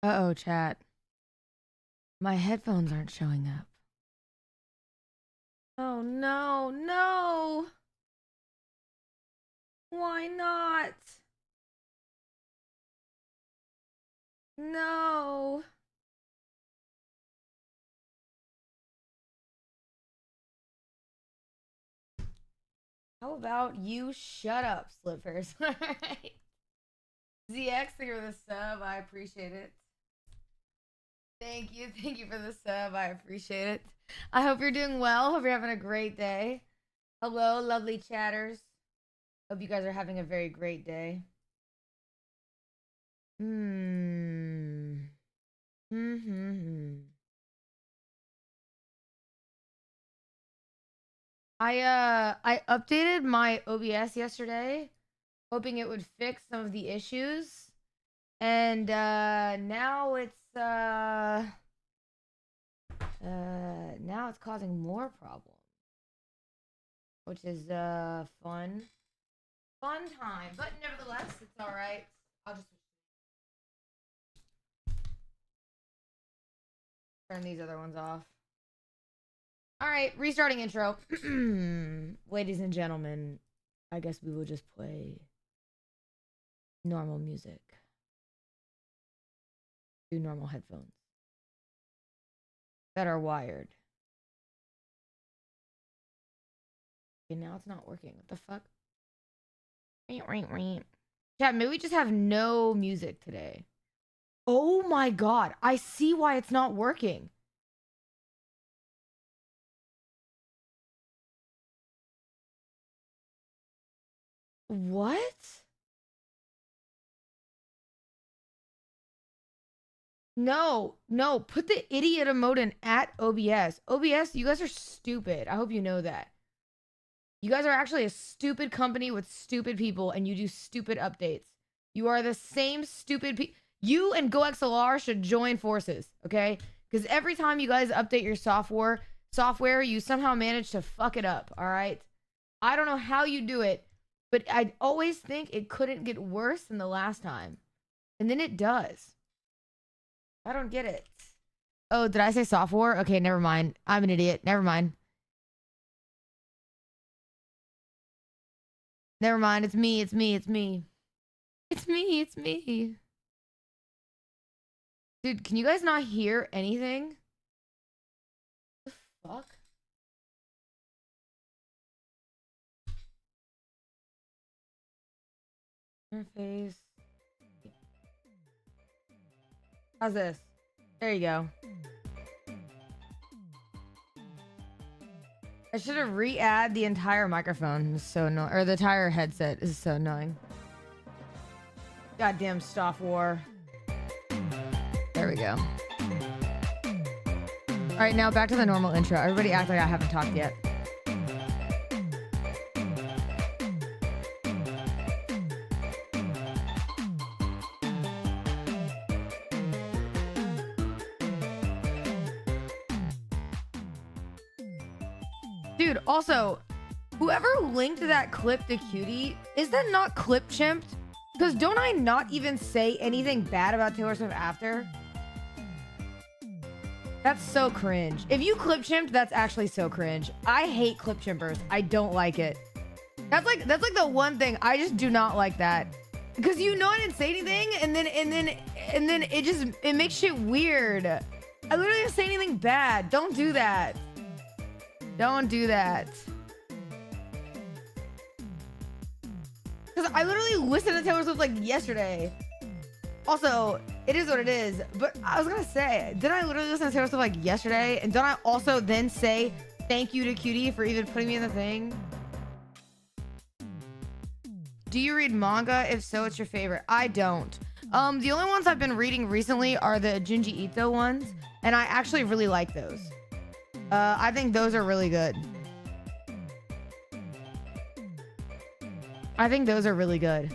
Uh-oh, chat. My headphones aren't showing up. Oh, no, no. Why not? No. How about you shut up, Slippers? All right. ZX, thank you for the sub. I appreciate it. Thank you. Thank you for the sub. I appreciate it. I hope you're doing well. Hope you're having a great day. Hello, lovely chatters. Hope you guys are having a very great day. Hmm. Hmm. I updated my OBS yesterday, hoping it would fix some of the issues. And now it's causing more problems, which is fun. Fun time. But nevertheless, it's all right. I'll just turn these other ones off. All right, restarting intro. Ladies and gentlemen, I guess we will just play normal music through normal headphones that are wired. Okay, now it's not working. What the fuck? Chat, maybe we just have no music today. Oh my god, I see why it's not working. What? No, no, put the idiot emote in at OBS. OBS, you guys are stupid. I hope you know that. You guys are actually a stupid company with stupid people, and you do stupid updates. You are the same stupid people. You and GoXLR should join forces, okay? Because every time you guys update your software, you somehow manage to fuck it up, all right? I don't know how you do it, but I always think it couldn't get worse than the last time. And then it does. I don't get it. Oh, did I say software? Okay, never mind. I'm an idiot. Never mind. Never mind. It's me. It's me. It's me. It's me. It's me. Dude, can you guys not hear anything? What the fuck? Interface. How's this? There you go. I should have re-add the entire microphone. It's so annoying. Or the entire headset is so annoying. Goddamn stop war. There we go. All right, now back to the normal intro. Everybody act like I haven't talked yet. Dude, also, whoever linked that clip to Cutie, is that not clip chimped? Because don't I not even say anything bad about Taylor Swift after? That's so cringe. If you clip chimped, that's actually so cringe. I hate clip chimpers. I don't like it. That's like the one thing I just do not like that. Because you know I didn't say anything, and then it makes shit weird. I literally didn't say anything bad. Don't do that. Don't do that. Because I literally listened to Taylor Swift like yesterday. Also, it is what it is. But I was gonna say, didn't I literally listen to Taylor Swift like yesterday? And don't I also then say thank you to Cutie for even putting me in the thing? Do you read manga? If so, it's your favorite. I don't. The only ones I've been reading recently are the Junji Ito ones, and I actually really like those. I think those are really good. I think those are really good.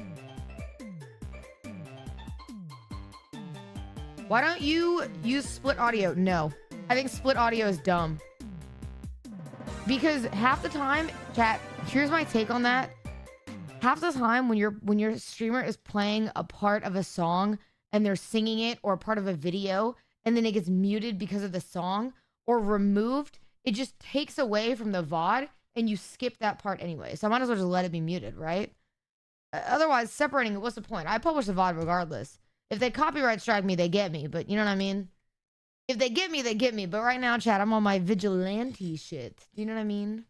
Why don't you use split audio? No. I think split audio is dumb. Because half the time, chat, here's my take on that. Half the time when your streamer is playing a part of a song and they're singing it or part of a video and then it gets muted because of the song or removed, it just takes away from the VOD and you skip that part anyway. So I might as well just let it be muted, right? Otherwise, separating it, what's the point? I publish the VOD regardless. If they copyright strike me, they get me. But you know what I mean? If they get me, they get me. But right now, chat, I'm on my vigilante shit. Do you know what I mean?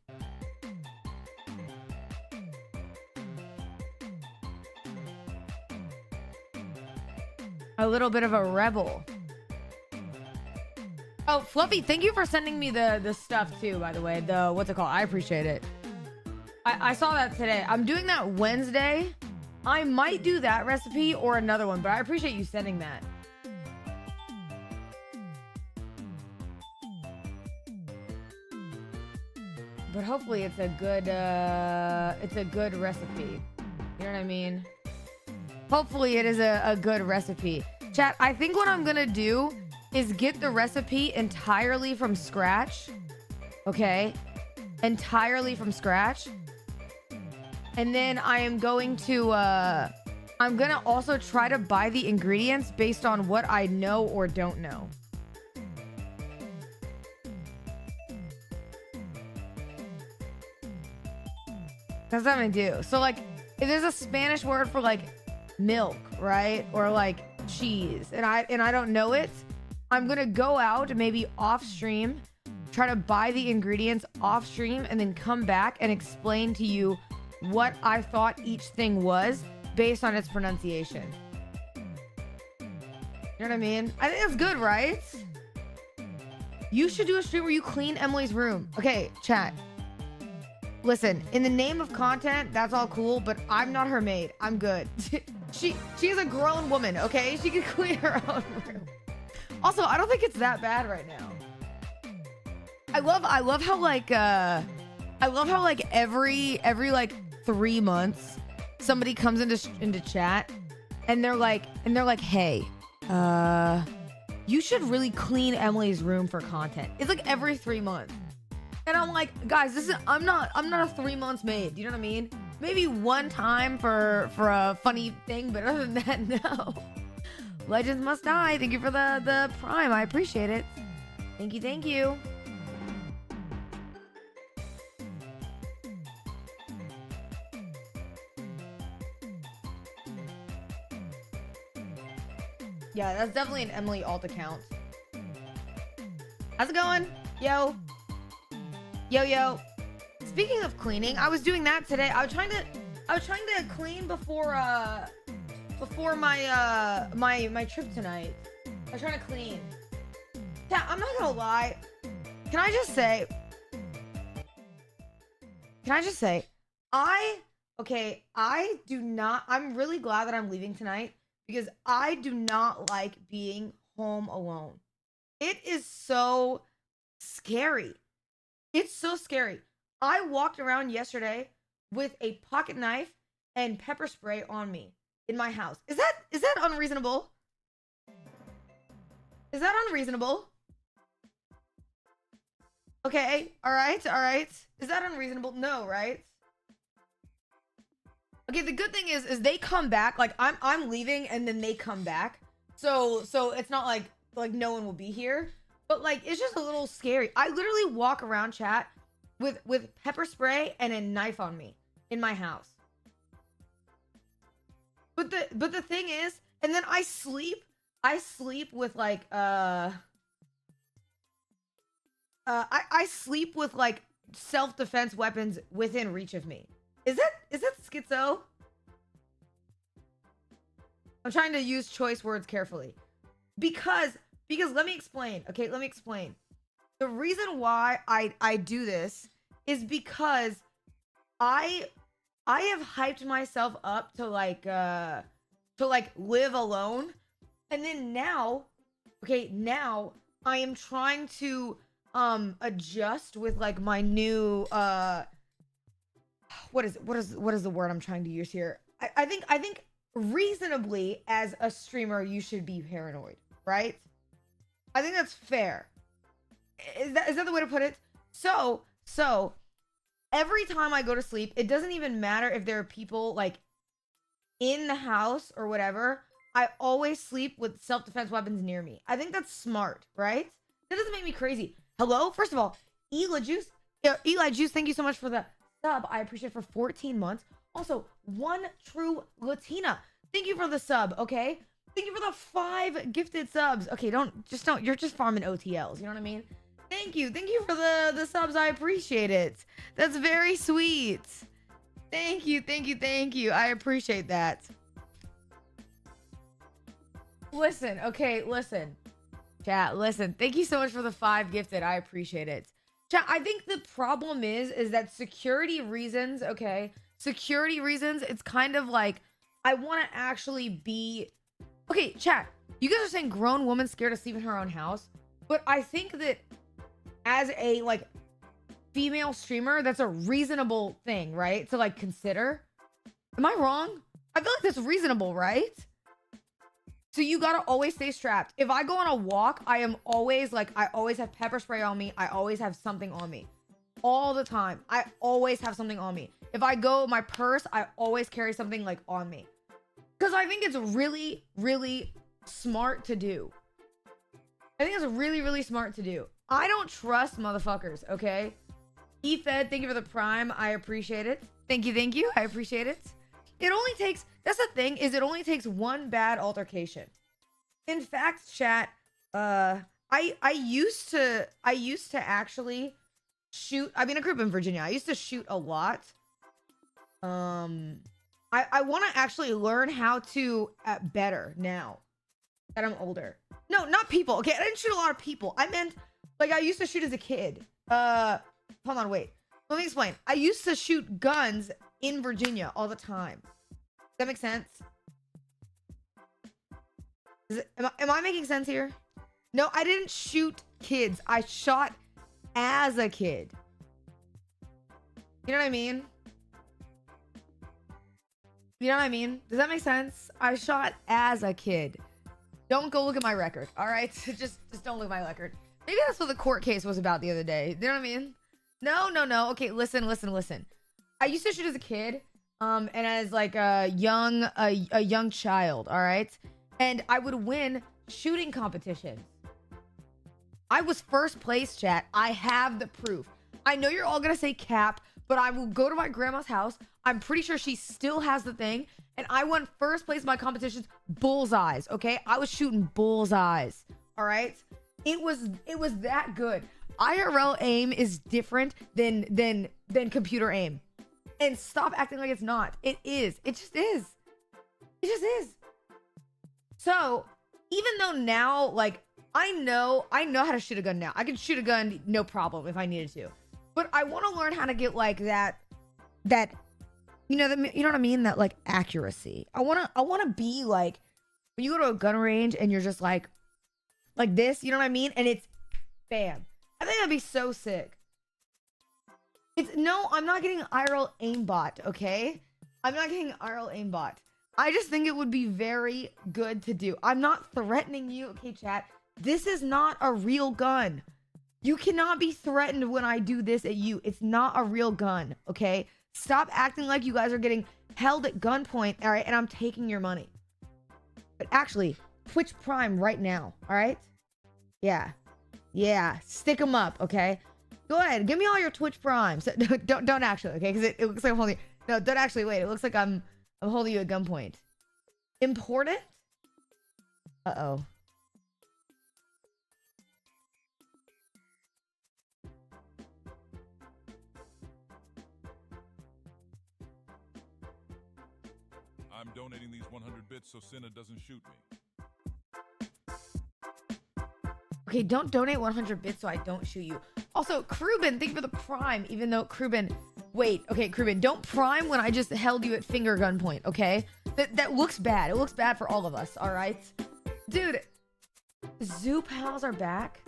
A little bit of a rebel. Oh, Fluffy, thank you for sending me the stuff too, by the way. The, what's it called? I appreciate it. I saw that today. I'm doing that Wednesday. I might do that recipe or another one, but I appreciate you sending that. But hopefully it's a good recipe. You know what I mean? Hopefully it is a good recipe. Chat, I think what I'm gonna do is get the recipe entirely from scratch. Okay? Entirely from scratch. And then I am going to, I'm gonna also try to buy the ingredients based on what I know or don't know. That's what I'm gonna do. So like, if there's a Spanish word for like milk, right? Or like cheese, and I don't know it, I'm gonna go out maybe off stream, try to buy the ingredients off stream, and then come back and explain to you what I thought each thing was based on its pronunciation. You know what I mean? I think that's good, right? You should do a stream where you clean Emily's room. Okay, chat. Listen, in the name of content, that's all cool, but I'm not her maid. I'm good. She is a grown woman, okay? She can clean her own room. Also, I don't think it's that bad right now. I love how like every like 3 months somebody comes into chat and they're like, hey, you should really clean Emily's room for content. It's like every 3 months. And I'm like, guys, I'm not a 3 months maid. You know what I mean? Maybe one time for a funny thing, but other than that, no. Legends must die. Thank you for the prime. I appreciate it. Thank you. Yeah, that's definitely an Emily alt account. How's it going? Yo. Speaking of cleaning, I was doing that today. I was trying to clean before my trip tonight. I was trying to clean. Yeah, I'm not gonna lie. Can I just say I'm really glad that I'm leaving tonight because I do not like being home alone. It is so scary. It's so scary. I walked around yesterday with a pocket knife and pepper spray on me in my house. Is that unreasonable? Is that unreasonable? Okay, all right. Is that unreasonable? No, right? Okay, the good thing is they come back. Like I'm leaving and then they come back. So it's not like no one will be here. But like it's just a little scary. I literally walk around chat with pepper spray and a knife on me in my house. But the thing is, and then I sleep with like I sleep with like self-defense weapons within reach of me. Is that schizo? I'm trying to use choice words carefully. Because let me explain. Okay, let me explain. The reason why I do this is because I have hyped myself up to like live alone. And then now I am trying to adjust with like my new what is the word I'm trying to use here? I think reasonably as a streamer you should be paranoid, right? I think that's fair. Is that the way to put it? So every time I go to sleep, it doesn't even matter if there are people like in the house or whatever. I always sleep with self-defense weapons near me. I think that's smart, right? That doesn't make me crazy. Hello? First of all, Eli Juice, thank you so much for the sub. I appreciate it for 14 months. Also, One True Latina, thank you for the sub, okay? Thank you for the 5 gifted subs. Okay, don't, you're just farming OTLs, you know what I mean? Thank you for the subs. I appreciate it. That's very sweet. Thank you. I appreciate that. Listen, okay, listen. Chat, listen. Thank you so much for the 5 gifted. I appreciate it. Chat, I think the problem is that security reasons, okay? Security reasons, it's kind of like, I want to actually be... Okay, chat, you guys are saying grown woman scared to sleep in her own house, but I think that as a, like, female streamer, that's a reasonable thing, right? To, like, consider. Am I wrong? I feel like that's reasonable, right? So you gotta always stay strapped. If I go on a walk, I am always like, I always have pepper spray on me. I always have something on me. All the time. I always have something on me. If I go my purse, I always carry something like on me. Because I think it's really, really smart to do. I think it's really, really smart to do. I don't trust motherfuckers, okay? E-Fed, thank you for the prime. I appreciate it. Thank you. I appreciate it. It only takes, that's the thing, is it only takes one bad altercation. In fact, chat, I used to actually shoot, I mean, I grew up in Virginia. I used to shoot a lot. I want to actually learn how to better now that I'm older. No, not people. Okay, I didn't shoot a lot of people. I meant, like, I used to shoot as a kid. Hold on, wait. Let me explain. I used to shoot guns in Virginia all the time. Does that make sense? Am I making sense here? No, I didn't shoot kids. I shot as a kid. You know what I mean? You know what I mean? Does that make sense? I shot as a kid. Don't go look at my record, all right? just don't look at my record. Maybe that's what the court case was about the other day. You know what I mean? No. Okay, listen. I used to shoot as a kid, and as like a young child, all right? And I would win shooting competitions. I was first place, chat. I have the proof. I know you're all gonna say cap, but I will go to my grandma's house. I'm pretty sure she still has the thing, and I won first place in my competitions, bullseyes, okay? I was shooting bullseyes, all right? It was that good. IRL aim is different than computer aim. And stop acting like it's not. It is. It just is. It just is. So, even though now, like, I know how to shoot a gun now. I can shoot a gun no problem if I needed to. But I want to learn how to get like that you know what I mean? That like accuracy. I want to be like when you go to a gun range and you're just like this, you know what I mean? And it's bam. I think that'd be so sick. I'm not getting IRL aimbot, okay? I'm not getting IRL aimbot. I just think it would be very good to do. I'm not threatening you, okay, chat? This is not a real gun. You cannot be threatened when I do this at you. It's not a real gun, okay? Stop acting like you guys are getting held at gunpoint, all right? And I'm taking your money. But actually, Twitch Prime right now, all right? Yeah, stick them up, okay? Go ahead, give me all your Twitch Primes. Don't actually, okay? Because it looks like I'm holding. No, don't actually. Wait, it looks like I'm holding you at gunpoint. Important? Uh-oh. I'm donating these 100 bits so Cinna doesn't shoot me. Okay, don't donate 100 bits so I don't shoot you. Also, Kruben, thank you for the prime, even though Kruben... Wait, okay, Kruben, don't prime when I just held you at finger gunpoint, okay? That looks bad. It looks bad for all of us, all right? Dude, Zoo Pals are back.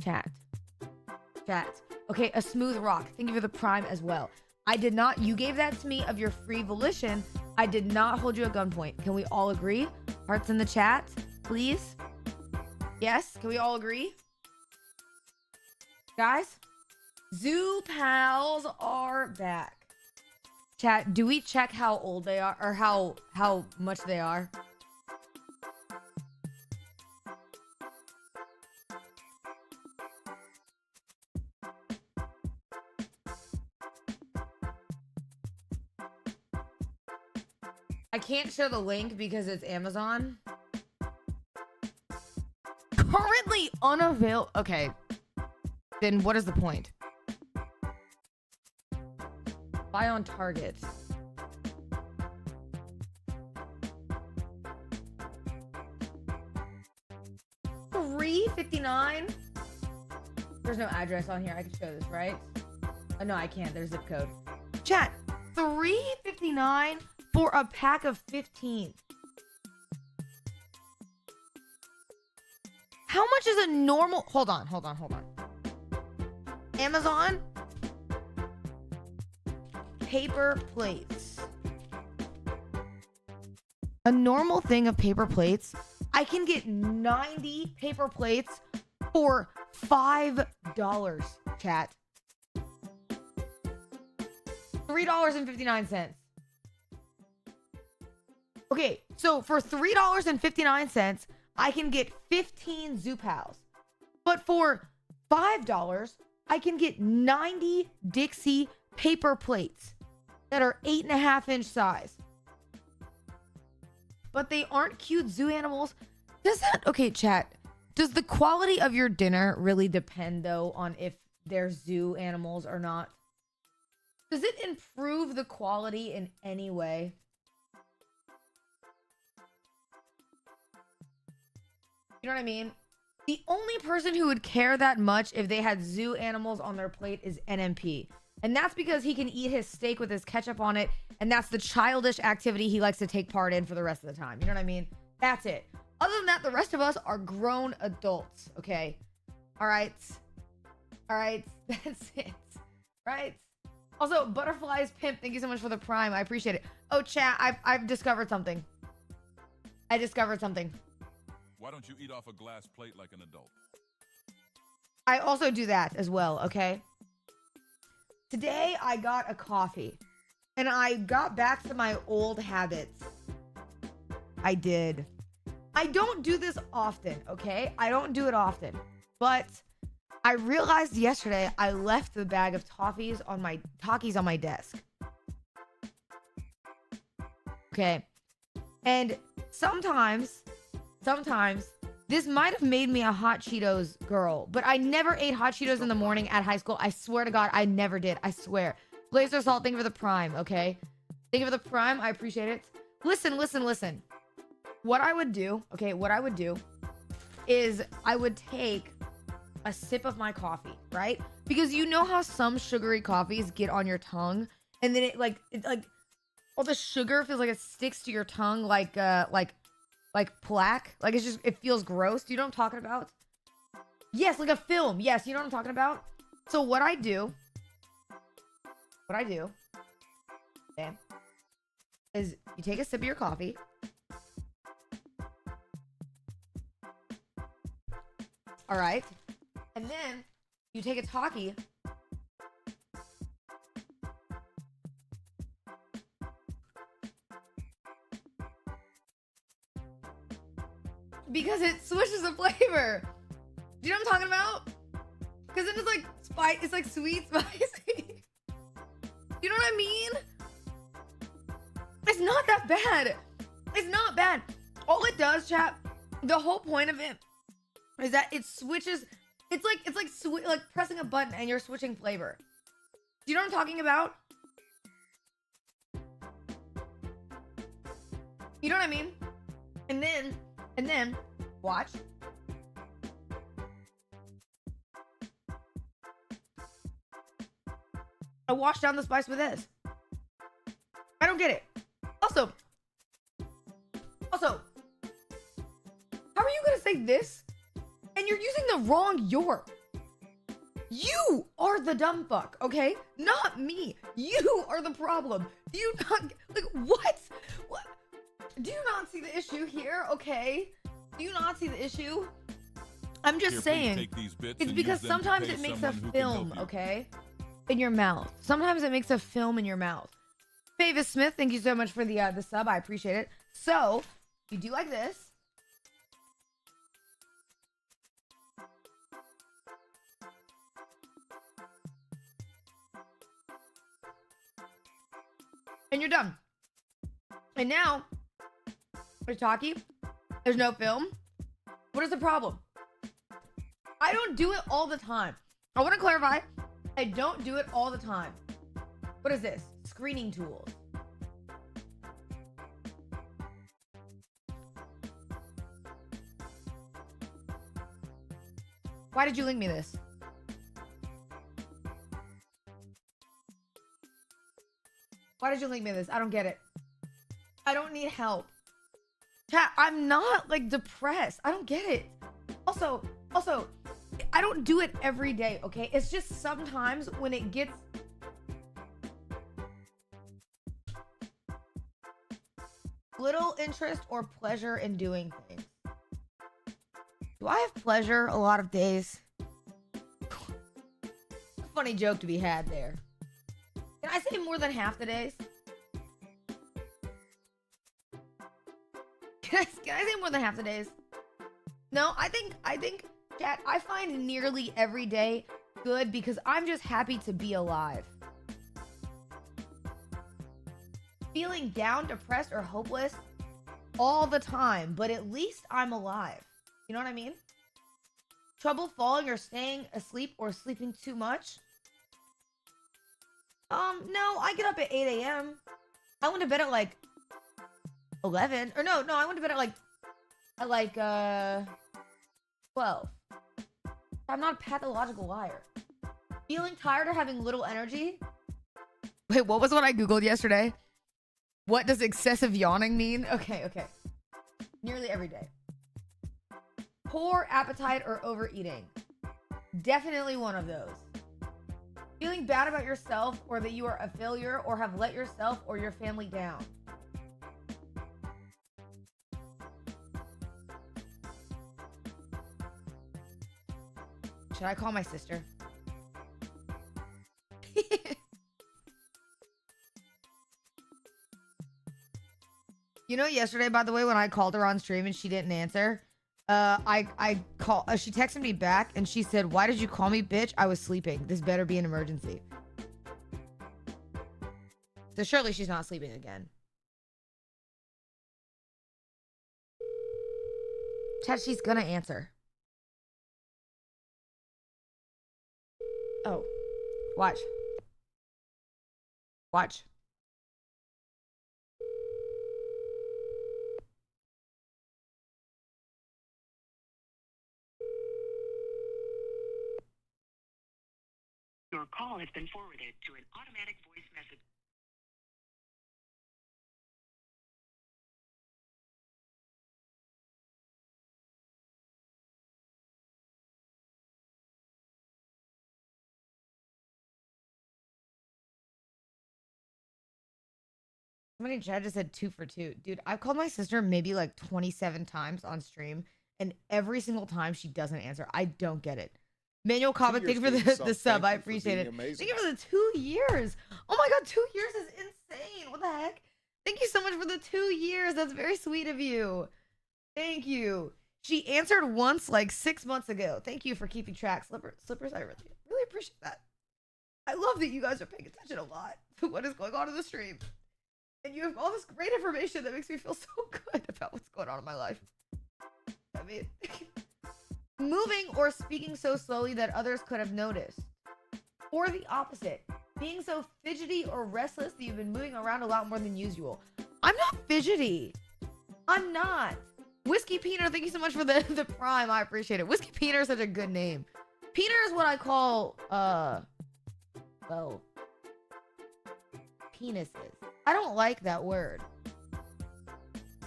Chat. Okay, a smooth rock. Thank you for the prime as well. I did not... You gave that to me of your free volition. I did not hold you at gunpoint. Can we all agree? Hearts in the chat, please. Yes, can we all agree? Guys, Zoo Pals are back. Chat, do we check how old they are or how much they are? I can't show the link because it's Amazon. Currently unavailable. Okay. Then what is the point? Buy on Target. $3.59. There's no address on here. I can show this, right? Oh, no, I can't. There's zip code. Chat. $3.59 for a pack of 15. How much is a normal? Hold on. Amazon. Paper plates. A normal thing of paper plates. I can get 90 paper plates for $5, chat. $3.59. Okay, so for $3.59, I can get 15 Zoo Pals. But for $5, I can get 90 Dixie paper plates that are 8.5-inch size. But they aren't cute zoo animals. Does that... Okay, chat. Does the quality of your dinner really depend, though, on if they're zoo animals or not? Does it improve the quality in any way? You know what I mean? The only person who would care that much if they had zoo animals on their plate is NMP. And that's because he can eat his steak with his ketchup on it. And that's the childish activity he likes to take part in for the rest of the time. You know what I mean? That's it. Other than that, the rest of us are grown adults. Okay? All right? All right? That's it. Right? Also, Butterflies Pimp, thank you so much for the Prime. I appreciate it. Oh, chat, I've discovered something. I discovered something. Why don't you eat off a glass plate like an adult? I also do that as well, okay? Today, I got a coffee. And I got back to my old habits. I did. I don't do this often, okay? I don't do it often. But I realized yesterday I left the bag of Takis on my desk. Okay. And sometimes this might have made me a Hot Cheetos girl, but I never ate Hot Cheetos in the morning at high school. I swear to God, I never did. I swear. Blazer Salt, thank you for the Prime, okay? Thank you for the Prime. I appreciate it. Listen. What I would do is I would take a sip of my coffee, right? Because you know how some sugary coffees get on your tongue and then it like all the sugar feels like it sticks to your tongue like plaque. Like it feels gross. Do you know what I'm talking about? Yes, like a film. Yes, you know what I'm talking about? So what I do, okay, is you take a sip of your coffee. All right. And then you take a Taki. Because it switches the flavor. Do you know what I'm talking about? Because then it's like sweet spicy. You know what I mean? It's not that bad. It's not bad. All it does, chat, the whole point of it is that it switches. It's like pressing a button and you're switching flavor. Do you know what I'm talking about? You know what I mean? And then watch. I wash down the spice with this. I don't get it. Also, how are you gonna say this? And you're using the wrong York. You are the dumb fuck, okay? Not me. You are the problem. Do you not, like, what? What? Do you not see the issue here, okay? Do you not see the issue? I'm just saying, it's because sometimes it makes a film, okay? In your mouth. Sometimes it makes a film in your mouth. Favis Smith, thank you so much for the sub. I appreciate it. So, you do like this. And you're done. And now, we're talking. There's no film. What is the problem? I don't do it all the time. I want to clarify. I don't do it all the time. What is this? Screening tools. Why did you link me this? Why did you link me this? I don't get it. I don't need help. Chat, I'm not like depressed. I don't get it. Also, I don't do it every day, okay? It's just sometimes when it gets little interest or pleasure in doing things. Do I have pleasure a lot of days? Funny joke to be had there. Can I say more than half the days? Can I say more than half the days? No, I think, chat, I find nearly every day good because I'm just happy to be alive. Feeling down, depressed, or hopeless all the time, but at least I'm alive. You know what I mean? Trouble falling or staying asleep or sleeping too much? No, I get up at 8 a.m. I went to bed at like 11. Or no, I went to bed at like 12. I'm not a pathological liar. Feeling tired or having little energy? Wait, what was what I Googled yesterday? What does excessive yawning mean? Okay. Nearly every day. Poor appetite or overeating? Definitely one of those. Feeling bad about yourself or that you are a failure or have let yourself or your family down? Should I call my sister? You know, yesterday, by the way, when I called her on stream and she didn't answer, she texted me back and she said, "Why did you call me, bitch? I was sleeping. This better be an emergency." So surely she's not sleeping again. Chat, she's gonna answer. Oh, watch. Your call has been forwarded to an automatic voice message. Somebody in chat just said 2 for 2. Dude, I've called my sister maybe like 27 times on stream, and every single time she doesn't answer. I don't get it. Manual Comic, thank you for the sub. I appreciate it. Thank you for the 2 years. Oh my god, 2 years is insane. What the heck? Thank you so much for the 2 years. That's very sweet of you. Thank you. She answered once like 6 months ago. Thank you for keeping track. Slippers, I really appreciate that. I love that you guys are paying attention a lot to what is going on in the stream. And you have all this great information that makes me feel so good about what's going on in my life. I mean, moving or speaking so slowly that others could have noticed. Or the opposite, being so fidgety or restless that you've been moving around a lot more than usual. I'm not fidgety. I'm not. Whiskey Peter, thank you so much for the prime. I appreciate it. Whiskey Peter is such a good name. Peter is what I call, well, penises. I don't like that word.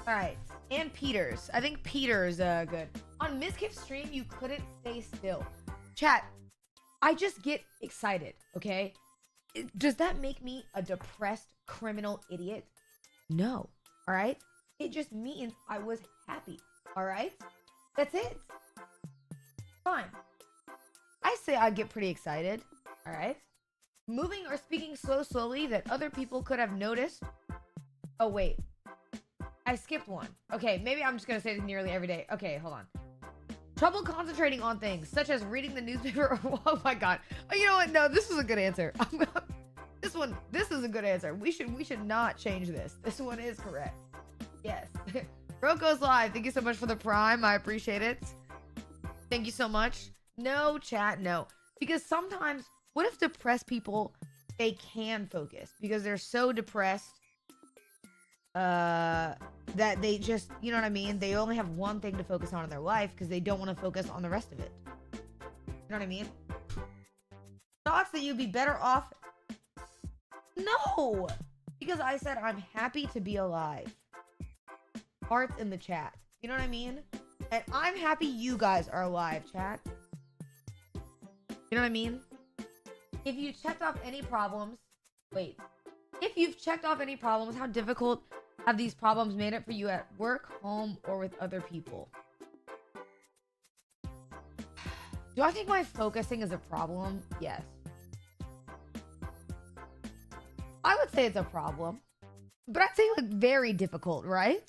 All right, and Peters. I think Peters good. On Miskiff's stream, you couldn't stay still. Chat, I just get excited, okay? Does that make me a depressed criminal idiot? No, all right? It just means I was happy, all right? That's it. Fine. I say I get pretty excited, all right? Moving or speaking so slowly that other people could have noticed. Oh, wait. I skipped one. Okay, maybe I'm just going to say this nearly every day. Okay, hold on. Trouble concentrating on things, such as reading the newspaper. Oh my god. Oh, you know what? No, this is a good answer. This is a good answer. We should not change this. This one is correct. Yes. Roko's live. Thank you so much for the prime. I appreciate it. Thank you so much. No, chat, no. Because sometimes, what if depressed people, they can focus because they're so depressed that they just, you know what I mean? They only have one thing to focus on in their life because they don't want to focus on the rest of it. You know what I mean? Thoughts that you'd be better off? No! Because I said I'm happy to be alive. Hearts in the chat. You know what I mean? And I'm happy you guys are alive, chat. You know what I mean? If you checked off any problems, wait. If you've checked off any problems, how difficult have these problems made it for you at work, home, or with other people? Do I think my focusing is a problem? Yes. I would say it's a problem. But I'd say like very difficult, right?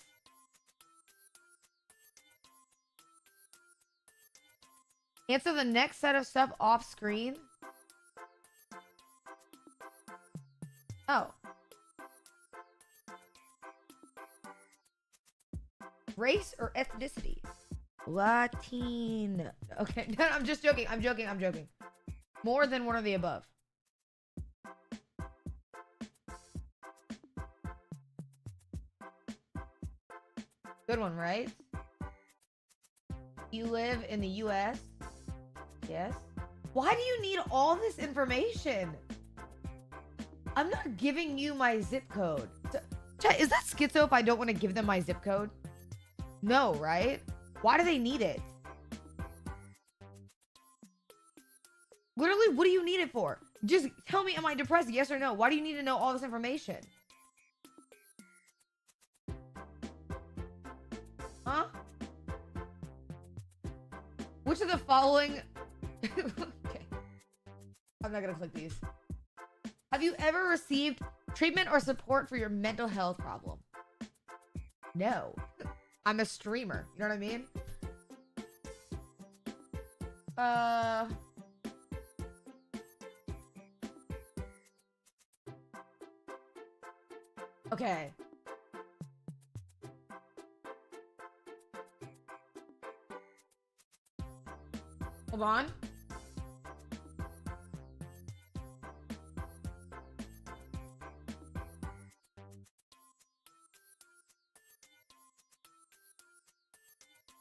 Answer the next set of stuff off screen. Oh. Race or ethnicity? Latin. Okay, no, I'm just joking. I'm joking. More than one of the above. Good one, right? You live in the US? Yes. Why do you need all this information? I'm not giving you my zip code. Chat, is that schizo if I don't want to give them my zip code? No, right? Why do they need it? Literally, what do you need it for? Just tell me, am I depressed? Yes or no? Why do you need to know all this information? Huh? Which of the following... Okay. I'm not gonna click these. Have you ever received treatment or support for your mental health problem? No. I'm a streamer. You know what I mean? Okay. Hold on.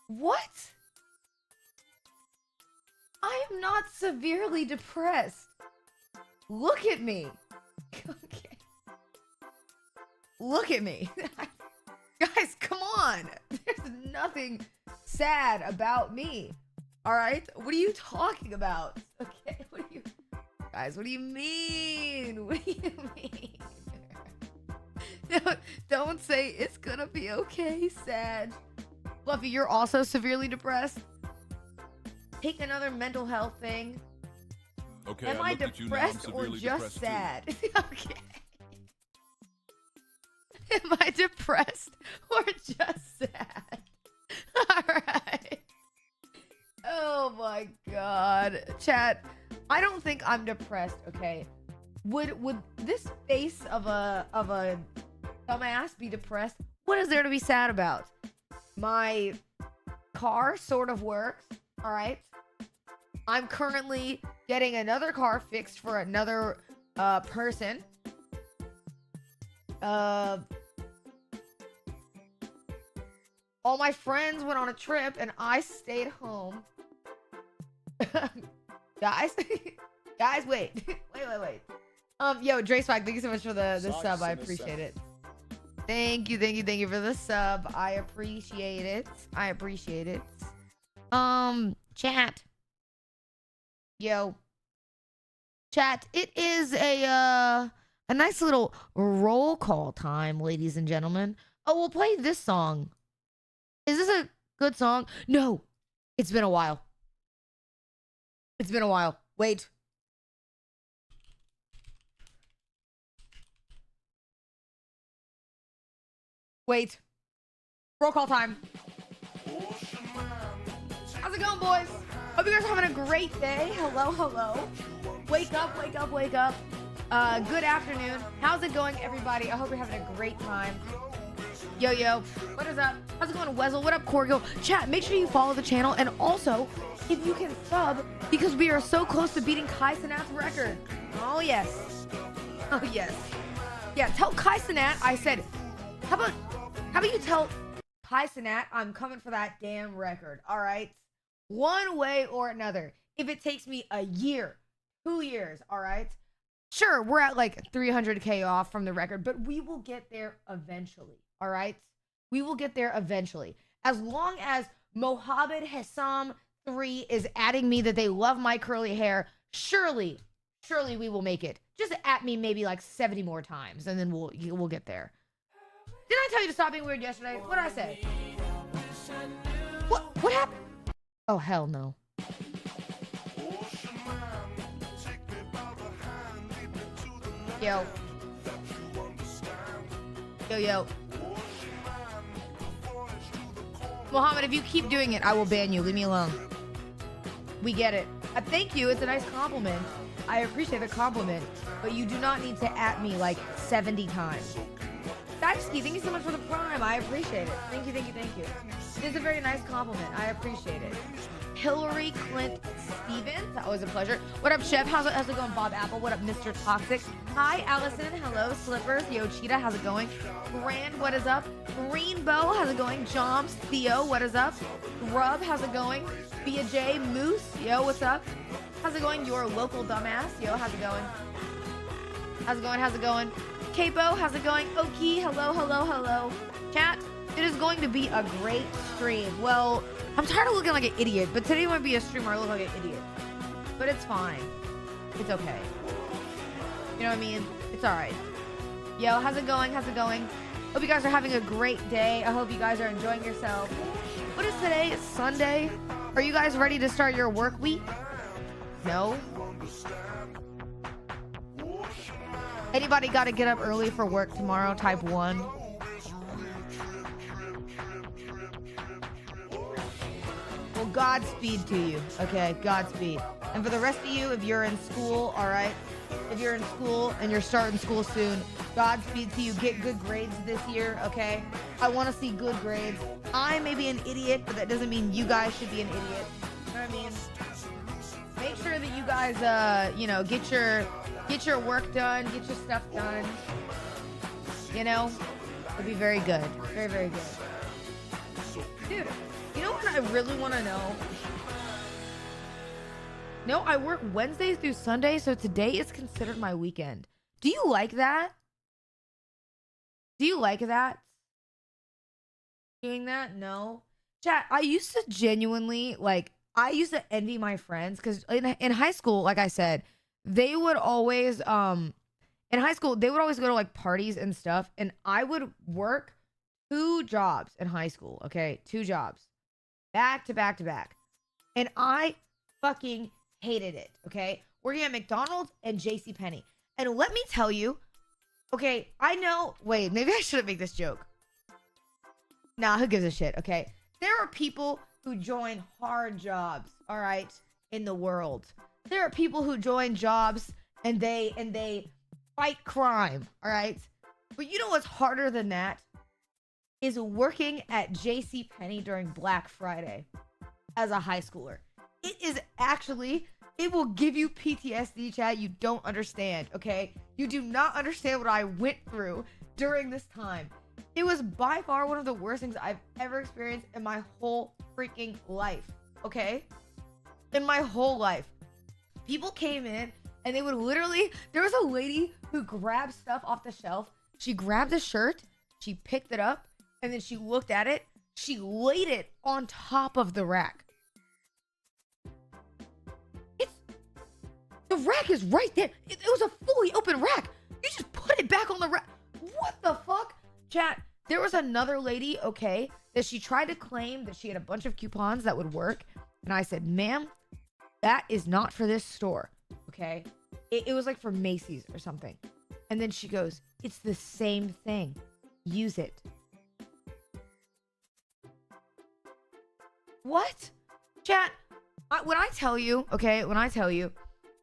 What? I am not severely depressed. Look at me. Okay. Look at me. Guys, come on. There's nothing sad about me. All right? What are you talking about? Okay, what do you... Guys, what do you mean? What do you mean? Don't say it's gonna be okay, sad. Fluffy, you're also severely depressed? Take another mental health thing. Okay, Am I depressed or just sad? Okay. Am I depressed or just sad? Alright. Oh my god. Chat, I don't think I'm depressed, okay? Would this face of a dumbass be depressed? What is there to be sad about? My car sort of works, alright? I'm currently getting another car fixed for another person. All my friends went on a trip and I stayed home. Guys, guys, wait. wait. Yo, Dre Swag, thank you so much for the sub. I appreciate it. Thank you for the sub. I appreciate it. Chat. Yo. Chat, it is a nice little roll call time, ladies and gentlemen. Oh, we'll play this song. Is this a good song? No. It's been a while. Wait. Wait. Roll call time. How's it going, boys? Hope you guys are having a great day. Hello, hello. Wake up, wake up, wake up. Good afternoon. How's it going, everybody? I hope you're having a great time. Yo, yo. What is up? How's it going, Wezel? What up, Corgil? Chat, make sure you follow the channel. And also, if you can sub, because we are so close to beating Kai Cenat's record. Oh, yes. Oh, yes. Yeah, tell Kai Cenat I said, how about you tell Kai Cenat I'm coming for that damn record, all right? One way or another. If it takes me a year, 2 years, all right? Sure, we're at like 300K off from the record, but we will get there eventually, all right? We will get there eventually. As long as Mohammed Hassam 3 is adding me that they love my curly hair, surely we will make it. Just at me maybe like 70 more times, and then we'll get there. Didn't I tell you to stop being weird yesterday? What'd I say? What happened? Oh, hell no. Yo. Yo, yo. Mohammed, if you keep doing it, I will ban you. Leave me alone. We get it. Thank you. It's a nice compliment. I appreciate the compliment. But you do not need to at me like 70 times. Daxki, thank you so much for the prime. I appreciate it. Thank you, thank you, thank you. It is a very nice compliment. I appreciate it. Hillary Clint Stevens, always a pleasure. What up, Chef? How's it going, Bob Apple? What up, Mr. Toxic? Hi, Allison. Hello, Slippers. Yo, Cheetah, how's it going? Grand, what is up? Greenbow, how's it going? Joms, Theo, what is up? Grub, how's it going? Bia J, Moose, yo, what's up? How's it going? Your local dumbass, yo, how's it going? How's it going? How's it going? Capo, how's it going? Oki, hello, hello, hello. Chat, it is going to be a great stream. Well, I'm tired of looking like an idiot, but today might be a stream where I look like an idiot. But it's fine. It's okay. You know what I mean? It's alright. Yo, how's it going? How's it going? Hope you guys are having a great day. I hope you guys are enjoying yourself. What is today? It's Sunday. Are you guys ready to start your work week? No? Anybody got to get up early for work tomorrow? Type 1. Well, Godspeed to you. Okay, Godspeed. And for the rest of you, if you're in school, all right? If you're in school and you're starting school soon, Godspeed to you. Get good grades this year, okay? I want to see good grades. I may be an idiot, but that doesn't mean you guys should be an idiot. You know what I mean? Make sure that you guys, you know, get your work done, get your stuff done. You know? It'll be very good. Very, very good. Dude, you know what I really want to know? No, I work Wednesdays through Sundays, so today is considered my weekend. Do you like that? Do you like that? Doing that? No. Chat, I used to genuinely, like, I used to envy my friends because in high school, like I said, they would always, in high school, they would always go to like parties and stuff. And I would work 2 jobs in high school. Okay. 2 jobs back to back to back. And I fucking hated it. Okay. Working at McDonald's and JCPenney. And let me tell you, okay, I know, wait, maybe I shouldn't make this joke. Nah, who gives a shit? Okay. There are people who join hard jobs, all right, in the world. There are people who join jobs and they fight crime, all right? But you know what's harder than that? Is working at JCPenney during Black Friday as a high schooler. It is actually, it will give you PTSD, chat. You don't understand, okay? You do not understand what I went through during this time. It was by far one of the worst things I've ever experienced in my whole freaking life, okay? In my whole life. People came in and they would literally, there was a lady who grabbed stuff off the shelf. She grabbed a shirt, she picked it up, and then she looked at it. She laid it on top of the rack. The rack is right there. It was a fully open rack. You just put it back on the rack. What the fuck? Chat, there was another lady, okay, that she tried to claim that she had a bunch of coupons that would work. And I said, ma'am, that is not for this store, okay? It was like for Macy's or something. And then she goes, it's the same thing. Use it. What? Chat, when I tell you, okay,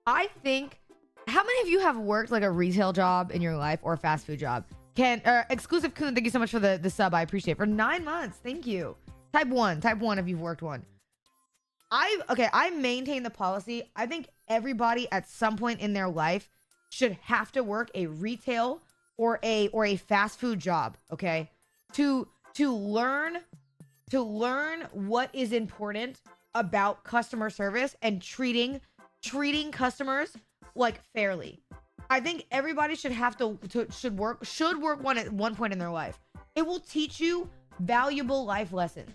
I think, how many of you have worked like a retail job in your life or a fast food job? Exclusive Coon, thank you so much for the sub. I appreciate it. For 9 months, thank you. Type 1 if you've worked one. I maintain the policy. I think everybody at some point in their life should have to work a retail or a fast food job, okay? To learn what is important about customer service and treating customers like fairly. I think everybody should work one at one point in their life. It will teach you valuable life lessons.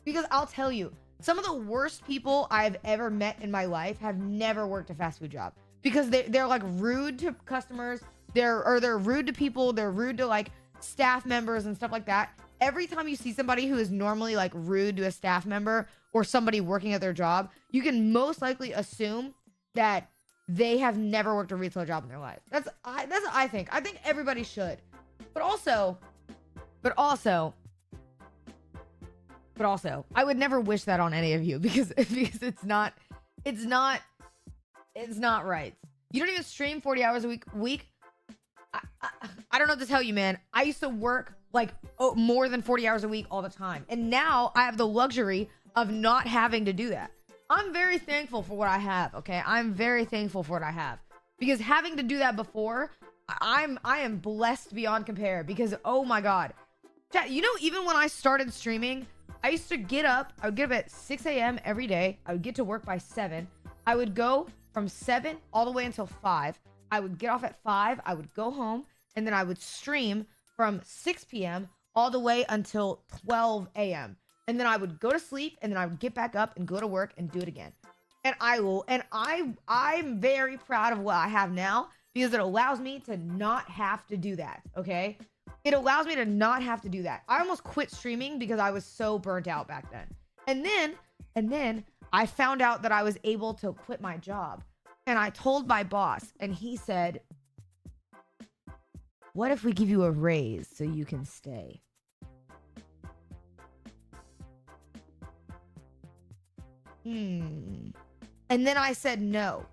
Because I'll tell you, some of the worst people I've ever met in my life have never worked a fast food job because they're like rude to customers. They're rude to people. They're rude to like staff members and stuff like that. Every time you see somebody who is normally like rude to a staff member or somebody working at their job, you can most likely assume that they have never worked a retail job in their life. That's what I think. I think everybody should. But also, I would never wish that on any of you because it's not right. You don't even stream 40 hours a week. I don't know what to tell you, man. I used to work like more than 40 hours a week all the time. And now I have the luxury of not having to do that. I'm very thankful for what I have, okay? I'm very thankful for what I have. Because having to do that before, I am blessed beyond compare because oh my god. Chat, you know, even when I started streaming, I used to get up. I would get up at 6 a.m. every day. I would get to work by 7. I would go from 7 all the way until 5. I would get off at 5. I would go home. And then I would stream from 6 p.m. all the way until 12 a.m. And then I would go to sleep. And then I would get back up and go to work and do it again. And I'm very proud of what I have now because it allows me to not have to do that. Okay? It allows me to not have to do that. I almost quit streaming because I was so burnt out back then. And then I found out that I was able to quit my job. And I told my boss, and he said, "What if we give you a raise so you can stay?" And then I said no.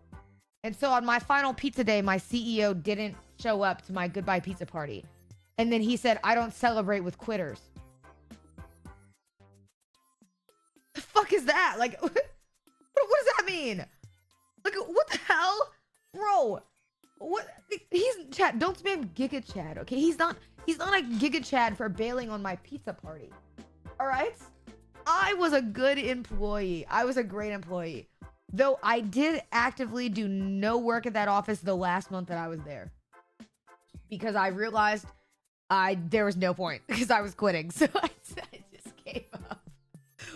And so on my final pizza day, my CEO didn't show up to my goodbye pizza party. And then he said, "I don't celebrate with quitters." The fuck is that? Like, what does that mean? Like, what the hell? Bro, what? He's Chad. Don't spam Giga Chad, okay? He's not a Giga Chad for bailing on my pizza party. All right? I was a good employee. I was a great employee. Though I did actively do no work at that office the last month that I was there. Because I realized there was no point because I was quitting. So I just gave up.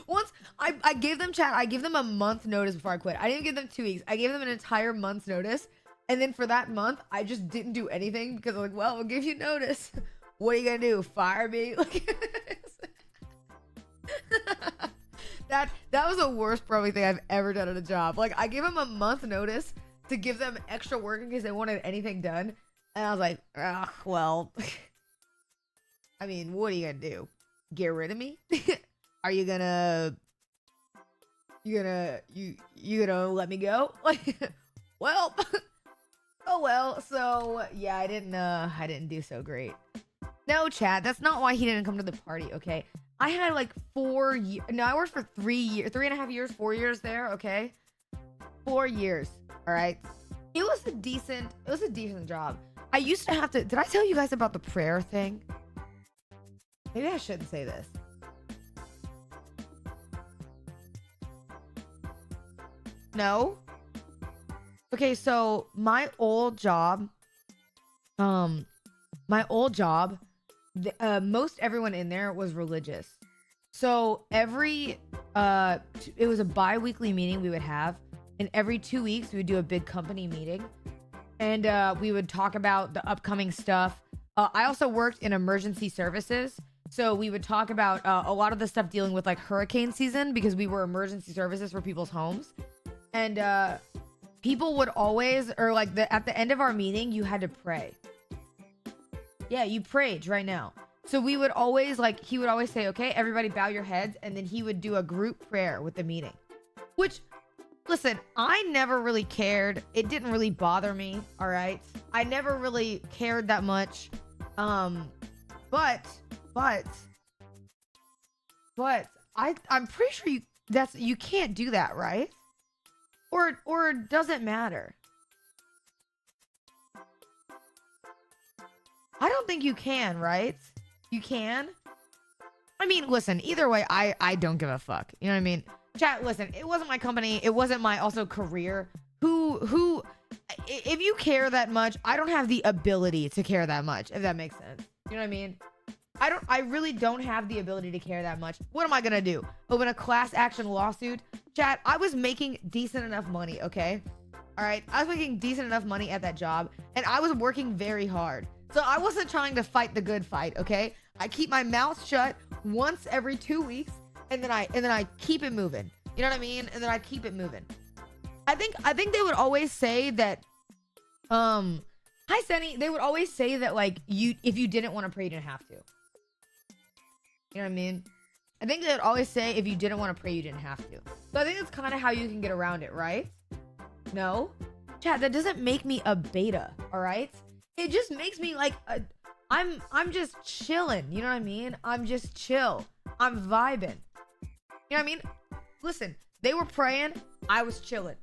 Once I gave them I gave them a month notice before I quit. I didn't give them 2 weeks. I gave them an entire month's notice. And then for that month, I just didn't do anything because I'm like, well, we'll give you notice. What are you gonna do? Fire me? Like that was the worst probably thing I've ever done at a job. Like I gave them a month notice to give them extra work in case they wanted anything done. And I was like, well, I mean, what are you gonna do? Get rid of me? Are you gonna let me go? Like, well, oh well. So yeah, I didn't do so great. No, Chad, that's not why he didn't come to the party. Okay, I had like 4 years. No, I worked for 3 years, 3.5 years, 4 years there. Okay, 4 years. All right, it was a decent job. I used to have to. Did I tell you guys about the prayer thing? Maybe I shouldn't say this. No? Okay, so my old job, most everyone in there was religious. So it was a bi-weekly meeting we would have, and every 2 weeks we would do a big company meeting, and we would talk about the upcoming stuff. I also worked in emergency services. So we would talk about a lot of the stuff dealing with like hurricane season because we were emergency services for people's homes. And people would always, or like at the end of our meeting, you had to pray. Yeah, you prayed right now. So we would always like, he would always say, okay, everybody bow your heads. And then he would do a group prayer with the meeting, which, listen, I never really cared. It didn't really bother me. All right. I never really cared that much. But I'm pretty sure you can't do that, right? Or does it matter? I don't think you can, right? You can? I mean, listen, either way, I don't give a fuck. You know what I mean? Chat, listen, it wasn't my company. It wasn't my also career. If you care that much, I don't have the ability to care that much, if that makes sense. You know what I mean? I really don't have the ability to care that much. What am I gonna do? Open a class action lawsuit? Chat, I was making decent enough money, okay? All right, I was making decent enough money at that job, and I was working very hard. So I wasn't trying to fight the good fight, okay? I keep my mouth shut once every 2 weeks, and then I keep it moving. You know what I mean? And then I keep it moving. I think they would always say that, hi Senny, they would always say that like if you didn't want to pray, you didn't have to. You know what I mean? I think they would always say if you didn't want to pray, you didn't have to. So I think that's kind of how you can get around it, right? No? Chat, that doesn't make me a beta, all right? It just makes me like I'm just chilling. You know what I mean? I'm just chill. I'm vibing. You know what I mean? Listen, they were praying. I was chilling.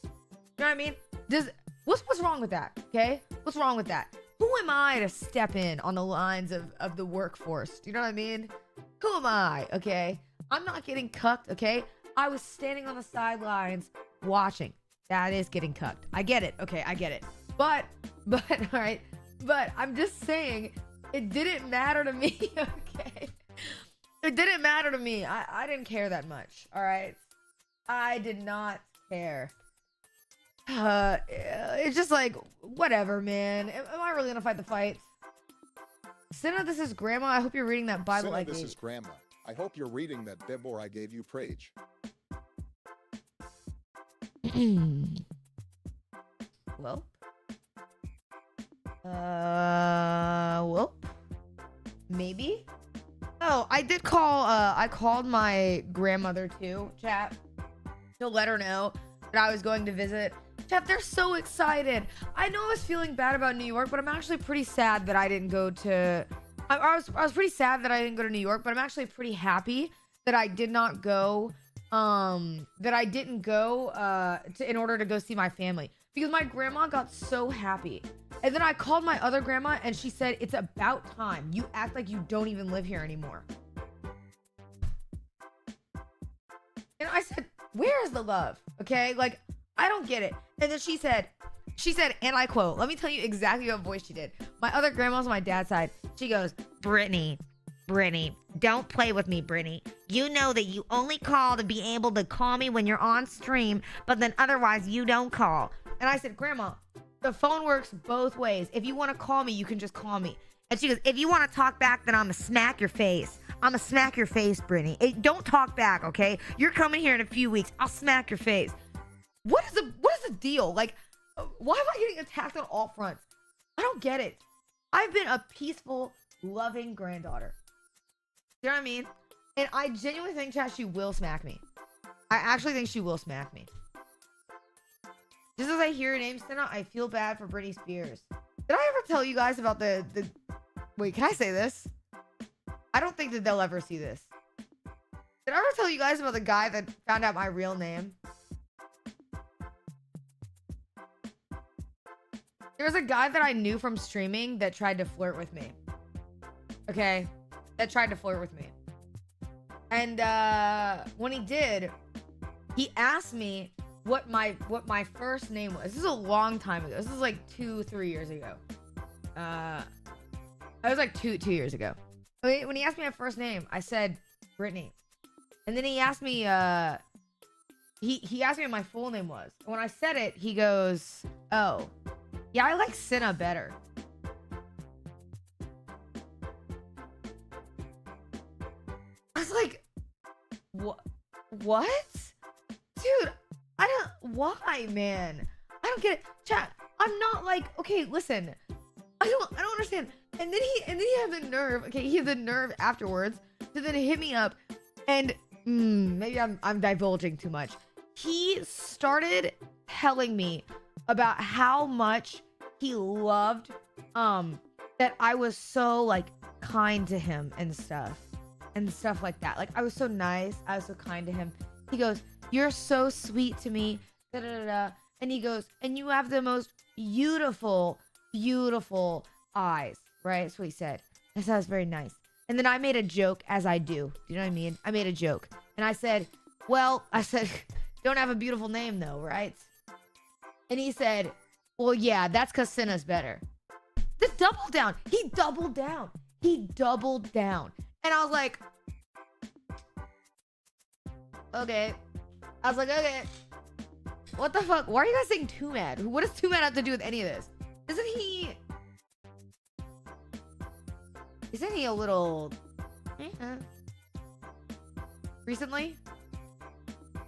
You know what I mean? What's wrong with that? Okay? What's wrong with that? Who am I to step in on the lines of the workforce? Do you know what I mean? Who am I? Okay? I'm not getting cucked, okay? I was standing on the sidelines watching. That is getting cucked. I get it. Okay, I get it. But, all right. But I'm just saying, it didn't matter to me, okay? It didn't matter to me. I didn't care that much, all right? I did not care. It's just like, whatever, man. Am I really gonna fight the fight? Cinna, this is Grandma. I hope you're reading that Bible Cinna, I this gave. is Grandma. I hope you're reading that Bible I gave you, Prage. Well. Well. Maybe. Oh, I did call. I called my grandmother too, chat, to let her know that I was going to visit. Chat, they're so excited. I know I was feeling bad about New York, but I'm actually pretty sad that I didn't go to. I was pretty sad that I didn't go to New York, but I'm actually pretty happy that I did not go. That I didn't go in order to go see my family, because my grandma got so happy. And then I called my other grandma and she said, it's about time. You act like you don't even live here anymore. And I said, where is the love? Okay, like, I don't get it. And then she said, and I quote, let me tell you exactly what voice she did. My other grandma's on my dad's side. She goes, Brittany, don't play with me, Brittany. You know that you only call to be able to call me when you're on stream, but then otherwise you don't call. And I said, Grandma, the phone works both ways. If you want to call me, you can just call me. And she goes, if you want to talk back, then I'm going to smack your face. I'm going to smack your face, Brittany. Don't talk back, okay? You're coming here in a few weeks. I'll smack your face. What is the deal? Like, why am I getting attacked on all fronts? I don't get it. I've been a peaceful, loving granddaughter. You know what I mean? And I genuinely think, chat, she will smack me. I actually think she will smack me. Just as I hear your name, Cinna, I feel bad for Britney Spears. Did I ever tell you guys about the... Wait, can I say this? I don't think that they'll ever see this. Did I ever tell you guys about the guy that found out my real name? There was a guy that I knew from streaming that tried to flirt with me. Okay? That tried to flirt with me. And when he did, he asked me what my first name was. This is a long time ago. This is like 2-3 years ago. It was like two years ago. When he asked me my first name, I said Brittany. And then he asked me he asked me what my full name was. And when I said it, he goes, oh, yeah, I like Cinna better. I was like, what? Dude, why, man? I don't get it. Chat, I'm not like, okay, listen. I don't understand. And then he had the nerve. Okay, he had the nerve afterwards to then hit me up, and maybe I'm divulging too much. He started telling me about how much he loved that I was so like kind to him and stuff like that. Like I was so nice, I was so kind to him. He goes, "You're so sweet to me." Da, da, da, da. And he goes, "And you have the most beautiful eyes." Right? That's what he said. I thought it was very nice. And then I made a joke, as I do. You know what I mean? I made a joke. And I said, "Don't have a beautiful name though, right?" And he said, "Well, yeah, that's because Cinna's better." The double down. He doubled down. And I was like, okay. Okay. What the fuck? Why are you guys saying too mad? What does too mad have to do with any of this? Isn't he a little recently?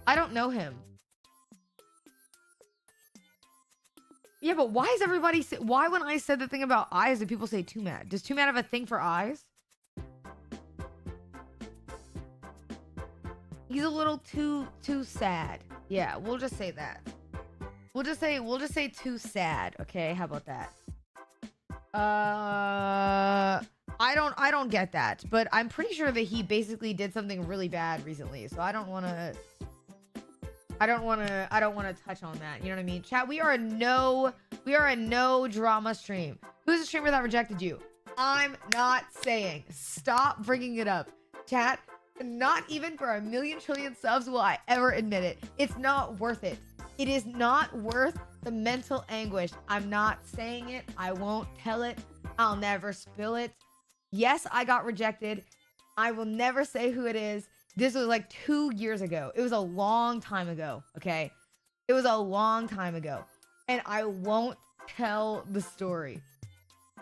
I don't know him. Yeah, but why is everybody why when I said the thing about eyes did people say too mad? Does too mad have a thing for eyes? He's a little too sad. Yeah, we'll just say that. We'll just say too sad. Okay, how about that? I don't get that, but I'm pretty sure that he basically did something really bad recently. So I don't want to touch on that. You know what I mean? Chat, we are a no drama stream. Who's the streamer that rejected you? I'm not saying. Stop bringing it up. Chat, not even for 1,000,000 trillion subs will I ever admit it. It's not worth it. It is not worth the mental anguish. I'm not saying it. I won't tell it. I'll never spill it. Yes, I got rejected. I will never say who it is. This was like 2 years ago. It was a long time ago, okay? It was a long time ago. And I won't tell the story.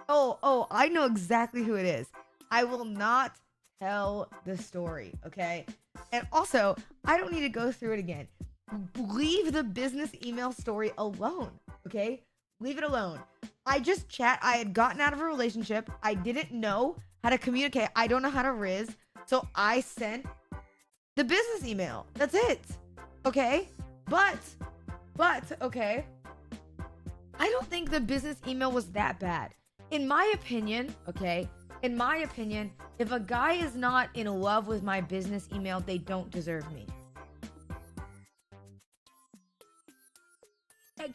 Oh, I know exactly who it is. I will not tell the story, okay? And also, I don't need to go through it again. Leave the business email story alone, okay? Leave it alone. I had gotten out of a relationship. I didn't know how to communicate. I don't know how to riz. So I sent the business email. That's it. Okay? But, okay. I don't think the business email was that bad. In my opinion, okay? In my opinion, if a guy is not in love with my business email, they don't deserve me.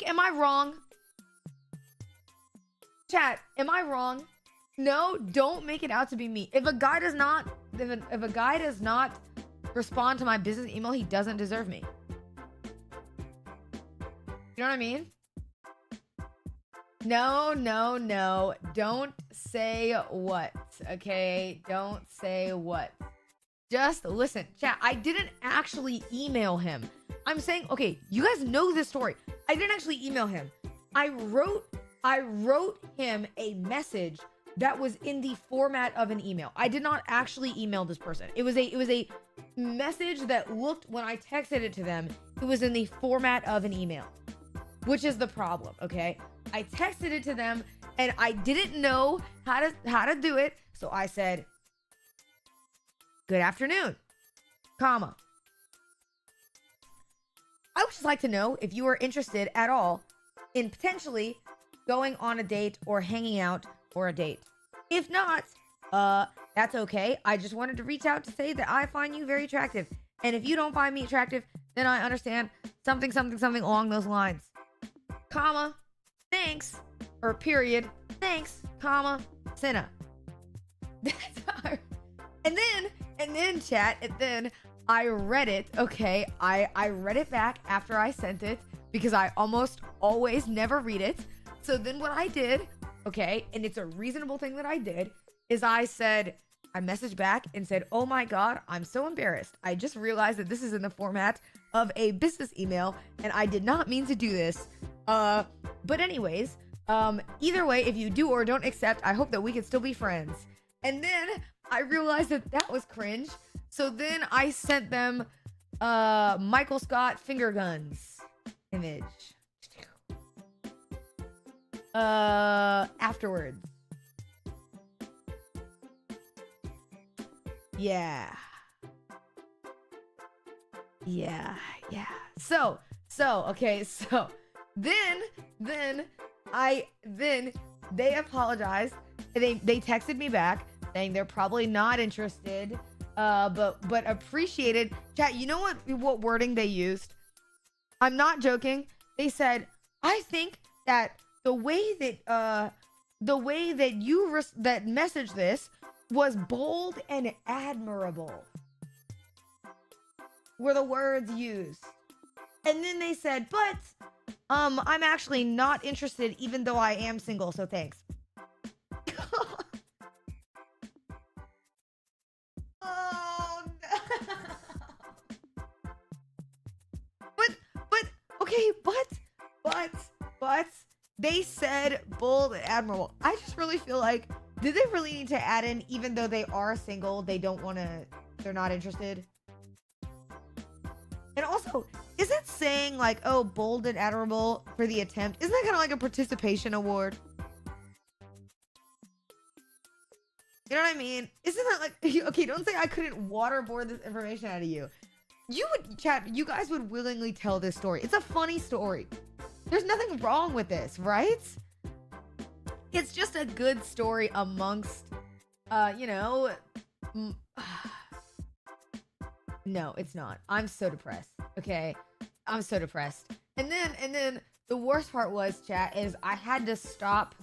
Am I wrong? Chat, am I wrong? No, don't make it out to be me. If a guy does not respond to my business email, he doesn't deserve me. You know what I mean? No. Don't say what, okay? Don't say what. Just listen. Chat, I didn't actually email him. I'm saying, okay, you guys know this story. I didn't actually email him. I wrote him a message that was in the format of an email. I did not actually email this person. It was a message that looked, when I texted it to them, it was in the format of an email, which is the problem, okay? I texted it to them and I didn't know how to do it. So I said, "Good afternoon, comma. I would just like to know if you are interested at all in potentially going on a date or hanging out for a date. If not, that's okay. I just wanted to reach out to say that I find you very attractive. And if you don't find me attractive, then I understand something along those lines. Comma, thanks, or period, thanks, comma, Cinna." And then chat, and then I read it, okay? I read it back after I sent it because I almost always never read it. So then what I did, okay, and it's a reasonable thing that I did, is I messaged back and said, "Oh my God, I'm so embarrassed. I just realized that this is in the format of a business email and I did not mean to do this. But anyways, either way, if you do or don't accept, I hope that we can still be friends." And then I realized that was cringe. So then I sent them Michael Scott finger guns image. Afterwards. Yeah. Yeah. So okay, so then they apologized. They texted me back saying they're probably not interested, but appreciated. Chat, you know what wording they used? I'm not joking. They said, I think that the way that you that messaged this was bold and admirable, were the words used. And then they said, but I'm actually not interested even though I am single, so thanks. Oh no. But okay, but they said bold and admirable. I just really feel like, did they really need to add in even though they are single, they're not interested? And also, is it saying like, oh, bold and admirable for the attempt? Isn't that kind of like a participation award? You know what I mean? Isn't that like, okay, don't say I couldn't waterboard this information out of you. You would, chat, you guys would willingly tell this story. It's a funny story. There's nothing wrong with this, right? It's just a good story amongst, you know, no, it's not. I'm so depressed. Okay. I'm so depressed. And then the worst part was, chat, is I had to stop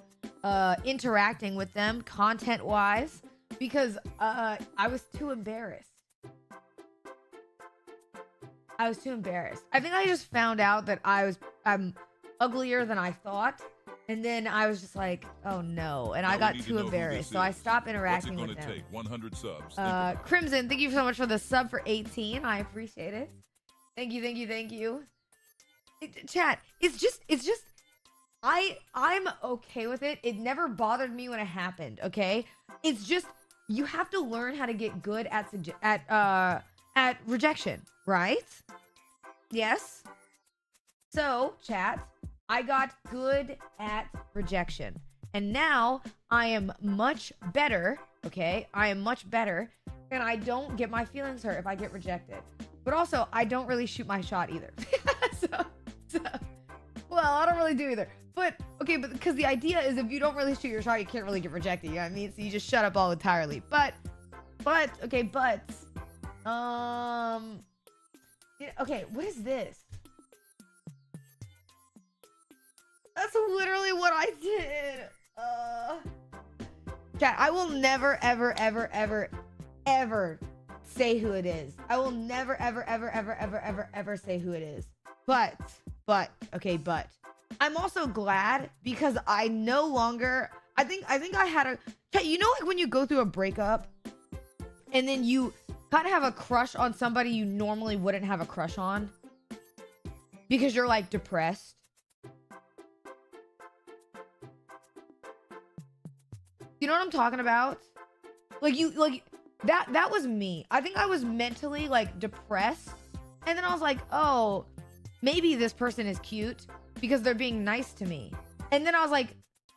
interacting with them content wise because I was too embarrassed. I think I just found out that I'm uglier than I thought. And then I was just like, oh no. And I got too embarrassed. So I stopped interacting with them. Take 100 subs. Crimson, thank you so much for the sub for 18. I appreciate it. Thank you. Chat, it's just I'm okay with it. It never bothered me when it happened, okay? It's just you have to learn how to get good at rejection, right? Yes. So, chat, I got good at rejection. And now I am much better, okay? I am much better, and I don't get my feelings hurt if I get rejected. But also, I don't really shoot my shot either. Well, I don't really do either. But, okay, but because the idea is if you don't really shoot your shot, you can't really get rejected, you know what I mean? So you just shut up all entirely. Okay, okay, what is this? That's literally what I did. Chat, I will never, ever say who it is. I will never, ever say who it is. But, I'm also glad because I no longer, I think I had a, chat, you know, like when you go through a breakup and then you kind of have a crush on somebody you normally wouldn't have a crush on because you're like depressed. You know what I'm talking about? That was me. I think I was mentally like depressed. And then I was like, oh, maybe this person is cute because they're being nice to me. And then I was like,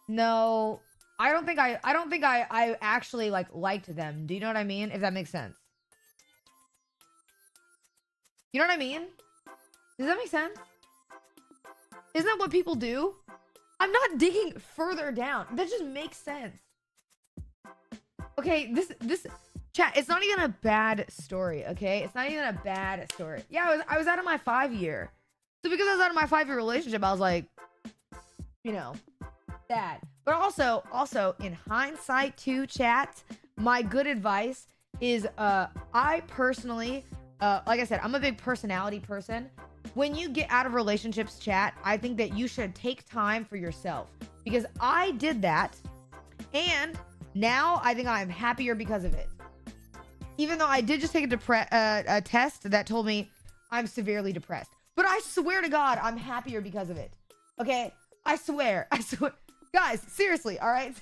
no, I don't think I actually like liked them. Do you know what I mean? If that makes sense. You know what I mean? Does that make sense? Isn't that what people do? I'm not digging further down. That just makes sense. Okay, this chat, it's not even a bad story, okay? It's not even a bad story. Yeah, I was out of my 5-year. So because I was out of my 5-year relationship, I was like, you know, that. But also in hindsight too, chat, my good advice is I personally, like I said, I'm a big personality person. When you get out of relationships, chat, I think that you should take time for yourself because I did that and now I think I'm happier because of it. Even though I did just take a test that told me I'm severely depressed. But I swear to God, I'm happier because of it. Okay? I swear. Guys, seriously, all right?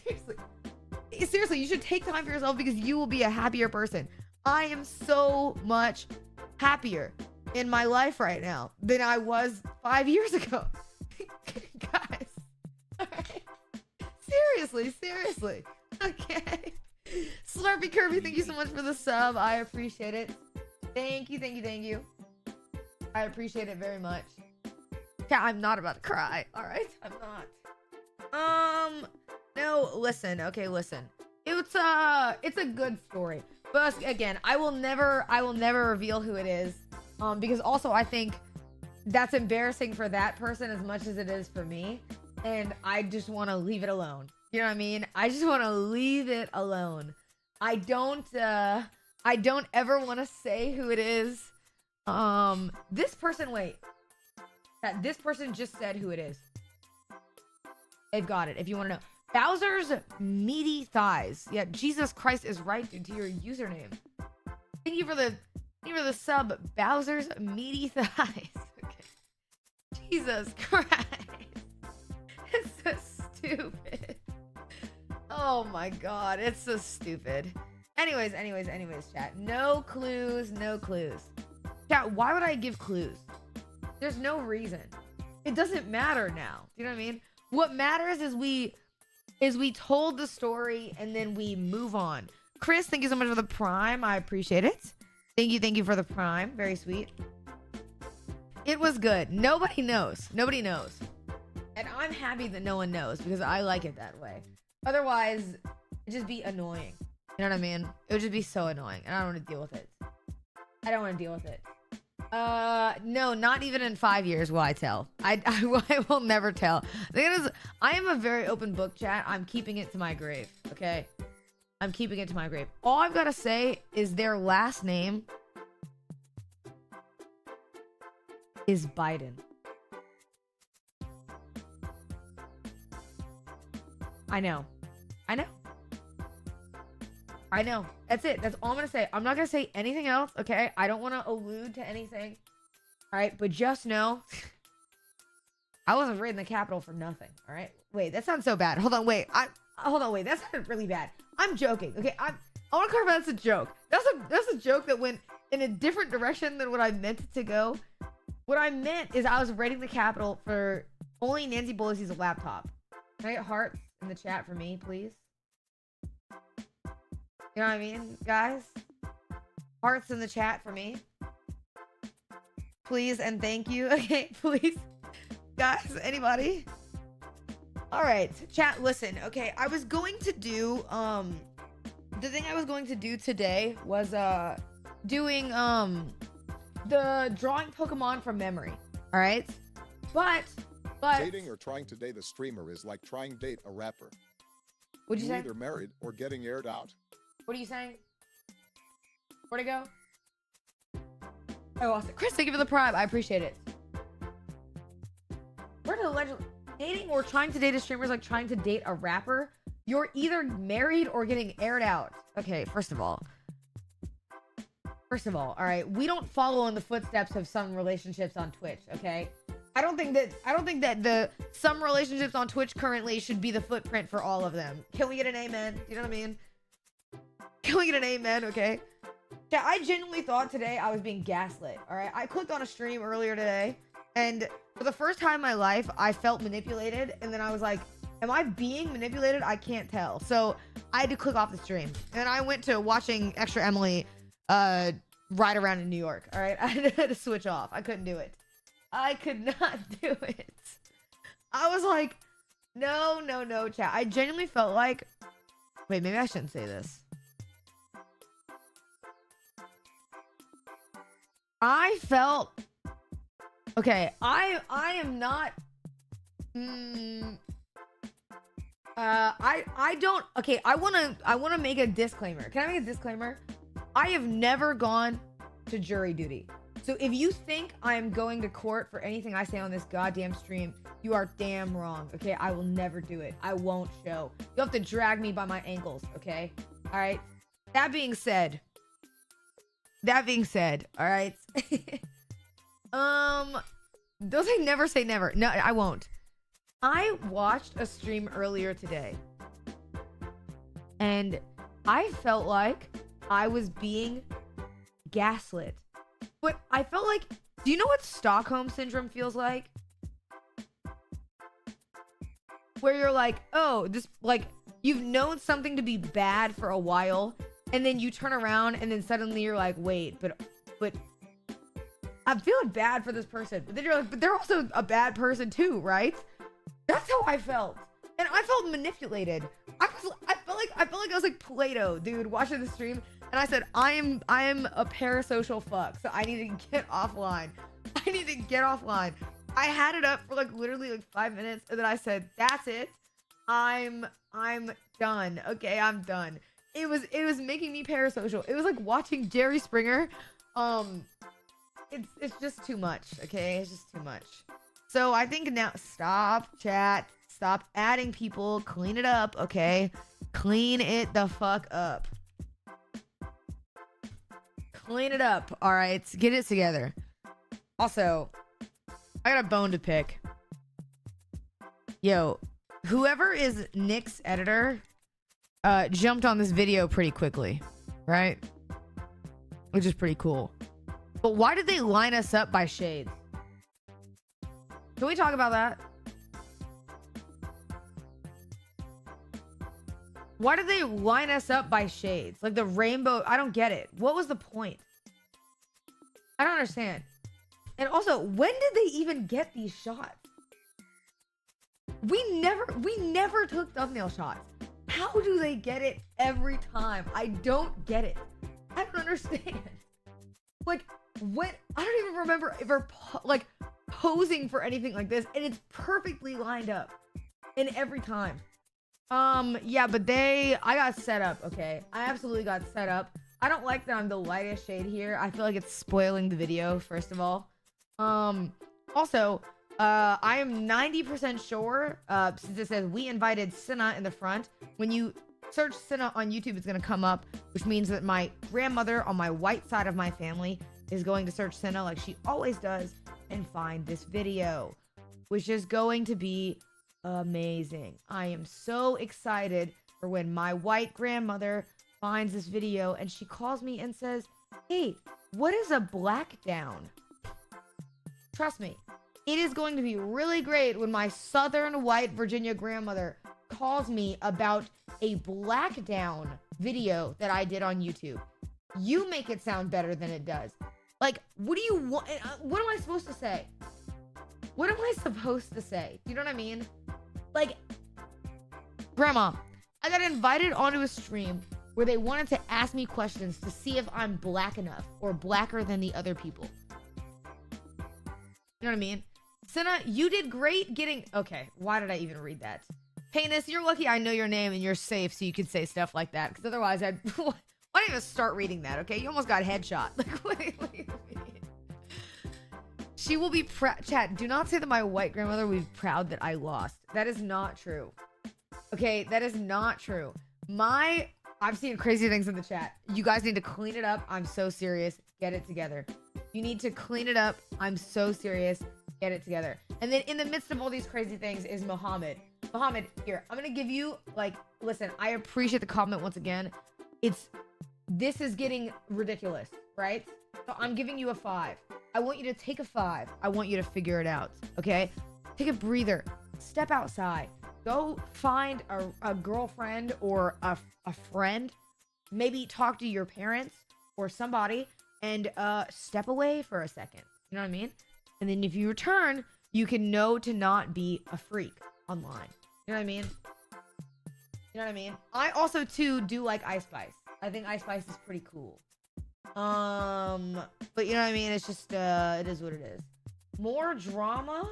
Seriously, you should take time for yourself because you will be a happier person. I am so much happier in my life right now than I was 5 years ago. Guys. All right? Seriously. Okay. Slurpy Kirby, thank you so much for the sub. I appreciate it. Thank you, thank you, thank you. I appreciate it very much. Yeah, I'm not about to cry. All right, I'm not. No, listen. Okay, listen. It's a good story. But again, I will never reveal who it is. Because also I think that's embarrassing for that person as much as it is for me. And I just want to leave it alone. You know what I mean? I just want to leave it alone. I don't ever want to say who it is. This person, wait. This person just said who it is. They've got it. If you want to know. Bowser's meaty thighs. Yeah, Jesus Christ is right due to your username. Thank you for the sub. Bowser's meaty thighs. Okay. Jesus Christ. It's so stupid. Oh my god, it's so stupid. Anyways, chat. No clues, no clues. Chat, why would I give clues? There's no reason. It doesn't matter now. Do you know what I mean? What matters is we told the story and then we move on. Chris, thank you so much for the prime. I appreciate it. Thank you for the prime. Very sweet. It was good. Nobody knows. Nobody knows. And I'm happy that no one knows because I like it that way. Otherwise, it'd just be annoying. You know what I mean? It would just be so annoying. And I don't want to deal with it. I don't want to deal with it. No, not even in 5 years will I tell. I will never tell. The thing is, I am a very open book, chat. I'm keeping it to my grave, okay? I'm keeping it to my grave. All I've got to say is their last name is Biden. I know. That's it. That's all I'm gonna say. I'm not gonna say anything else, okay? I don't want to allude to anything. All right, but just know I wasn't raiding the Capitol for nothing. All right. Wait, that sounds so bad. Hold on. Wait. Wait. That sounded really bad. I'm joking. Okay. I want to clarify. That's a joke. That's a joke that went in a different direction than what I meant it to go. What I meant is I was raiding the Capitol for only Nancy Pelosi's laptop. Can I get hearts in the chat for me, please? You know what I mean, guys? Hearts in the chat for me. Please and thank you. Okay, please. Guys, anybody? All right, chat, listen. Okay, I was going to do, the thing I was going to do today was, doing, the drawing Pokemon from memory. All right? But. Dating or trying to date a streamer is like trying to date a rapper. What'd you say? Either married or getting aired out. What are you saying? Where'd it go? I lost it. Chris, thank you for the prime. I appreciate it. Where did allegedly dating or trying to date a streamer is like trying to date a rapper? You're either married or getting aired out. Okay, first of all, all right, we don't follow in the footsteps of some relationships on Twitch, okay? I don't think that some relationships on Twitch currently should be the footprint for all of them. Can we get an amen? You know what I mean? Can we get an amen? Okay. Yeah, I genuinely thought today I was being gaslit. All right. I clicked on a stream earlier today, and for the first time in my life, I felt manipulated. And then I was like, am I being manipulated? I can't tell. So I had to click off the stream. And I went to watching Extra Emily ride around in New York. All right. I had to switch off. I couldn't do it. I could not do it. I was like, no, chat. I genuinely felt like, wait, maybe I shouldn't say this. I felt, okay, I am not, I don't, okay, I want to make a disclaimer. Can I make a disclaimer? I have never gone to jury duty. So if you think I'm going to court for anything I say on this goddamn stream, you are damn wrong, okay? I will never do it. I won't show. You'll have to drag me by my ankles, okay? All right? That being said, all right? Don't say never say never. No, I won't. I watched a stream earlier today, and I felt like I was being gaslit. But I felt like, do you know what Stockholm Syndrome feels like? Where you're like, oh, this, like, You've known something to be bad for a while, and then you turn around and then suddenly you're like, wait, but I'm feeling bad for this person. But then you're like, but they're also a bad person too, right? That's how I felt. And I felt manipulated. I felt like I was like Play-Doh, dude, watching the stream. And I said, I am a parasocial fuck, so I need to get offline. I need to get offline. I had it up for like literally like 5 minutes, and then I said, that's it. I'm done. Okay, I'm done. It was making me parasocial. It was like watching Jerry Springer. It's just too much. Okay, it's just too much. So I think now, stop chat. Stop adding people. Clean it up. Okay, clean it the fuck up. Clean it up. All right, get it together. Also, I got a bone to pick. Yo, whoever is Nick's editor jumped on this video pretty quickly, right? Which is pretty cool. But why did they line us up by shades? Can we talk about that? Why did they line us up by shades? Like the rainbow, I don't get it. What was the point? I don't understand. And also, when did they even get these shots? We never took thumbnail shots. How do they get it every time? I don't get it. I don't understand. Like, when, I don't even remember ever like posing for anything like this, and it's perfectly lined up in every time. Yeah, but I got set up, okay? I absolutely got set up. I don't like that I'm the lightest shade here. I feel like it's spoiling the video, first of all. Also, I am 90% sure, since it says we invited Cinna in the front. When you search Cinna on YouTube, it's gonna come up, which means that my grandmother on my white side of my family is going to search Cinna like she always does and find this video, which is going to be amazing. I am so excited for when my white grandmother finds this video and she calls me and says, hey, what is a black down? Trust me, it is going to be really great when my southern white Virginia grandmother calls me about a black down video that I did on YouTube. You make it sound better than it does. Like, what do you want? What am I supposed to say? What am I supposed to say? You know what I mean? Like, Grandma, I got invited onto a stream where they wanted to ask me questions to see if I'm black enough or blacker than the other people. You know what I mean? Cinna, you did great getting... Okay, why did I even read that? Penis, you're lucky I know your name and you're safe so you can say stuff like that. Because otherwise, why didn't I even start reading that, okay? You almost got headshot. Like, wait. She will be proud. Chat, do not say that my white grandmother will be proud that I lost. That is not true. Okay, that is not true. I've seen crazy things in the chat. You guys need to clean it up. I'm so serious. Get it together. You need to clean it up. I'm so serious. Get it together. And then in the midst of all these crazy things is Mohammed. Mohammed, here, I'm going to give you, like, listen, I appreciate the comment once again. This is getting ridiculous, right? So I'm giving you a 5. I want you to take a 5. I want you to figure it out, okay? Take a breather. Step outside. Go find a girlfriend or a friend. Maybe talk to your parents or somebody and step away for a second. You know what I mean? And then if you return, you can know to not be a freak online. You know what I mean? You know what I mean? I also, too, do like Ice Spice. I think Ice Spice is pretty cool. But you know what I mean? It's just, it is what it is. More drama?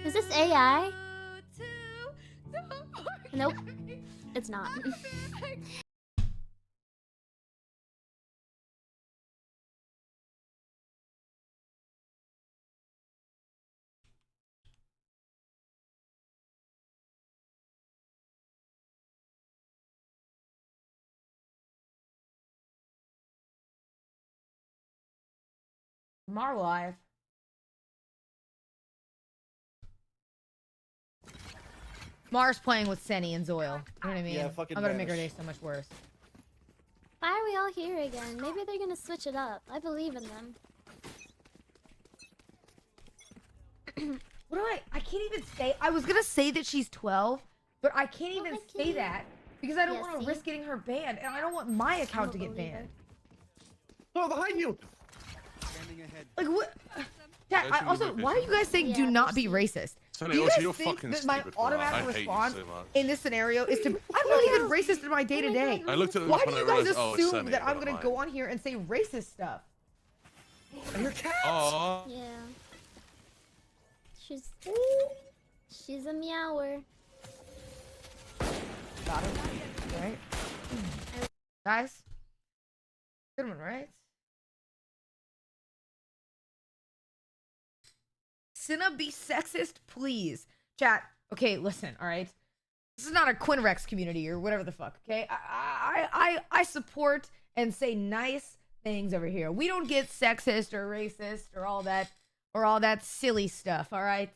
Is this AI? Nope, it's not. Mar live. Mars playing with Senny and Zoil. You know what I mean? Yeah, fucking I'm gonna make her day vanish. so much worse. Why are we all here again? Maybe they're gonna switch it up. I believe in them. What do I can't even say. I was gonna say that she's 12, but I can't even heck say yeah. that because I don't Yeah, want to see? risk getting her banned, and I don't want my account to get believe it. banned. Oh, behind you! Like what? Chat, Guys, also, why are you guys saying do Yeah, not be proceed. racist? Sonny, Do you also, guys you're think fucking that my stupid for that. automatic I hate you response so much. in this scenario is to? I'm not even racist in my day to day. I looked at the Why do phone you and guys realized, oh, it's assume Sonny, that I'm never gonna mind. go on here and say racist stuff? Your cat! Aw. Yeah. She's a meower. Got it. Right. Guys. Good one, right? Cinna, be sexist, please. Chat. Okay, listen, alright? This is not a Quinrex community or whatever the fuck, okay? I support and say nice things over here. We don't get sexist or racist or all that silly stuff, alright?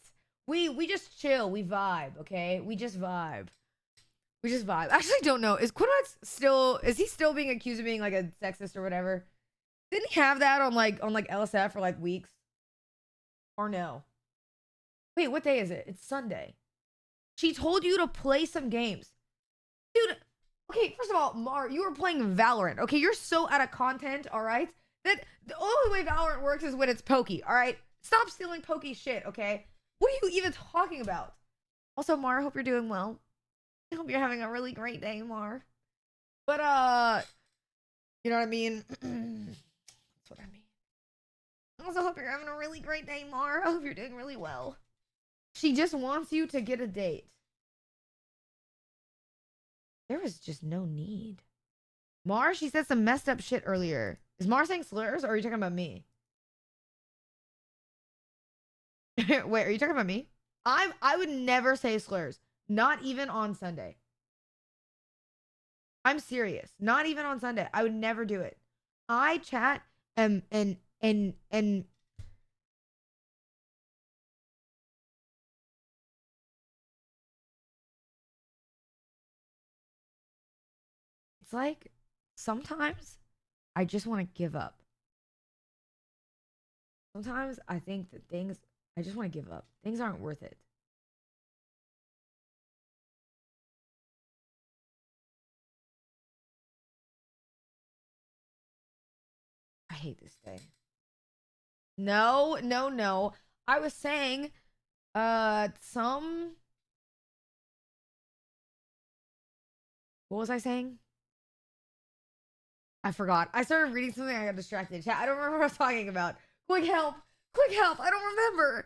We just chill, we vibe, okay? We just vibe. We just vibe. I actually don't know. Is he still being accused of being like a sexist or whatever? Didn't he have that on like LSF for like weeks? Or no? Wait, what day is it? It's Sunday. She told you to play some games. Dude, okay, first of all, Mar, you were playing Valorant. Okay, you're so out of content, alright? That the only way Valorant works is when it's pokey, alright? Stop stealing pokey shit, okay? What are you even talking about? Also, Mar, I hope you're doing well. I hope you're having a really great day, Mar. But, you know what I mean? That's what I mean. I also hope you're having a really great day, Mar. I hope you're doing really well. She just wants you to get a date. There was just no need. Mar, she said some messed up shit earlier. Is Mar saying slurs or are you talking about me? Wait, are you talking about me? I would never say slurs. Not even on Sunday. I'm serious. Not even on Sunday. I would never do it. I chat and it's like sometimes I just want to give up. Sometimes I think that I just want to give up. Things aren't worth it. I hate this day. No. I was saying, what was I saying? I forgot. I started reading something. I got distracted. Chat, I don't remember what I was talking about. Quick help! Quick help! I don't remember.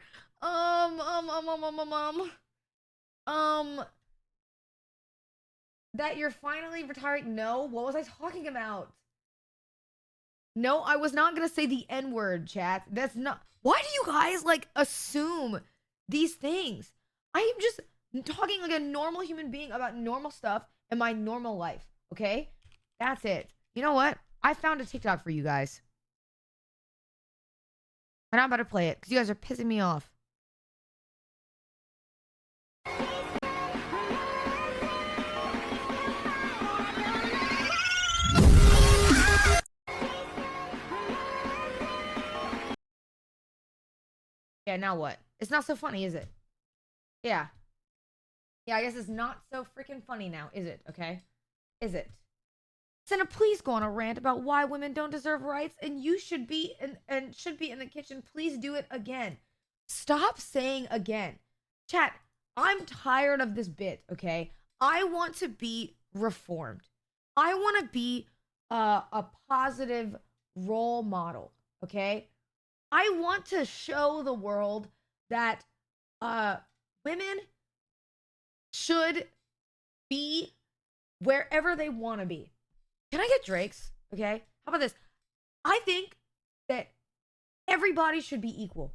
That you're finally retiring. No, what was I talking about? No, I was not gonna say the N-word, chat. That's not. Why do you guys like assume these things? I am just talking like a normal human being about normal stuff in my normal life. Okay, that's it. You know what? I found a TikTok for you guys, and I'm about to play it because you guys are pissing me off. Yeah, now what? It's not so funny, is it? Yeah. Yeah, I guess it's not so freaking funny now, is it? Okay? Is it? Cinna, please go on a rant about why women don't deserve rights and you should be and should be in the kitchen. Please do it again. Stop saying again. Chat, I'm tired of this bit, okay? I want to be reformed. I want to be a positive role model, okay? I want to show the world that women should be wherever they want to be. Can I get Drake's? Okay. How about this? I think that everybody should be equal.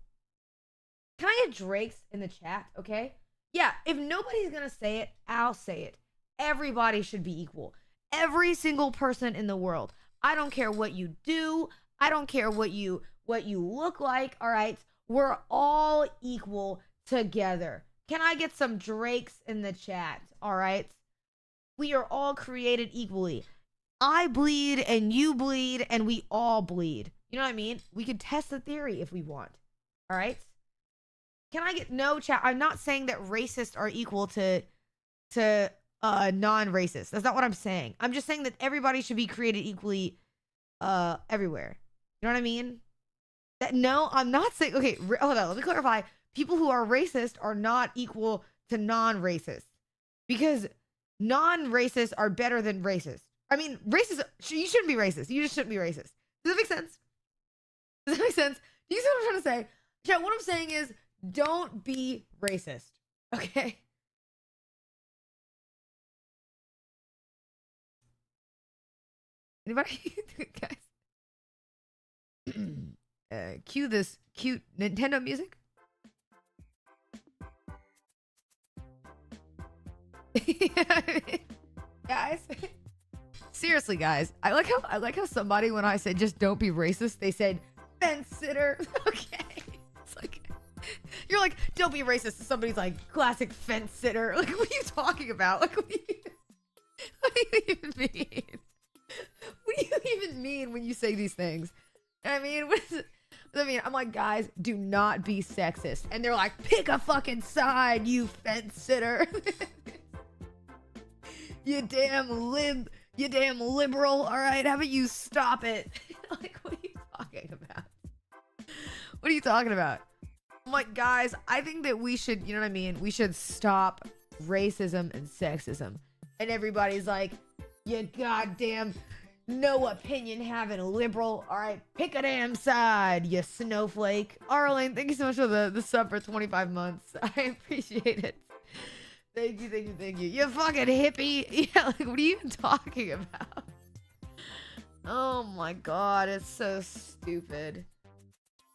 Can I get Drake's in the chat? Okay. Yeah. If nobody's going to say it, I'll say it. Everybody should be equal. Every single person in the world. I don't care what you do. I don't care what you look like. All right. We're all equal together. Can I get some Drakes in the chat? All right. We are all created equally. I bleed and you bleed and we all bleed. You know what I mean? We can test the theory if we want. All right. Can I get no chat? I'm not saying that racists are equal to non-racist. That's not what I'm saying. I'm just saying that everybody should be created equally everywhere. You know what I mean? That no, I'm not saying okay, hold on, let me clarify. People who are racist are not equal to non-racist. Because non-racists are better than racist. I mean, racist, you shouldn't be racist. You just shouldn't be racist. Does that make sense? Does that make sense? Do you see what I'm trying to say? Yeah, what I'm saying is don't be racist. Okay? Anybody? Guys? Cue this cute Nintendo music. Guys. Seriously, guys. I like how somebody, when I said just don't be racist, they said fence sitter. Okay. It's like you're like, don't be racist. Somebody's like classic fence sitter. Like, what are you talking about? Like, what do you even mean? What do you even mean when you say these things? I mean, what is it? I mean, I'm like, guys, do not be sexist. And they're like, pick a fucking side, you fence sitter. You damn liberal. All right, how about you stop it? Like, what are you talking about? What are you talking about? I'm like, guys, I think that we should, you know what I mean? We should stop racism and sexism. And everybody's like, you goddamn no opinion having liberal. All right, pick a damn side, you snowflake. Arlene, thank you so much for the sub for 25 months. I appreciate it. Thank you. You fucking hippie. Yeah, like, what are you even talking about? Oh my god, it's so stupid.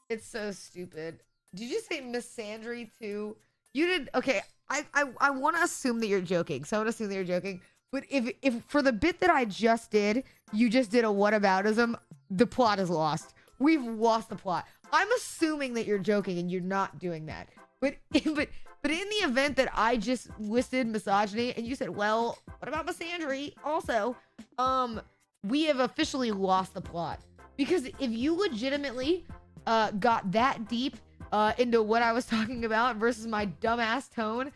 It's so stupid. Did you say misandry too? You did. Okay, I want to assume that you're joking. So I want to assume that you're joking. But if for the bit that I just did, you just did a whataboutism, the plot is lost. We've lost the plot. I'm assuming that you're joking and you're not doing that. But in the event that I just listed misogyny and you said, well, what about misandry? Also, we have officially lost the plot. Because if you legitimately got that deep into what I was talking about versus my dumbass tone,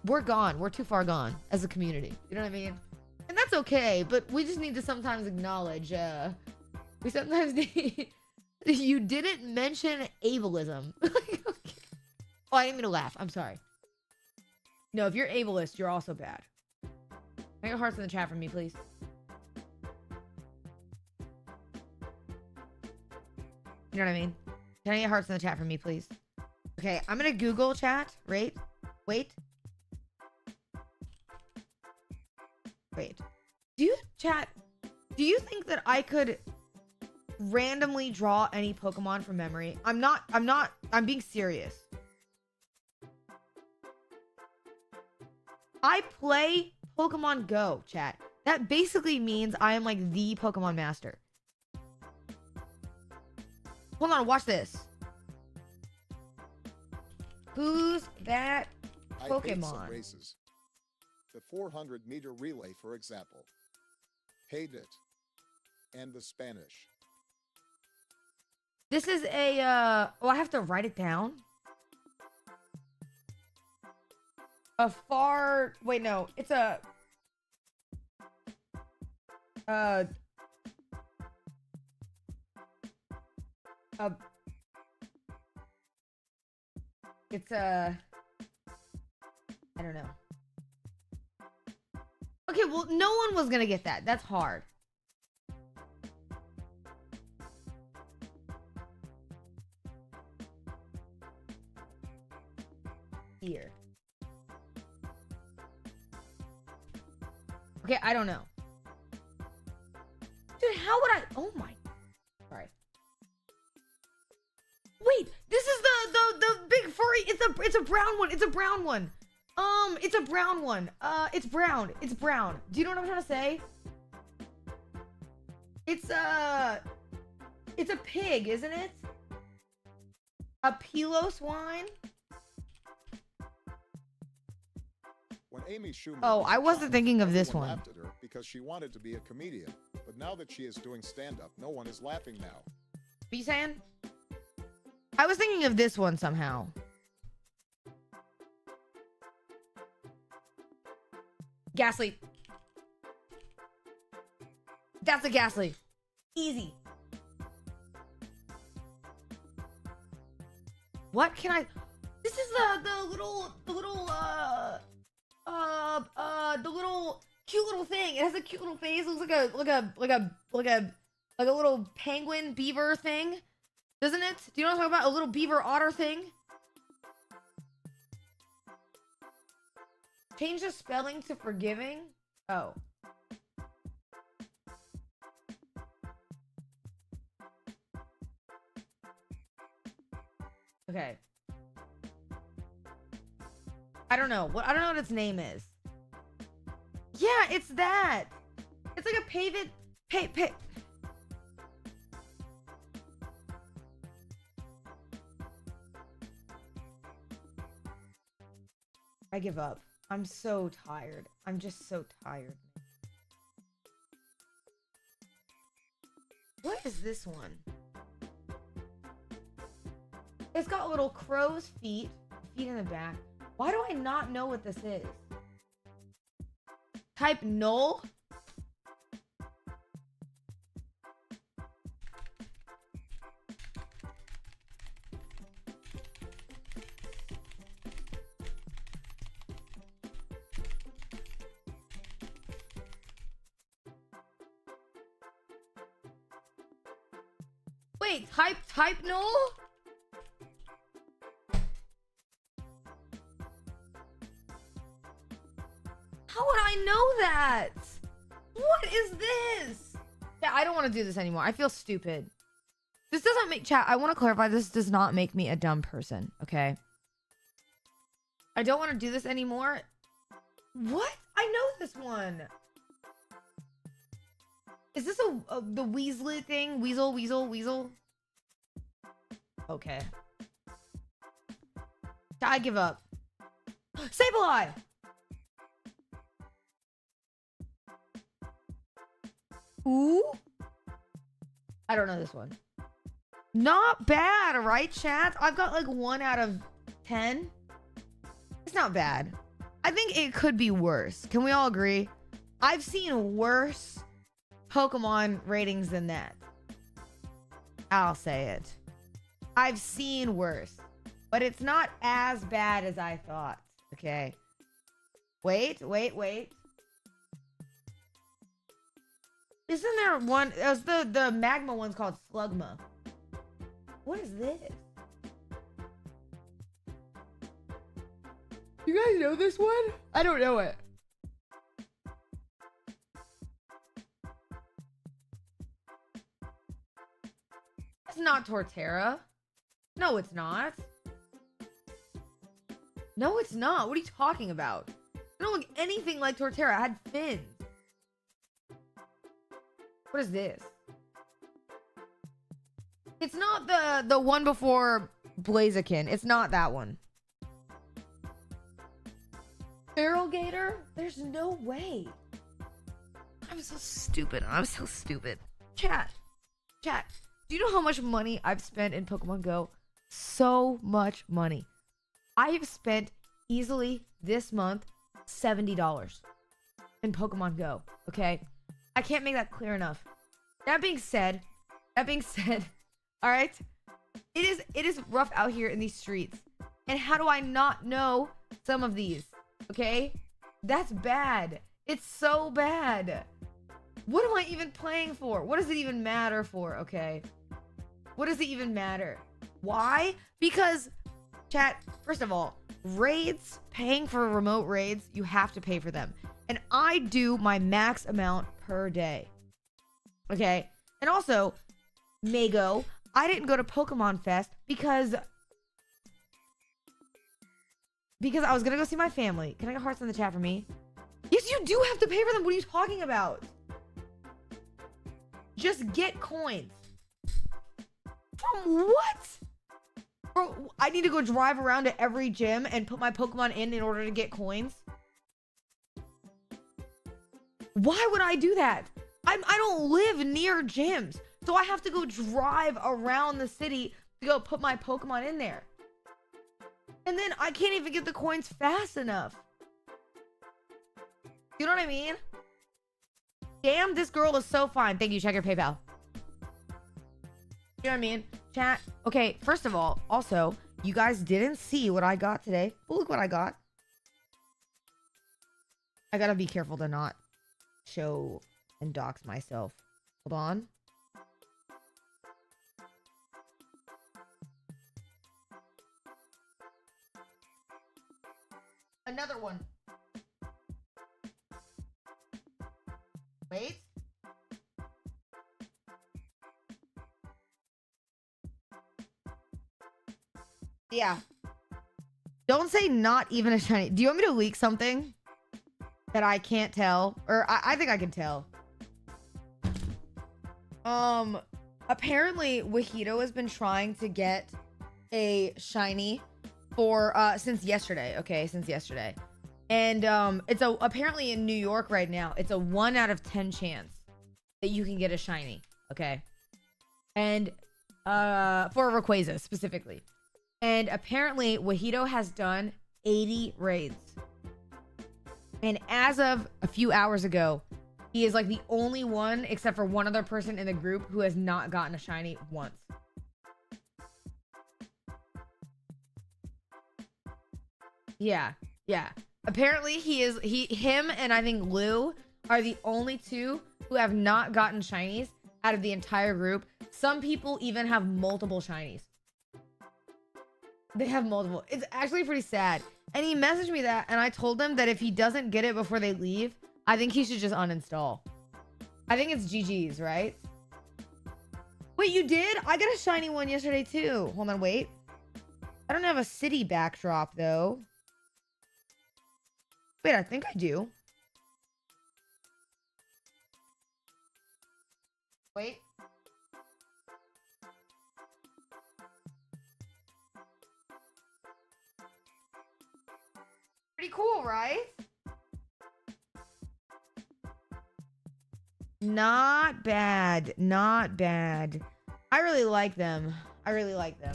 we're gone. We're too far gone as a community. You know what I mean? And that's okay, but we just need to sometimes acknowledge, we sometimes need, you didn't mention ableism. Okay. Oh, I didn't mean to laugh. I'm sorry. No, if you're ableist, you're also bad. Can I get hearts in the chat from me, please? You know what I mean? Can I get hearts in the chat from me, please? Okay, I'm gonna Google chat. Wait. Do you think that I could randomly draw any Pokemon from memory? I'm being serious. I play Pokemon Go, chat. That basically means I am like the Pokemon master. Hold on, watch this. Who's that I hate some Pokemon? races. The 400-meter relay, for example. Hate it. And the Spanish. This is a, oh, I have to write it down? Wait, no, it's a, it's a, I don't know. Okay, well, no one was gonna get that. That's hard. Here. Okay, I don't know. Dude, how would I? Oh my. Sorry. Wait, this is the big furry. It's a brown one. It's a brown one. It's a brown one. It's brown. It's brown. Do you know what I'm trying to say? It's a pig, isn't it? A Pelos wine. Amy Schumer. Oh, was I a wasn't child, thinking of this everyone one. laughed at her because she wanted to be a comedian. But now that she is doing stand-up, no one is laughing now. What you saying? I was thinking of this one somehow. Ghastly. That's a ghastly. Easy. What can I? This is the little cute little thing. It has a cute little face. It looks like a little penguin beaver thing, doesn't it? Do you know what I'm talking about? A little beaver otter thing. Change the spelling to forgiving. Oh. Okay. I don't know what its name is. Yeah, it's that. It's like a paved I give up. I'm so tired. I'm just so tired. What is this one? It's got little crow's feet in the back. Why do I not know what this is? Type null? Wait, type null? How would I know that? What is this? Yeah, I don't want to do this anymore. I feel stupid. This doesn't make chat. I want to clarify. This does not make me a dumb person. Okay. I don't want to do this anymore. What? I know this one. Is this the Weasley thing? Weasel? Okay. I give up. Sableye! Ooh. I don't know this one. Not bad, right, chat? I've got like 1 out of 10. It's not bad. I think it could be worse. Can we all agree? I've seen worse Pokemon ratings than that. I'll say it. I've seen worse. But it's not as bad as I thought. Okay. Wait. Isn't there one? The magma one's called Slugma. What is this? You guys know this one? I don't know it. It's not Torterra. No, it's not. No, it's not. What are you talking about? It don't look anything like Torterra. It had fins. What is this? It's not the one before Blaziken. It's not that one. Feral Gator? There's no way. I'm so stupid. Chat. Do you know how much money I've spent in Pokemon Go? So much money. I have spent easily this month $70 in Pokemon Go. Okay? I can't make that clear enough. That being said, all right? It is rough out here in these streets. And how do I not know some of these? Okay? That's bad. It's so bad. What am I even playing for? What does it even matter for? Okay? What does it even matter? Why? Because, chat, first of all, raids, paying for remote raids, you have to pay for them. And I do my max amount per day. Okay? And also, Mago, I didn't go to Pokemon Fest because I was gonna go see my family. Can I get hearts in the chat for me? Yes, you do have to pay for them. What are you talking about? Just get coins. From what? Bro, I need to go drive around to every gym and put my Pokemon in order to get coins? Why would I do that? I don't live near gyms, so I have to go drive around the city to go put my Pokemon in there. And then I can't even get the coins fast enough. You know what I mean? Damn, this girl is so fine. Thank you. Check your PayPal. You know what I mean? Chat. Okay, first of all, also, you guys didn't see what I got today. But look what I got. I gotta be careful to not show and dox myself. Hold on. Another one. Wait. Yeah. Don't say not even a shiny. Do you want me to leak something that I can't tell? Or I think I can tell. Apparently Wahito has been trying to get a shiny for since yesterday. Okay, since yesterday. And it's apparently in New York right now, it's a 1 out of 10 chance that you can get a shiny. Okay. And for a Rayquaza specifically. And apparently Wahito has done 80 raids. And as of a few hours ago, he is like the only one, except for one other person in the group, who has not gotten a shiny once. Yeah, yeah. Apparently him and I think Lou are the only two who have not gotten shinies out of the entire group. Some people even have multiple shinies. They have multiple. It's actually pretty sad. And he messaged me that, and I told him that if he doesn't get it before they leave, I think he should just uninstall. I think it's GG's, right? Wait, you did? I got a shiny one yesterday too. Hold on, wait. I don't have a city backdrop though. Wait, I think I do. Wait. Pretty cool, right? Not bad. Not bad. I really like them. I really like them.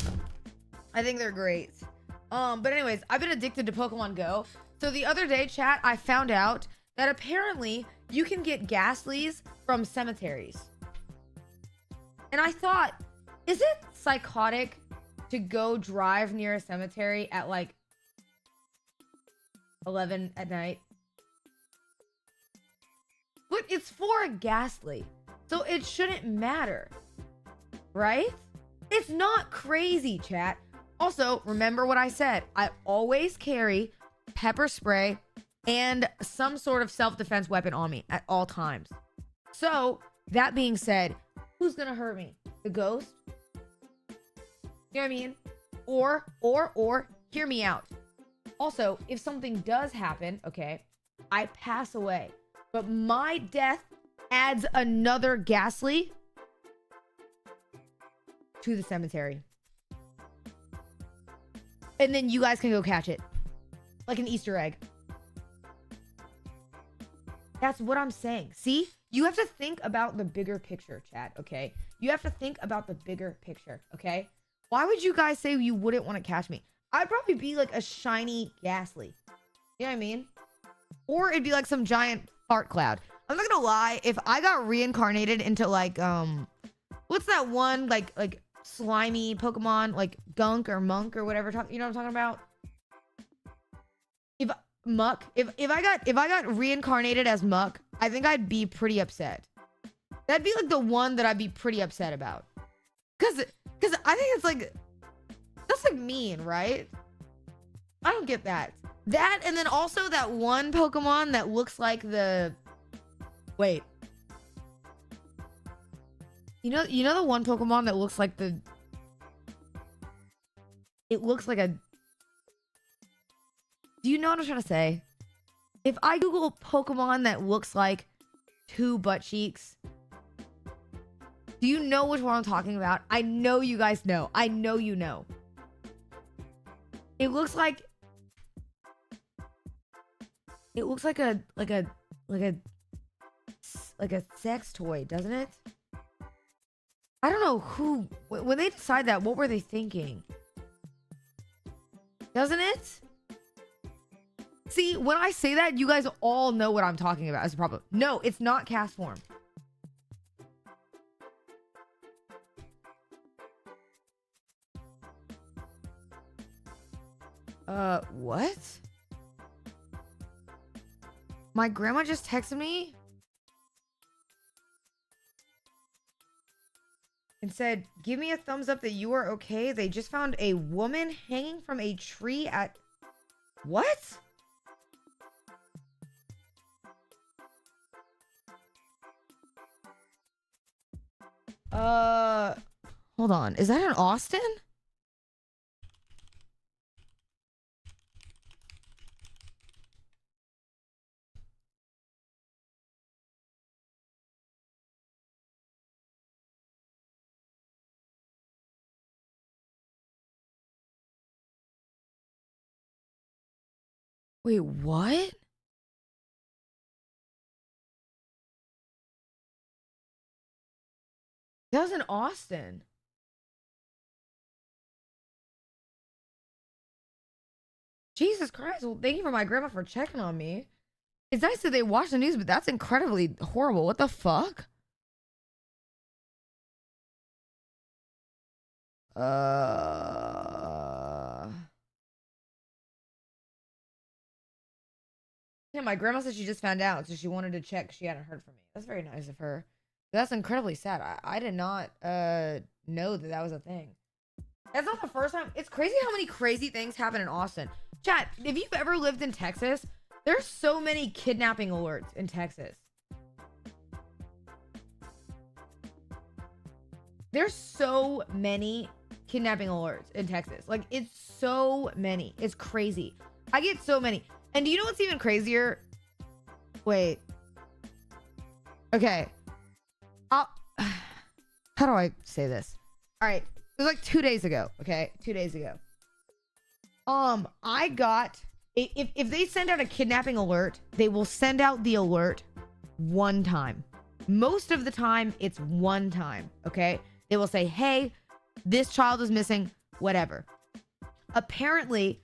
I think they're great. But anyways, I've been addicted to Pokemon Go. So the other day, chat, I found out that apparently you can get Ghastlies from cemeteries. And I thought, is it psychotic to go drive near a cemetery at like 11 at night? But it's for a Ghastly, so it shouldn't matter, right? It's not crazy, chat. Also, remember what I said. I always carry pepper spray and some sort of self-defense weapon on me at all times. So, that being said, who's gonna hurt me? The ghost? You know what I mean? Or, hear me out. Also, if something does happen, okay, I pass away, but my death adds another Ghastly to the cemetery. And then you guys can go catch it. Like an Easter egg. That's what I'm saying. See? You have to think about the bigger picture, chat, okay? You have to think about the bigger picture, okay? Why would you guys say you wouldn't want to catch me? I'd probably be like a shiny Ghastly. You know what I mean? Or it'd be like some giant fart cloud. I'm not gonna lie, if I got reincarnated into like, what's that one, like slimy Pokemon, like Gunk or Monk or whatever, you know what I'm talking about? If Muck, if I got reincarnated as Muck, I think I'd be pretty upset. That'd be like the one that I'd be pretty upset about. Cause I think it's like, that's like mean, right? I don't get that. That, and then also that one Pokemon that looks like the, wait. You know the one Pokemon that looks like the, it looks like a, do you know what I'm trying to say? If I Google Pokemon that looks like two butt cheeks, do you know which one I'm talking about? I know you guys know. I know you know. It looks like a like a sex toy, doesn't it? I don't know who, when they decide that, what were they thinking? Doesn't it? See, when I say that, you guys all know what I'm talking about as a problem. No, it's not cast form. What? My grandma just texted me and said, give me a thumbs up that you are okay. They just found a woman hanging from a tree at... What? Hold on. Is that in Austin? Wait, what? That was in Austin. Jesus Christ. Well, thank you for my grandma for checking on me. It's nice that they watch the news, but that's incredibly horrible. What the fuck? Yeah, my grandma said she just found out, so she wanted to check. She hadn't heard from me. That's very nice of her. That's incredibly sad. I did not know that that was a thing. That's not the first time. It's crazy how many crazy things happen in Austin. Chat, if you've ever lived in Texas, there's so many kidnapping alerts in Texas. There's so many kidnapping alerts in Texas. Like, it's so many. It's crazy. I get so many. And do you know what's even crazier? Wait. Okay. How do I say this? All right. It was like 2 days ago. Okay. 2 days ago. I got, if they send out a kidnapping alert, they will send out the alert one time. Most of the time, it's one time. Okay. They will say, hey, this child is missing, whatever. Apparently,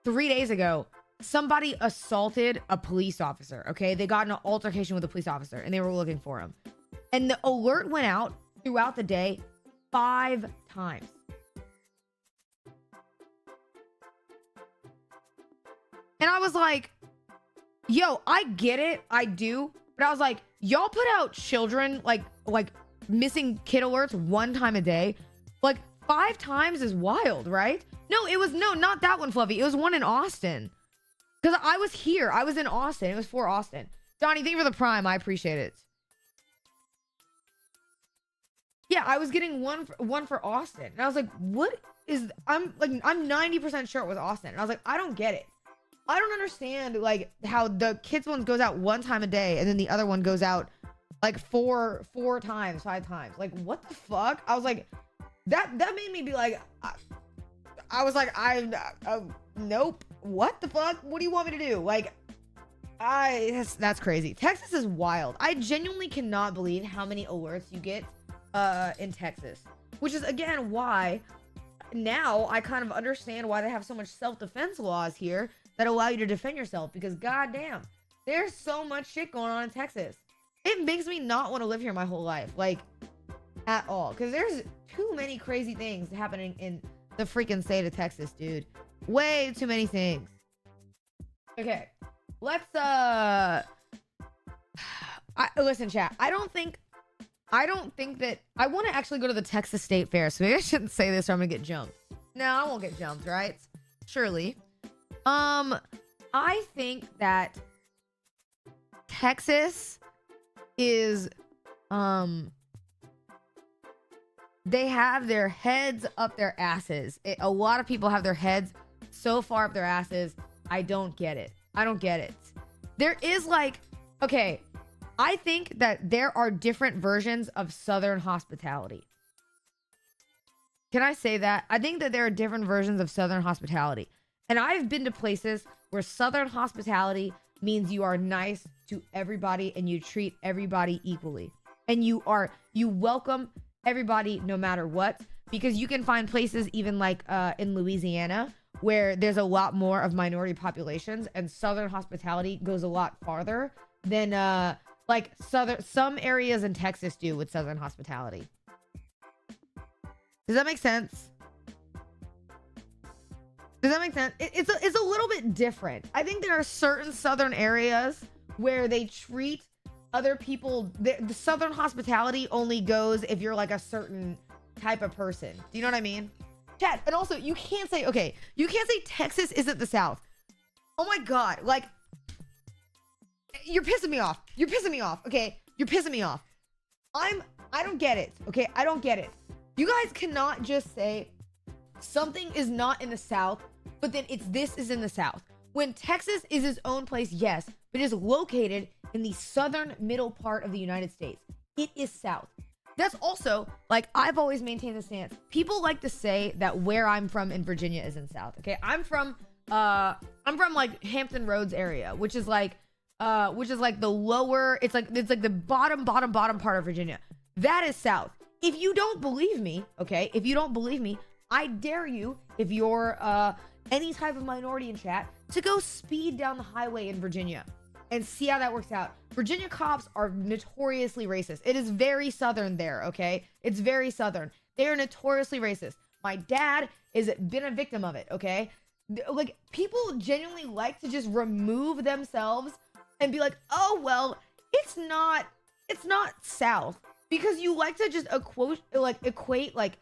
3 days ago, somebody assaulted a police officer, okay? They got in an altercation with a police officer, and they were looking for him. And the alert went out throughout the day 5 times. And I was like, yo, I get it, I do. But I was like, y'all put out children, like missing kid alerts one time a day. Like, 5 times is wild, right? No, not that one, Fluffy. It was one in Austin. Because I was here. I was in Austin. It was for Austin. Donnie, thank you for the prime. I appreciate it. Yeah, I was getting one for Austin. And I was like, what is... I'm 90% sure it was Austin. And I was like, I don't get it. I don't understand, like, how the kids one goes out one time a day and then the other one goes out, like, four times, 5 times. Like, what the fuck? I was like... That made me be like... I was like, nope. What the fuck? What do you want me to do? Like, that's crazy. Texas is wild. I genuinely cannot believe how many alerts you get in Texas, which is again why now I kind of understand why they have so much self-defense laws here that allow you to defend yourself, because goddamn, there's so much shit going on in Texas. It makes me not want to live here my whole life, like, at all, because there's too many crazy things happening in the freaking state of Texas, dude. Way too many things. Okay, let's listen, chat. I don't think that I want to actually go to the Texas State Fair, so maybe I shouldn't say this or I'm gonna get jumped. No, I won't get jumped, right? Surely. I think that Texas is they have their heads up their asses. A lot of people have their heads so far up their asses. I don't get it. I don't get it. There is like, okay, I think that there are different versions of Southern hospitality. Can I say that? I think that there are different versions of Southern hospitality. And I've been to places where Southern hospitality means you are nice to everybody and you treat everybody equally. And you welcome everybody no matter what, because you can find places even like in Louisiana where there's a lot more of minority populations, and Southern hospitality goes a lot farther than like some areas in Texas do with Southern hospitality. Does that make sense? Does that make sense? It's a little bit different. I think there are certain Southern areas where they treat other people. The Southern hospitality only goes if you're like a certain type of person. Do you know what I mean? Chat. And also, you can't say, okay, you can't say Texas isn't the South. Oh my God. Like, you're pissing me off. You're pissing me off. Okay. You're pissing me off. I don't get it. Okay. I don't get it. You guys cannot just say something is not in the South, but then this is in the South. When Texas is its own place, yes, but it is located in the southern middle part of the United States. It is South. That's also, like, I've always maintained the stance. People like to say that where I'm from in Virginia is in South. Okay, I'm from like Hampton Roads area, which is like the lower. It's like the bottom part of Virginia. That is South. If you don't believe me, okay, if you don't believe me, I dare you, if you're any type of minority in chat, to go speed down the highway in Virginia and see how that works out. Virginia cops are notoriously racist. It is very Southern there, okay? It's very Southern. They are notoriously racist. My dad has been a victim of it, okay? Like, people genuinely like to just remove themselves and be like, oh, well, it's not South. Because you like to just equate like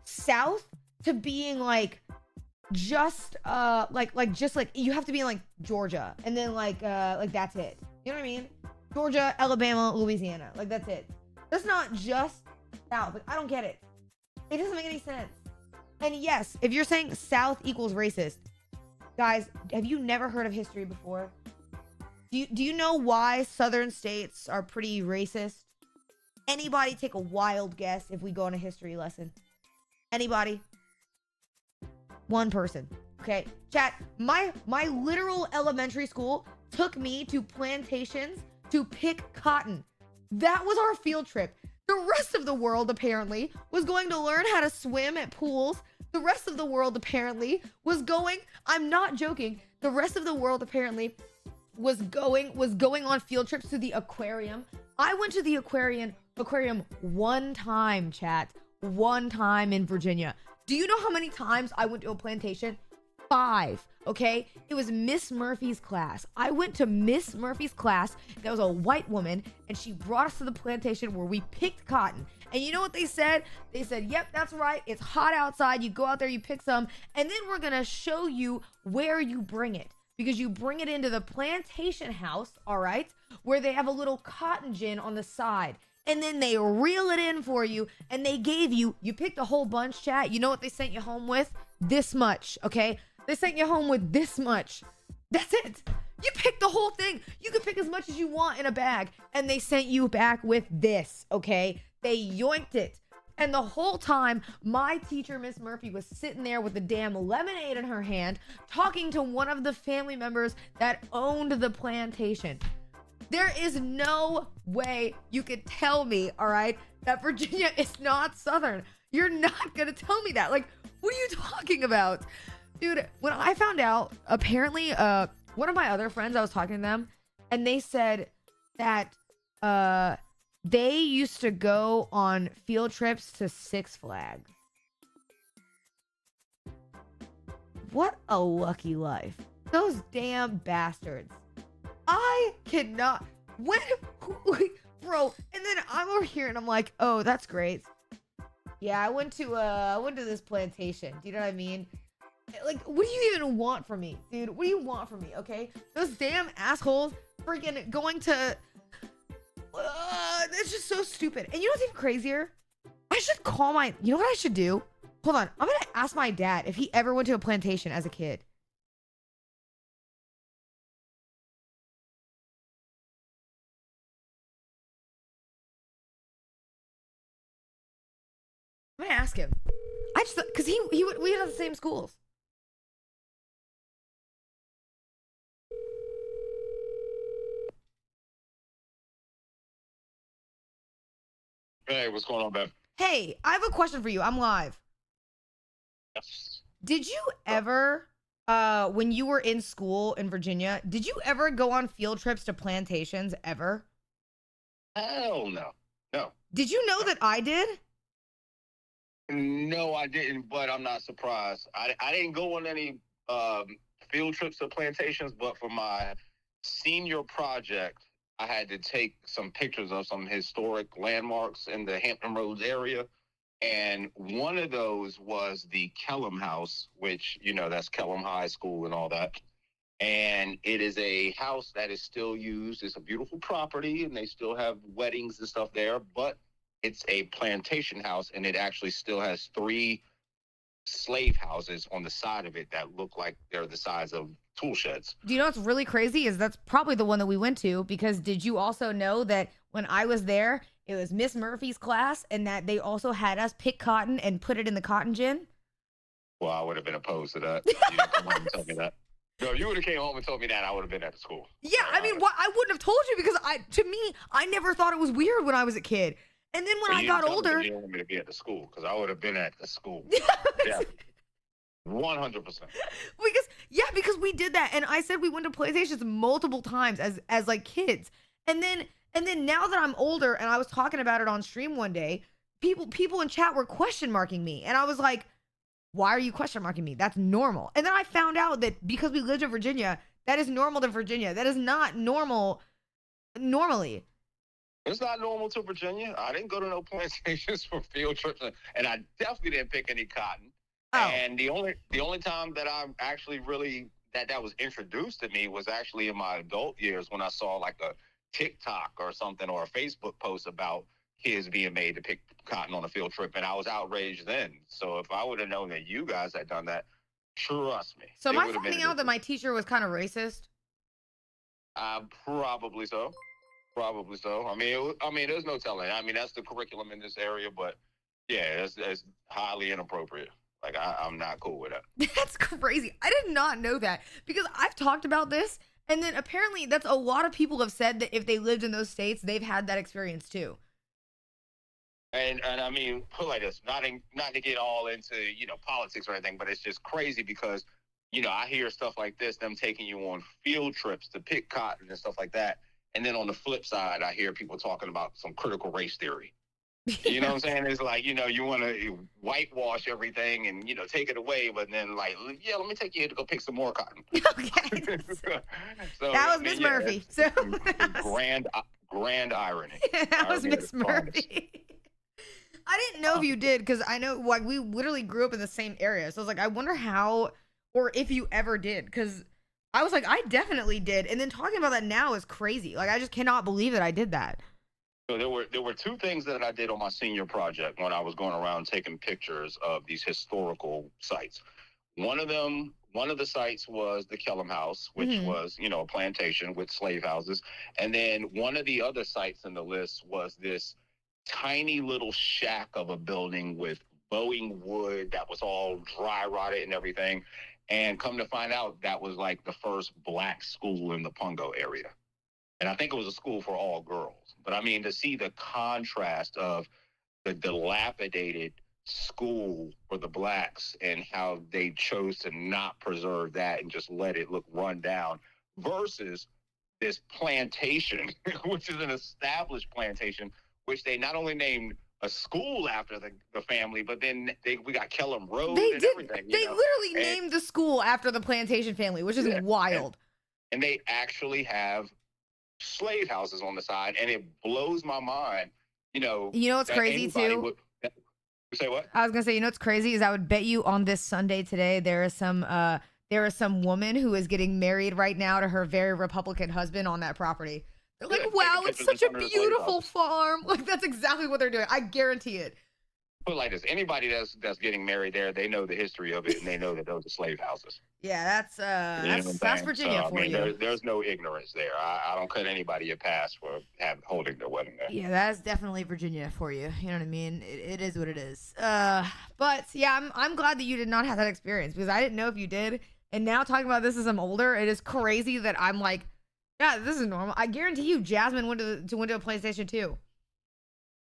South to being like just like you have to be in like Georgia and then like that's it. You know what I mean? Georgia, Alabama, Louisiana. Like that's it. That's not just South. Like I don't get it. It doesn't make any sense. And yes, if you're saying South equals racist, guys, have you never heard of history before? Do you know why Southern states are pretty racist? Anybody take a wild guess if we go on a history lesson? Anybody? One person. Okay, chat. My literal elementary school took me to plantations to pick cotton. That was our field trip. The rest of the world apparently was going to learn how to swim at pools. The rest of the world apparently was going, I'm not joking. The rest of the world apparently was going on field trips to the aquarium. I went to the aquarium one time, chat. One time in Virginia. Do you know how many times I went to a plantation? 5, okay? It was Miss Murphy's class. I went to Miss Murphy's class. That was a white woman, and she brought us to the plantation where we picked cotton. And you know what they said? They said, yep, that's right. It's hot outside. You go out there, you pick some, and then we're gonna show you where you bring it. Because you bring it into the plantation house, all right? Where they have a little cotton gin on the side. And then they reel it in for you, and they gave you picked a whole bunch, chat. You know what they sent you home with? This much, okay? They sent you home with this much. That's it. You picked the whole thing. You can pick as much as you want in a bag, and they sent you back with this, okay? They yoinked it. And the whole time, my teacher, Miss Murphy, was sitting there with the damn lemonade in her hand, talking to one of the family members that owned the plantation. There is no way you could tell me, all right, that Virginia is not Southern. You're not gonna tell me that. Like, what are you talking about? Dude, when I found out, apparently, one of my other friends, I was talking to them, and they said that, they used to go on field trips to Six Flags. What a lucky life. Those damn bastards. I cannot. Bro, and then I'm over here and I'm like, oh, that's great. Yeah, I went to this plantation. Do you know what I mean? Like, what do you even want from me, dude? What do you want from me, okay? Those damn assholes freaking going to... that's just so stupid. And you know what's even crazier? I should call my... You know what I should do? Hold on. I'm gonna ask my dad if he ever went to a plantation as a kid. I'm gonna ask him. I just... Because we went to the same schools. Hey, what's going on, Bev? Hey, I have a question for you. I'm live. Yes. Did you ever, when you were in school in Virginia, did you ever go on field trips to plantations ever? Hell no. No. Did you know that I did? No, I didn't, but I'm not surprised. I didn't go on any field trips to plantations, but for my senior project, I had to take some pictures of some historic landmarks in the Hampton Roads area. And one of those was the Kellum House, which, that's Kellum High School and all that. And it is a house that is still used. It's a beautiful property, and they still have weddings and stuff there, but it's a plantation house, and it actually still has 3 slave houses on the side of it that look like they're the size of tool sheds. Do you know what's really crazy is that's probably the one that we went to, because did you also know that when I was there, it was Miss Murphy's class, and that they also had us pick cotton and put it in the cotton gin? Well, I would have been opposed to that. You didn't come home and tell me that. No, if you would have came home and told me that, I would have been at the school. Yeah, I mean, I wouldn't have told you, because to me, I never thought it was weird when I was a kid. And then when I got older, you didn't want me to be at the school, because I would have been at the school. Yeah, 100%. Because we did that, and I said we went to PlayStations multiple times as like kids, and then now that I'm older, and I was talking about it on stream one day, people in chat were question marking me, and I was like, why are you question marking me? That's normal. And then I found out that because we lived in Virginia, that is normal to Virginia. That is not normal normally. It's not normal to Virginia. I didn't go to no plantations for field trips, and I definitely didn't pick any cotton. Oh. And the only time that I actually really that was introduced to me was actually in my adult years, when I saw like a TikTok or something, or a Facebook post about kids being made to pick cotton on a field trip, and I was outraged then. So if I would have known that you guys had done that, trust me. So am I finding out that my teacher was kind of racist? Probably so. Probably so. I mean, there's no telling. I mean, that's the curriculum in this area, but yeah, it's highly inappropriate. Like, I'm not cool with that. That's crazy. I did not know that, because I've talked about this, and then apparently that's a lot of people have said that if they lived in those states, they've had that experience too. And I mean, put like this, not to get all into, politics or anything, but it's just crazy because, I hear stuff like this, them taking you on field trips to pick cotton and stuff like that. And then on the flip side, I hear people talking about some critical race theory. You know what I'm saying? It's like, you want to whitewash everything and, take it away. But then like, yeah, let me take you here to go pick some more cotton. Okay. So, that was Miss Murphy. So grand irony. That was Miss Murphy. I didn't know if you did, because I know like we literally grew up in the same area. So I was like, I wonder how or if you ever did, because I was like, I definitely did. And then talking about that now is crazy. Like, I just cannot believe that I did that. So there were 2 things that I did on my senior project when I was going around taking pictures of these historical sites. One of the sites was the Kellum House, which was, a plantation with slave houses. And then one of the other sites in the list was this tiny little shack of a building with bowing wood that was all dry rotted and everything. And come to find out, that was like the first Black school in the Pungo area. And I think it was a school for all girls. But I mean, to see the contrast of the dilapidated school for the Blacks and how they chose to not preserve that and just let it look run down versus this plantation, which is an established plantation, which they not only named a school after the family, but then we got Kellum Road and everything. They literally named the school after the plantation family, which is wild. And they actually have slave houses on the side, and it blows my mind. You know what's crazy too? Say what? I was gonna say, what's crazy is I would bet you on this Sunday today there is some woman who is getting married right now to her very Republican husband on that property. They're like, wow, it's such a beautiful farm. Like, that's exactly what they're doing. I guarantee it. Put it like this: anybody that's getting married there, they know the history of it, and they know that those are slave houses. Yeah, that's Virginia for you. There's no ignorance there. I don't cut anybody a pass for holding their wedding there. Yeah, that's definitely Virginia for you. You know what I mean? It is what it is. But yeah, I'm glad that you did not have that experience, because I didn't know if you did. And now talking about this as I'm older, it is crazy that I'm like, yeah, this is normal. I guarantee you, Jasmine went to a PlayStation 2.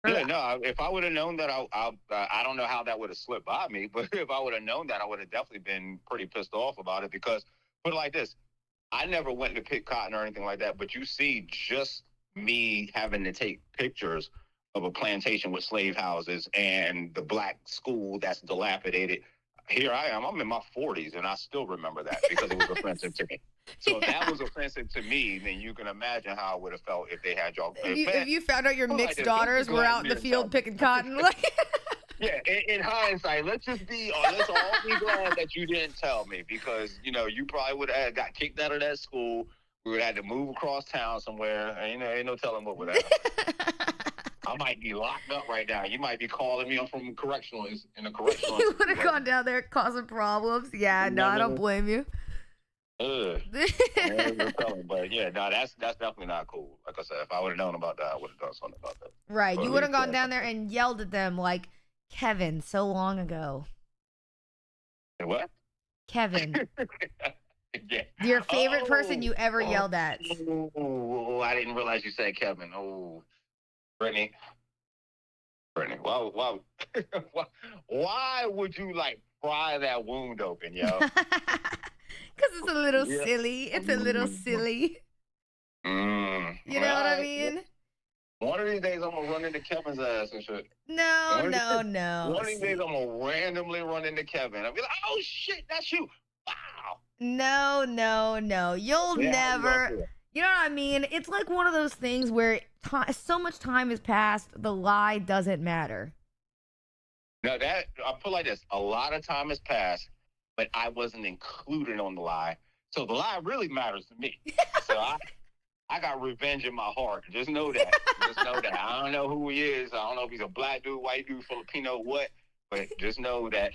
Yeah, no. If I would have known that, I don't know how that would have slipped by me. But if I would have known that, I would have definitely been pretty pissed off about it. Because put it like this, I never went to pick cotton or anything like that. But you see, just me having to take pictures of a plantation with slave houses and the black school that's dilapidated. Here I am. I'm in my 40s, and I still remember that because it was offensive to me. So if that was offensive to me, then you can imagine how I would have felt if they had y'all. If you found out your Well, I mixed did. daughters Don't were be out in the glad field me picking cotton, like. Yeah, in hindsight, let's all be glad that you didn't tell me because you probably would have got kicked out of that school. We would have had to move across town somewhere, and ain't no telling what would happen. I might be locked up right now. You might be calling me. I'm from correctional in the correctional. You would have gone down there causing problems. Yeah, no, I don't blame you. But yeah, no, that's definitely not cool. Like I said, if I would have known about that, I would have done something about that. Right, you would have gone down there and yelled at them like Kevin so long ago. What? Kevin. Yeah. Your favorite person you ever yelled at. Oh, I didn't realize you said Kevin. Oh, Brittany, why why would you like pry that wound open, yo? Because it's a little silly. It's a little silly. You know what I mean? One of these days, I'm gonna run into Kevin's ass and shit. No. One of these days, I'm gonna randomly run into Kevin. I'll be like, "Oh shit, that's you!" Wow. No. You'll never. You know what I mean? It's like one of those things where so much time has passed, the lie doesn't matter. No, I'll put it like this: a lot of time has passed, but I wasn't included on the lie, so the lie really matters to me. So I got revenge in my heart. Just know that. I don't know who he is. I don't know if he's a black dude, white dude, Filipino, what. But just know that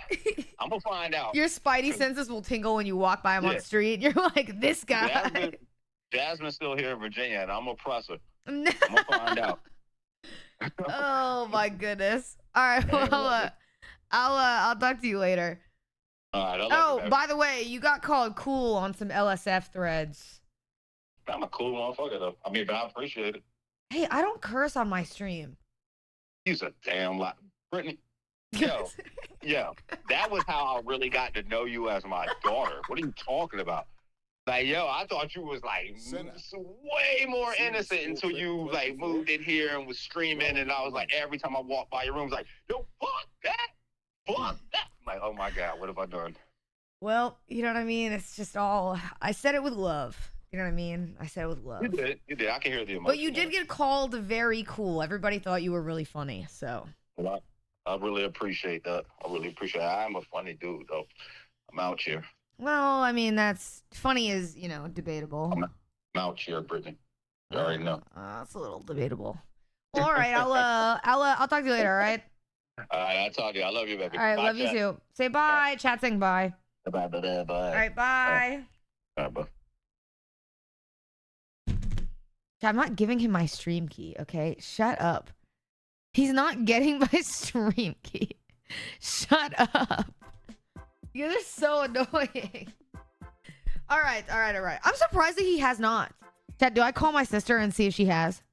I'm gonna find out. Your spidey senses will tingle when you walk by him on the street. You're like, this guy. Jasmine's still here in Virginia, and I'm gonna press her. No. I'm gonna find out. Oh my goodness! All right, well, I'll talk to you later. All right. I love you, by the way, you got called cool on some LSF threads. I'm a cool motherfucker, though. I mean, but I appreciate it. Hey, I don't curse on my stream. He's a damn lot, Brittany. Yo, that was how I really got to know you as my daughter. What are you talking about? Like, yo, I thought you was like Cinna. way more innocent until you like moved in here and was streaming, and I was like, every time I walked by your room, I was like, yo, fuck that. I'm like, oh my god, what have I done? Well, you know what I mean. It's just all. I said it with love. You know what I mean? I said it with love. You did. I can hear the emotion. But you did get called very cool. Everybody thought you were really funny. So. Well, I really appreciate that. I'm a funny dude, though. I'm out here. Well, I mean, that's funny is, debatable. I'm out here, Brittany. You already know. It's a little debatable. Well, all right, I'll talk to you later, all right? All right, I'll talk to you. I love you, baby. All right, Bye, love chat. you too. Say bye. Chat saying bye. Bye. All right, bye. All right, bye. I'm not giving him my stream key, okay? Shut up. He's not getting my stream key. Shut up. You guys are so annoying. All right. I'm surprised that he has not. Chat, do I call my sister and see if she has?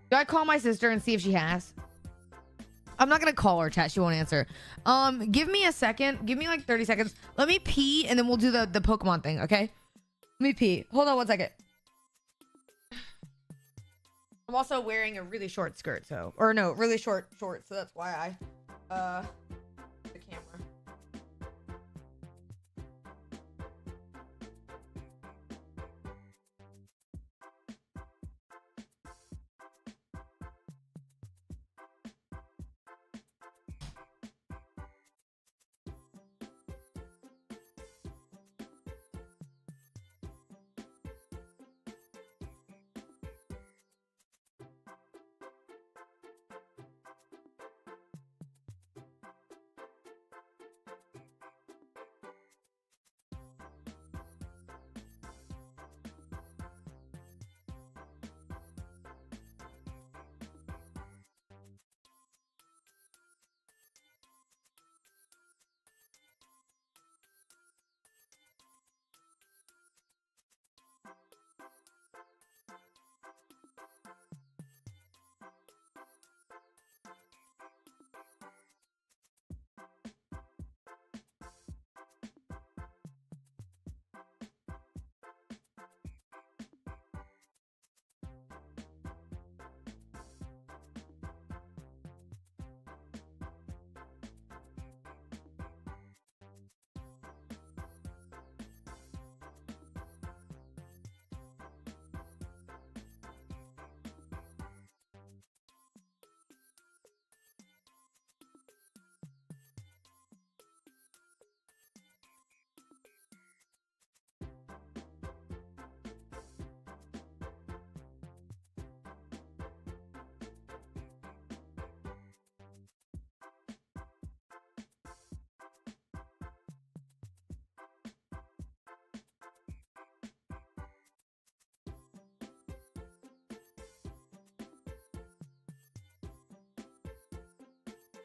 Do I call my sister and see if she has? I'm not gonna call her, chat. She won't answer. Give me a second. Give me like 30 seconds. Let me pee and then we'll do the Pokemon thing, okay? Let me pee. Hold on one second. I'm also wearing a really short skirt, really short shorts, so that's why I the camera.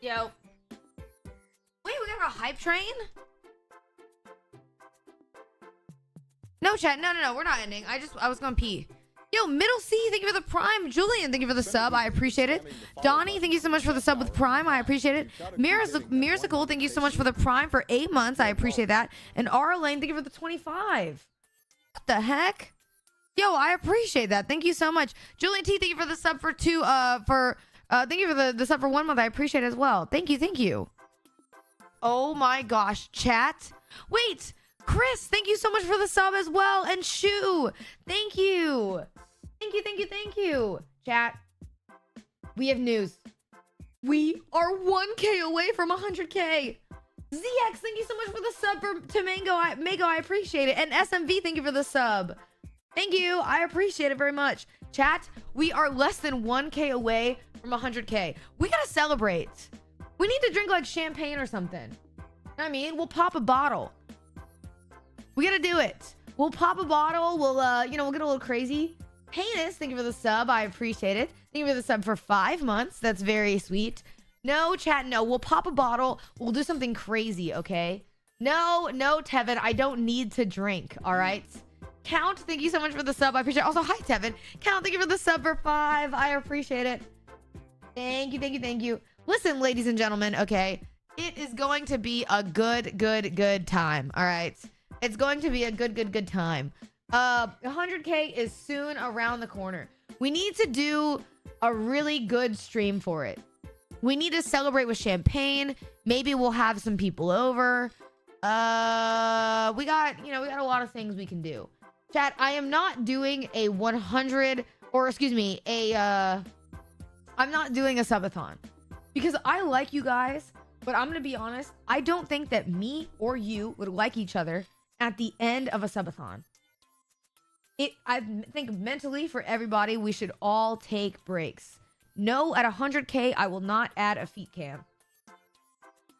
Yo. Wait, we got a hype train? No, chat. No. We're not ending. I was gonna pee. Yo, Middle C, thank you for the Prime. Julian, thank you for the sub. I appreciate it. Donnie, thank you so much for the sub with Prime. I appreciate it. Mirasical, thank you so much for the Prime for 8 months. I appreciate that. And Arlene, thank you for the 25. What the heck? Yo, I appreciate that. Thank you so much. Julian T, thank you for the sub for thank you for the sub for 1 month. I appreciate it as well. Thank you. Oh my gosh, chat. Wait, Chris, thank you so much for the sub as well. And Shu, thank you. Thank you. Chat, we have news. We are 1K away from 100K. ZX, thank you so much for the sub to Mango. I appreciate it. And SMV, thank you for the sub. Thank you. I appreciate it very much. Chat, we are less than 1K away from 100K. We gotta celebrate. We need to drink like champagne or something. You know what I mean? We'll pop a bottle. We gotta do it. We'll pop a bottle. We'll we'll get a little crazy. Heinous, thank you for the sub. I appreciate it. Thank you for the sub for 5 months. That's very sweet. No, chat, no. We'll pop a bottle. We'll do something crazy, okay? No, Tevin. I don't need to drink, all right? Count, thank you so much for the sub. I appreciate it. Also, hi, Tevin. Count, thank you for the sub for 5. I appreciate it. Thank you. Listen, ladies and gentlemen, okay? It is going to be a good time, all right? It's going to be a good time. 100K is soon around the corner. We need to do a really good stream for it. We need to celebrate with champagne. Maybe we'll have some people over. We got a lot of things we can do. Chat, I am not doing a 100, or excuse me, I'm not doing a subathon because I like you guys, but I'm going to be honest. I don't think that me or you would like each other at the end of a subathon. I think mentally for everybody, we should all take breaks. No, at 100K, I will not add a feet cam.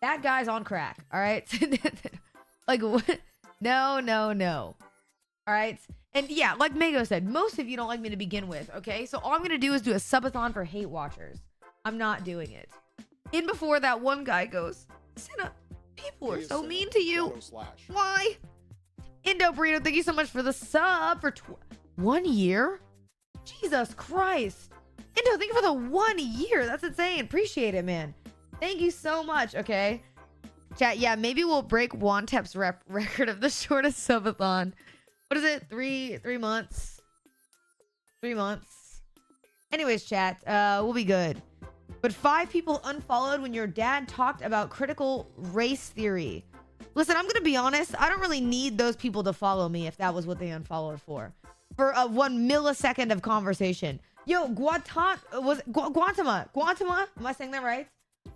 That guy's on crack, all right? Like, what? No. All right? And yeah, like Mago said, most of you don't like me to begin with, okay? So all I'm going to do is do a subathon for hate watchers. I'm not doing it. In before that one guy goes, Cinna, people are so mean to you. Why? Indo Burrito, thank you so much for the sub for 1 year. Jesus Christ. Indo, thank you for the 1 year. That's insane. Appreciate it, man. Thank you so much, okay? Chat, yeah, maybe we'll break Wantep's record of the shortest subathon. What is it? 3 months? 3 months. Anyways, chat, we'll be good. But 5 people unfollowed when your dad talked about critical race theory. Listen, I'm going to be honest. I don't really need those people to follow me if that was what they unfollowed for. For a 1 millisecond of conversation. Yo, Guantama. Am I saying that right?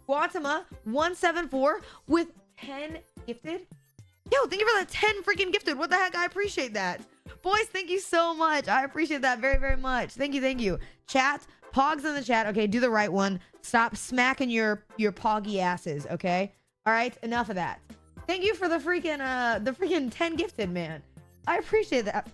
Guantama 174 with 10 gifted. Yo, thank you for the 10 freaking gifted. What the heck? I appreciate that. Boys, thank you so much. I appreciate that very much. Thank you. Chat, pogs in the chat. Okay, do the right one. Stop smacking your poggy asses, okay? All right, enough of that. Thank you for the freaking 10 gifted, man. I appreciate that.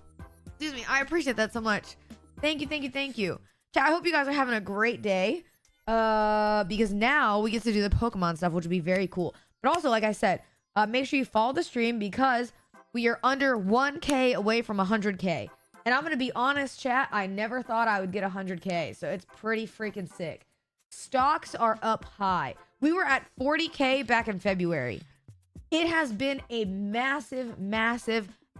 Excuse me. I appreciate that so much. Thank you. Chat, I hope you guys are having a great day. Because now we get to do the Pokemon stuff, which would be very cool. But also, like I said, make sure you follow the stream because we are under 1K away from 100K. And I'm going to be honest, chat, I never thought I would get 100K. So it's pretty freaking sick. Stocks are up high. We were at 40K back in February. It has been a massive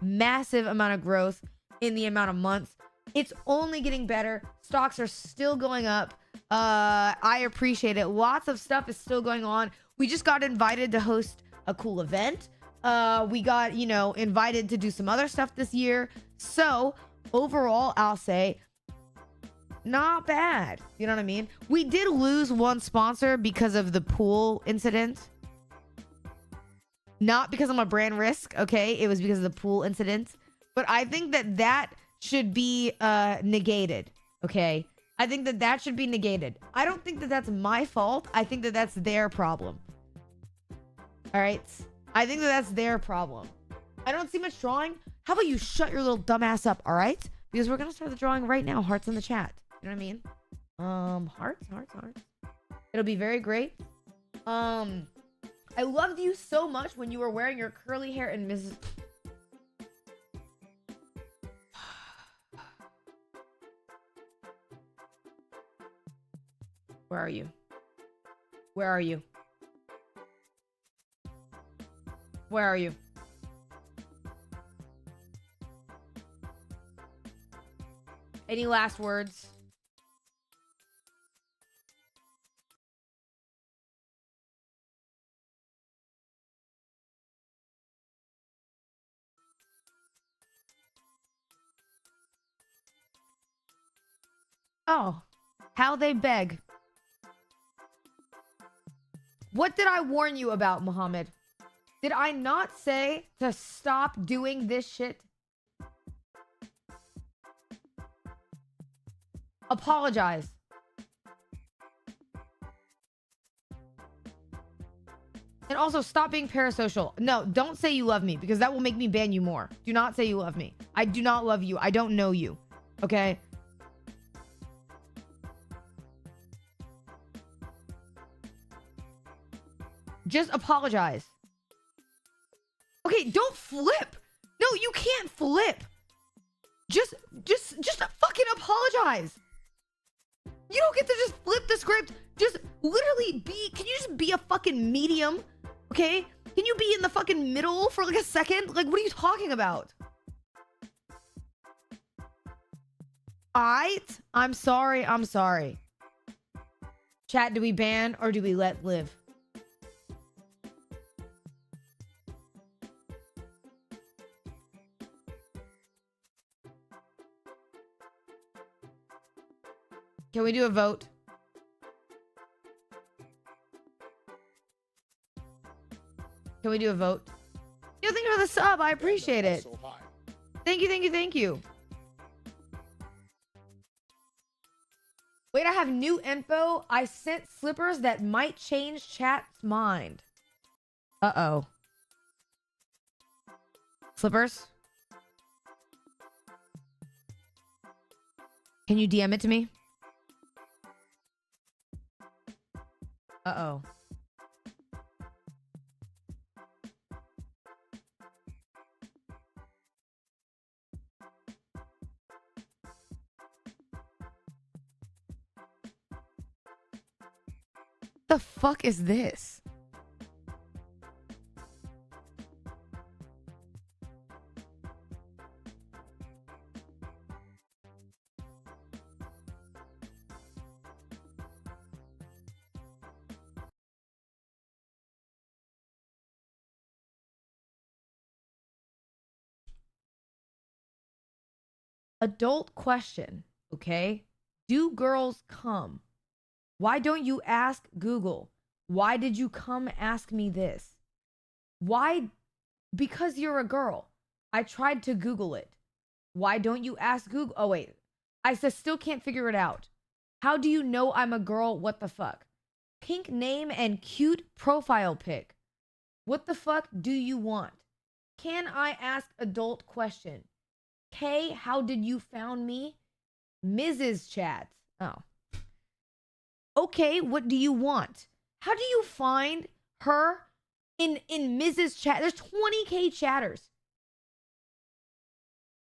amount of growth in the amount of months. It's only getting better. Stocks are still going up. I appreciate it. Lots of stuff is still going on. We just got invited to host a cool event. We got, invited to do some other stuff this year. So overall, I'll say not bad. You know what I mean? We did lose one sponsor because of the pool incident. Not because I'm a brand risk, okay? It was because of the pool incident. But I think that should be negated, okay? I think that should be negated. I don't think that that's my fault. I think that that's their problem. All right? I think that that's their problem. I don't see much drawing. How about you shut your little dumbass up, all right? Because we're going to start the drawing right now. Hearts in the chat. You know what I mean? Hearts. It'll be very great. I loved you so much when you were wearing your curly hair and Mrs. Where are you? Where are you? Where are you? Any last words? Oh, how they beg. What did I warn you about, Muhammad? Did I not say to stop doing this shit? Apologize. And also stop being parasocial. No, don't say you love me because that will make me ban you more. Do not say you love me. I do not love you. I don't know you. Okay? Just apologize. Okay, don't flip. No, you can't flip. Just fucking apologize. You don't get to just flip the script. Just literally be, can you just be a fucking medium? Okay? Can you be in the fucking middle for like a second? Like, what are you talking about? I'm sorry. I'm sorry. Chat, do we ban or do we let live? Can we do a vote? Can we do a vote? Yo, thank you for the sub. I appreciate it. So high. Thank you, thank you, thank you. Wait, I have new info. I sent slippers that might change chat's mind. Uh-oh. Slippers? Can you DM it to me? Uh-oh. The fuck is this? Adult question, okay? Do girls come? Why don't you ask Google? Why did you come ask me this? Why? Because you're a girl. I tried to Google it. Why don't you ask Google? Oh, wait. I still can't figure it out. How do you know I'm a girl? What the fuck? Pink name and cute profile pic. What the fuck do you want? Can I ask adult question? K, how did you found me? Mrs. Chats. Oh. Okay, what do you want? How do you find her in Mrs. Chat? There's 20k chatters.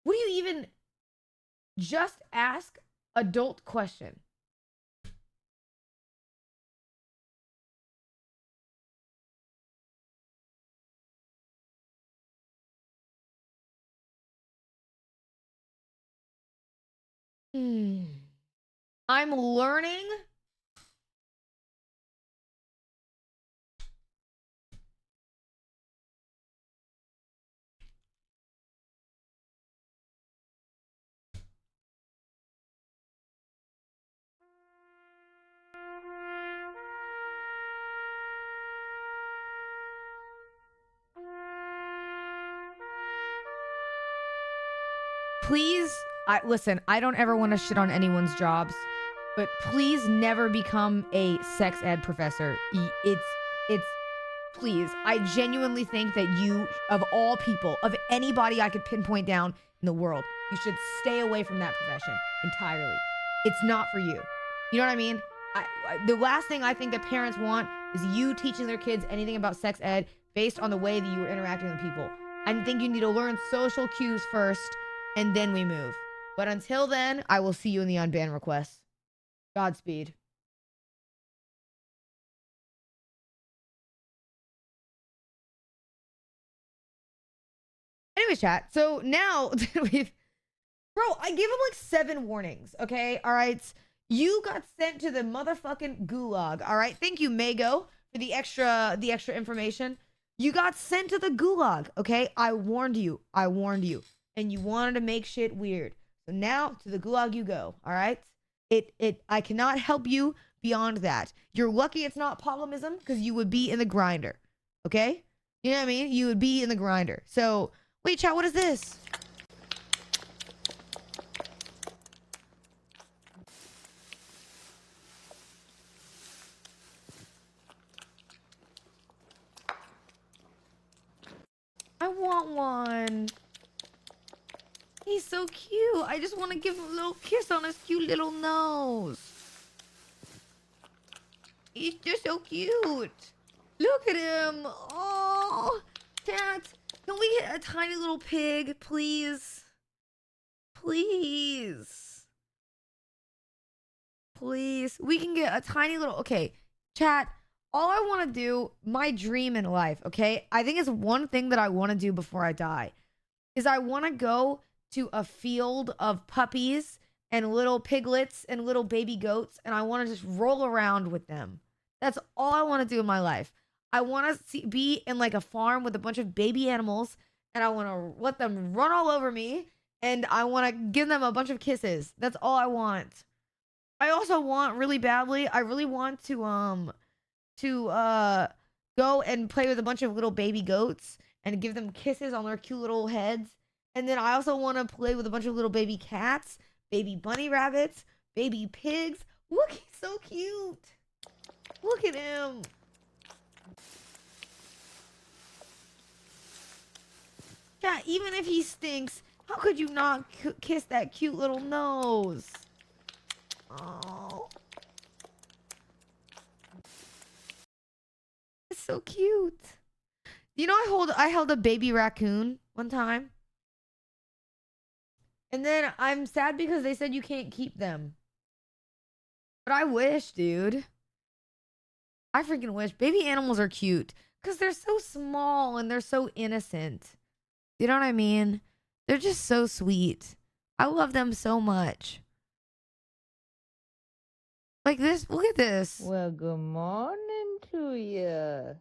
What do you even... Just ask adult question. I'm learning. Please, listen, I don't ever want to shit on anyone's jobs, but please never become a sex ed professor. It's, please, I genuinely think that you, of all people, of anybody I could pinpoint down in the world, you should stay away from that profession entirely. It's not for you. You know what I mean? The last thing I think that parents want is you teaching their kids anything about sex ed based on the way that you were interacting with people. I think you need to learn social cues first, and then we move. But until then, I will see you in the unban requests. Godspeed. Anyways, chat. So now we've... Bro, I gave him like 7 warnings, okay? All right? You got sent to the motherfucking gulag, all right? Thank you, Mago, for the extra information. You got sent to the gulag, okay? I warned you. And you wanted to make shit weird. So now to the gulag you go, all right? I cannot help you beyond that. You're lucky it's not problemism, because you would be in the grinder, okay? You know what I mean? You would be in the grinder. So, wait, chat, what is this? I want one. He's so cute. I just want to give him a little kiss on his cute little nose. He's just so cute. Look at him. Oh, Cat, can we get a tiny little pig, please? Please. Please. We can get a tiny little... Okay, chat. All I want to do, my dream in life, okay? I think it's one thing that I want to do before I die. Is I want to go to a field of puppies and little piglets and little baby goats, and I want to just roll around with them. That's all I want to do in my life. I want to be in like a farm with a bunch of baby animals, and I want to let them run all over me, and I want to give them a bunch of kisses. That's all I want. I also want really badly, I really want to go and play with a bunch of little baby goats and give them kisses on their cute little heads. And then I also want to play with a bunch of little baby cats, baby bunny rabbits, baby pigs. Look, he's so cute. Look at him. Yeah, even if he stinks, how could you not kiss that cute little nose? Oh. It's so cute. You know, I held a baby raccoon one time. And then I'm sad because they said you can't keep them. But I wish, dude. I freaking wish. Baby animals are cute because they're so small and they're so innocent. You know what I mean? They're just so sweet. I love them so much. Like this. Look at this. Well, good morning to you.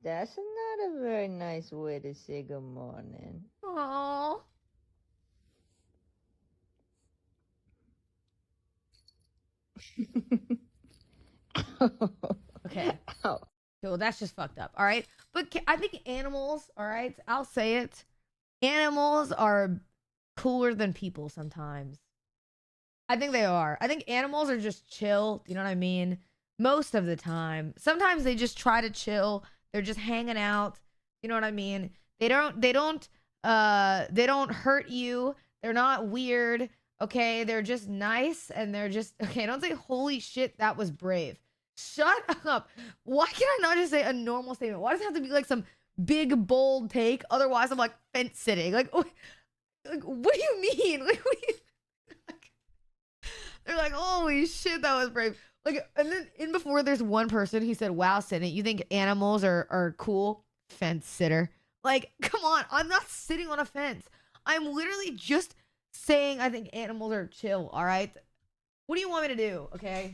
That's not a very nice way to say good morning. Aww. Okay. Ow. So that's just fucked up. All right. But I think animals, all right, I'll say it. Animals are cooler than people sometimes. I think they are. I think animals are just chill. You know what I mean? Most of the time. Sometimes they just try to chill. They're just hanging out. You know what I mean? They don't hurt you. They're not weird. Okay, they're just nice and they're just okay, don't say holy shit, that was brave. Shut up. Why can I not just say a normal statement? Why does it have to be like some big bold take? Otherwise I'm like fence sitting. Like what do you mean? Like, they're like, holy shit, that was brave. Like, and then in before there's one person who said, wow, Cinna, you think animals are cool? Fence sitter. Like, come on, I'm not sitting on a fence. I'm literally just saying I think animals are chill, all right? What do you want me to do, okay?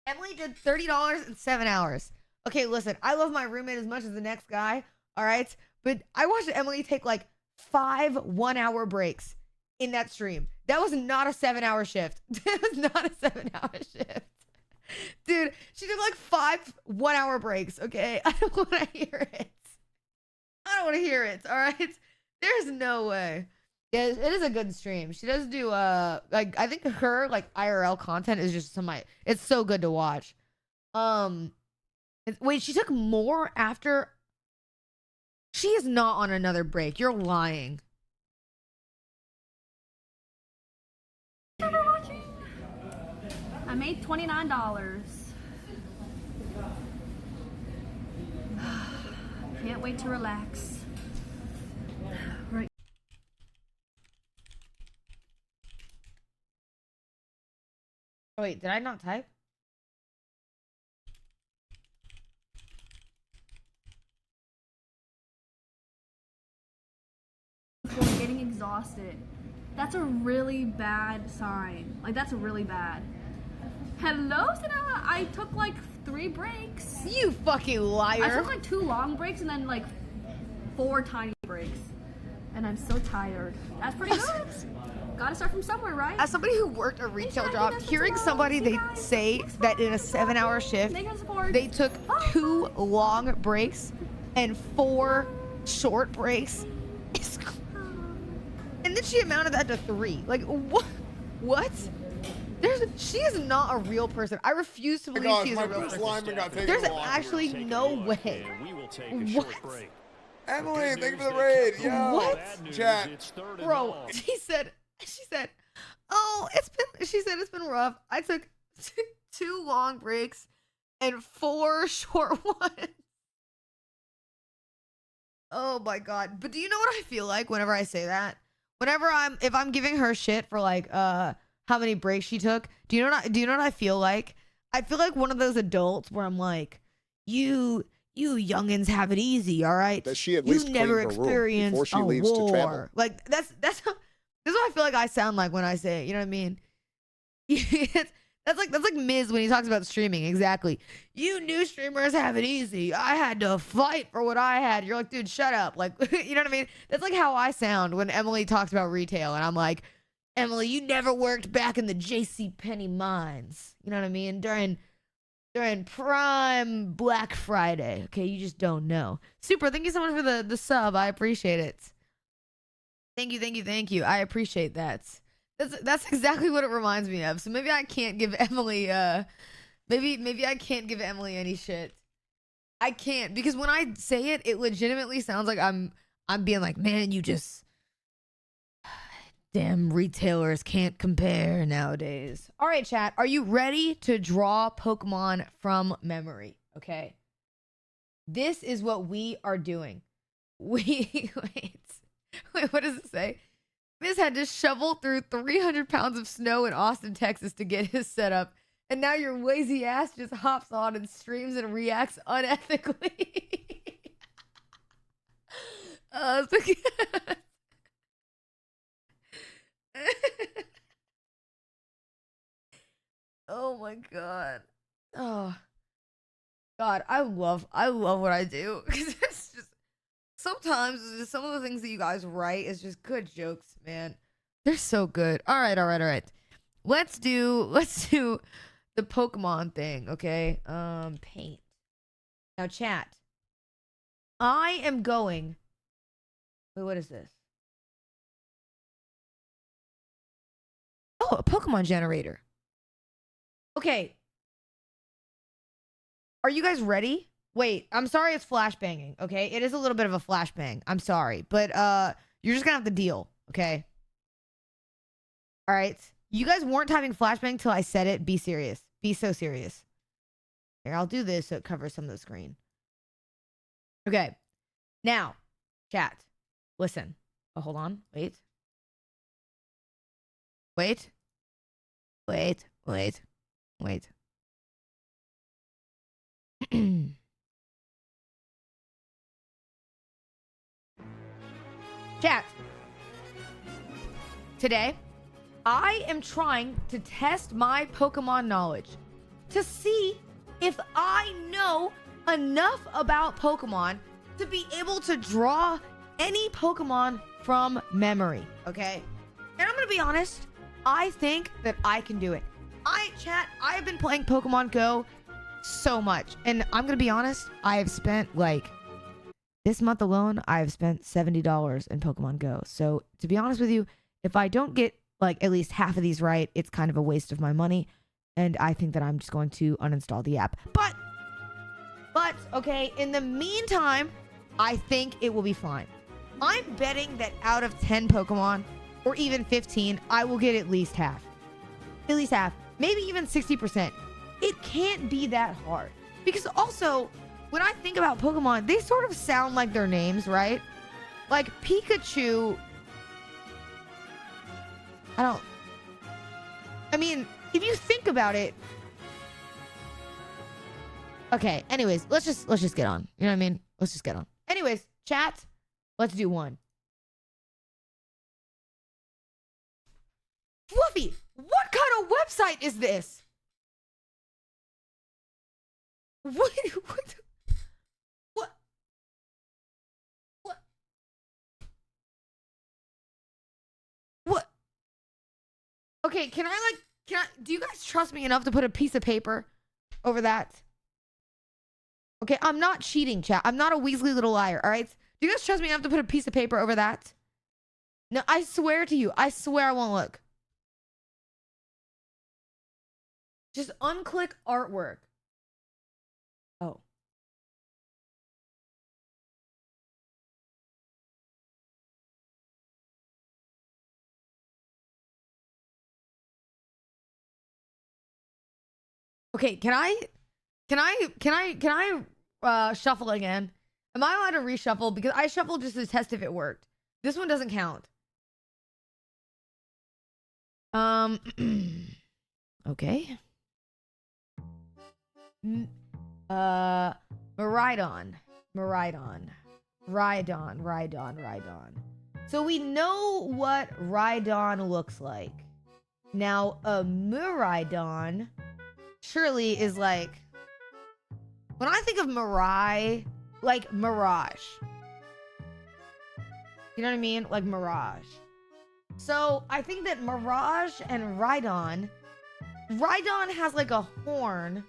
Emily did $30 in 7 hours. Okay, listen, I love my roommate as much as the next guy, all right? But I watched Emily take like 5 1-hour breaks in that stream. That was not a 7-hour shift. That was not a 7-hour shift. Dude, she took like 5 1-hour breaks, okay? I don't want to hear it. I don't want to hear it, all right? There's no way. Yeah, it is a good stream. She does do like I think her like IRL content is just it's so good to watch. Wait, she took more after. She is not on another break. You're lying. I made $29. Can't wait to relax. Right. Oh, wait, did I not type? Before getting exhausted. That's a really bad sign. Like, that's really bad. Hello, Cinna. I took like 3 breaks. You fucking liar. I took like 2 long breaks and then like 4 tiny breaks. And I'm so tired. That's pretty good. Gotta start from somewhere, right? As somebody who worked a retail Cinna, job, thank you guys for hearing the somebody support. they See you guys. say Thanks, that in a guys. 7-hour shift, Thank you for the support. they took 2 long breaks and 4 short breaks. And then she amounted that to 3. Like, what? What? She is not a real person. I refuse to believe she is a real person. There's actually no way. What? Emily, thank you for the raid. Yo. What? Chat. Bro, she said, oh, she said it's been rough. I took 2 long breaks and 4 short ones. Oh my God. But do you know what I feel like whenever I say that? If I'm giving her shit for like, how many breaks she took, do you know what I feel like? I feel like one of those adults where I'm like, you youngins have it easy, all right? That she at least you never cleaned her room experienced before she a leaves war. to travel. Like that's what I feel like I sound like when I say it. You know what I mean? That's like Miz when he talks about streaming. Exactly. You new streamers have it easy. I had to fight for what I had. You're like, dude, shut up. Like, you know what I mean? That's like how I sound when Emily talks about retail, and I'm like, Emily, you never worked back in the J.C. Penney mines. You know what I mean? During prime Black Friday. Okay, you just don't know. Super, thank you so much for the sub. I appreciate it. Thank you. I appreciate that. That's exactly what it reminds me of. So maybe I can't give Emily maybe I can't give Emily any shit. I can't, because when I say it, it legitimately sounds like I'm being like, man, you just damn retailers can't compare nowadays. All right, chat, are you ready to draw Pokemon from memory? Okay. This is what we are doing. Wait, what does it say? Miz had to shovel through 300 pounds of snow in Austin, Texas to get his setup. And now your lazy ass just hops on and streams and reacts unethically. Oh my God. Oh God, I love what I do. Because it's just sometimes it's just some of the things that you guys write is just good jokes, man. They're so good. All right. Let's do the Pokemon thing, okay? Paint. Now, chat. I am going. Wait, what is this? Oh, a Pokemon generator. Okay. Are you guys ready? Wait, I'm sorry it's flashbanging, okay? It is a little bit of a flashbang. I'm sorry. But you're just gonna have to deal, okay? Alright. You guys weren't having flashbang till I said it. Be serious. Be so serious. Here, I'll do this so it covers some of the screen. Okay. Now, chat. Listen. Oh, hold on. Wait. Chat. Today, I am trying to test my Pokemon knowledge to see if I know enough about Pokemon to be able to draw any Pokemon from memory, okay? And I'm gonna be honest, I think that I can do it. I've been playing Pokemon Go so much, and I'm gonna be honest, I have spent like this month alone, I've spent $70 in Pokemon Go. So to be honest with you, if I don't get like at least half of these right, it's kind of a waste of my money, and I think that I'm just going to uninstall the app. But okay, in the meantime, I think it will be fine. I'm betting that out of 10 Pokemon, or even 15, I will get at least half. At least half. maybe even 60%. It can't be that hard. Because also, when I think about Pokemon, they sort of sound like their names, right? Like Pikachu. I mean, if you think about it. Okay, anyways, let's just get on. You know what I mean? Let's just get on. Anyways, chat, let's do one. Fluffy, what kind of website is this? What? Okay, do you guys trust me enough to put a piece of paper over that? Okay, I'm not cheating, chat. I'm not a Weasley little liar, all right? Do you guys trust me enough to put a piece of paper over that? No, I swear to you. I swear I won't look. Just unclick artwork. Oh. Okay, can I shuffle again? Am I allowed to reshuffle? Because I shuffled just to test if it worked. This one doesn't count. Okay. Rhydon. So we know what Rhydon looks like. Now, a Miraidon surely is like, when I think of Mirai, like Mirage. You know what I mean? Like Mirage. So I think that Mirage and Rhydon has like a horn.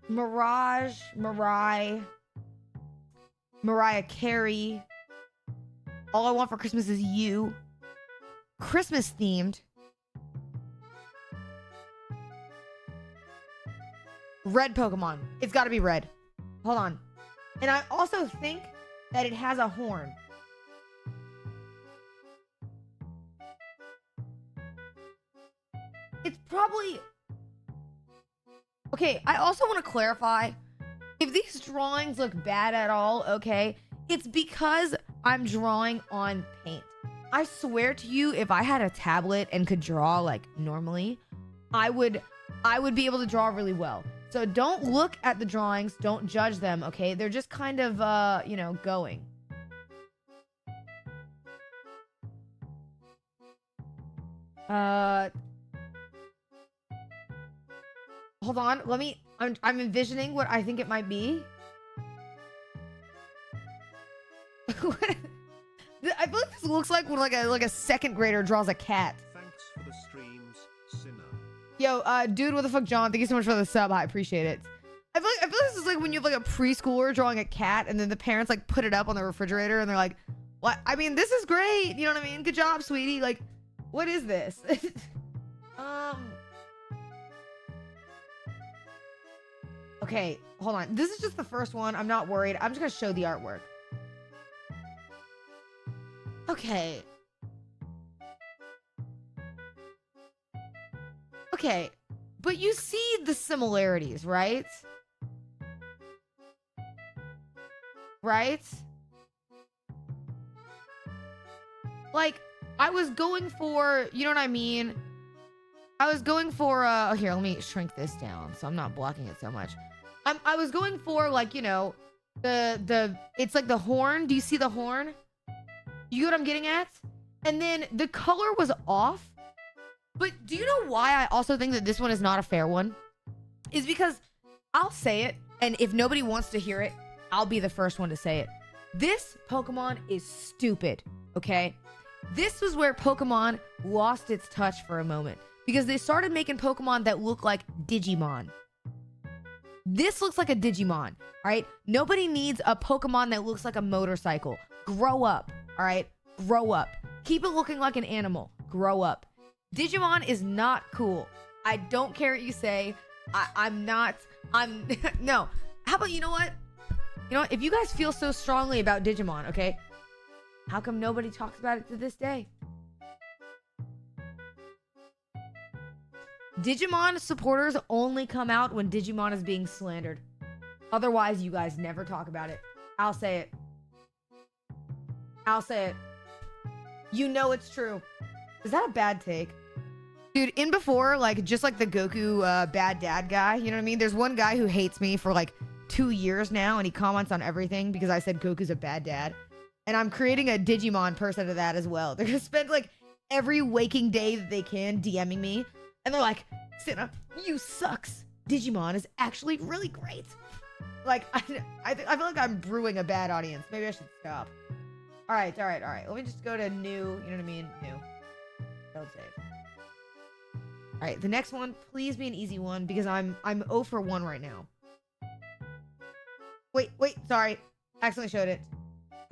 Mirage, Mariah Carey. All I Want for Christmas Is You. Christmas themed. Red Pokemon. It's got to be red. Hold on. And I also think that it has a horn. It's probably... Okay, I also want to clarify. If these drawings look bad at all, okay, it's because I'm drawing on paint. I swear to you, if I had a tablet and could draw like normally, I would be able to draw really well. So don't look at the drawings, don't judge them, okay? They're just kind of, going. Hold on, I'm envisioning what I think it might be. I feel like this looks like when like a second grader draws a cat. Thanks for the streams, Cinna. Yo, dude, what the fuck, John? Thank you so much for the sub. I appreciate it. I feel like this is like when you have like a preschooler drawing a cat, and then the parents like put it up on the refrigerator, and they're like, "What? I mean, this is great. You know what I mean? Good job, sweetie. Like, what is this?" Okay, hold on. This is just the first one. I'm not worried. I'm just gonna show the artwork. Okay. Okay, but you see the similarities, right? Right? Like, I was going for, you know what I mean? I was going for, here, let me shrink this down so I'm not blocking it so much. I was going for, like, you know, it's like the horn. Do you see the horn? You get what I'm getting at? And then the color was off. But do you know why I also think that this one is not a fair one? Is because I'll say it, and if nobody wants to hear it, I'll be the first one to say it. This Pokemon is stupid, okay? This was where Pokemon lost its touch for a moment. Because they started making Pokemon that look like Digimon. This looks like a Digimon, all right? Nobody needs a Pokemon that looks like a motorcycle. Grow up, all right? Grow up. Keep it looking like an animal. Grow up. Digimon is not cool. I don't care what you say. No. How about, you know what? You know what? If you guys feel so strongly about Digimon, okay? How come nobody talks about it to this day? Digimon supporters only come out when Digimon is being slandered. Otherwise, you guys never talk about it. I'll say it. I'll say it. You know it's true. Is that a bad take? Dude, in before, like, just like the Goku bad dad guy, you know what I mean? There's one guy who hates me for like 2 years now, and he comments on everything because I said Goku's a bad dad. And I'm creating a Digimon person of that as well. They're gonna spend like every waking day that they can DMing me, and they're like, Cinna, you sucks. Digimon is actually really great. Like, I feel like I'm brewing a bad audience. Maybe I should stop. All right. Let me just go to new, you know what I mean? New. Don't save. All right, the next one, please be an easy one because I'm 0 for 1 right now. Wait, sorry. Accidentally showed it.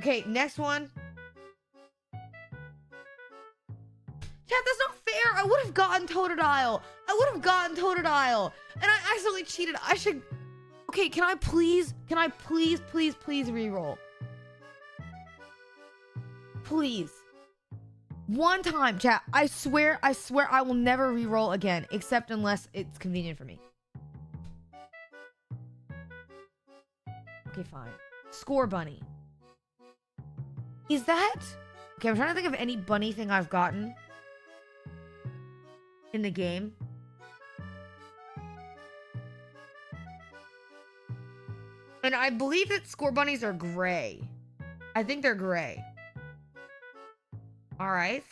Okay, next one. Chat, that's not fair. I would have gotten Totodile. And I accidentally cheated. I should... Okay, can I please reroll? Please. One time, chat. I swear I will never re-roll again, except unless it's convenient for me. Okay, fine. Score bunny. Is that... Okay, I'm trying to think of any bunny thing I've gotten in the game. And I believe that score bunnies are gray. I think they're gray. All right.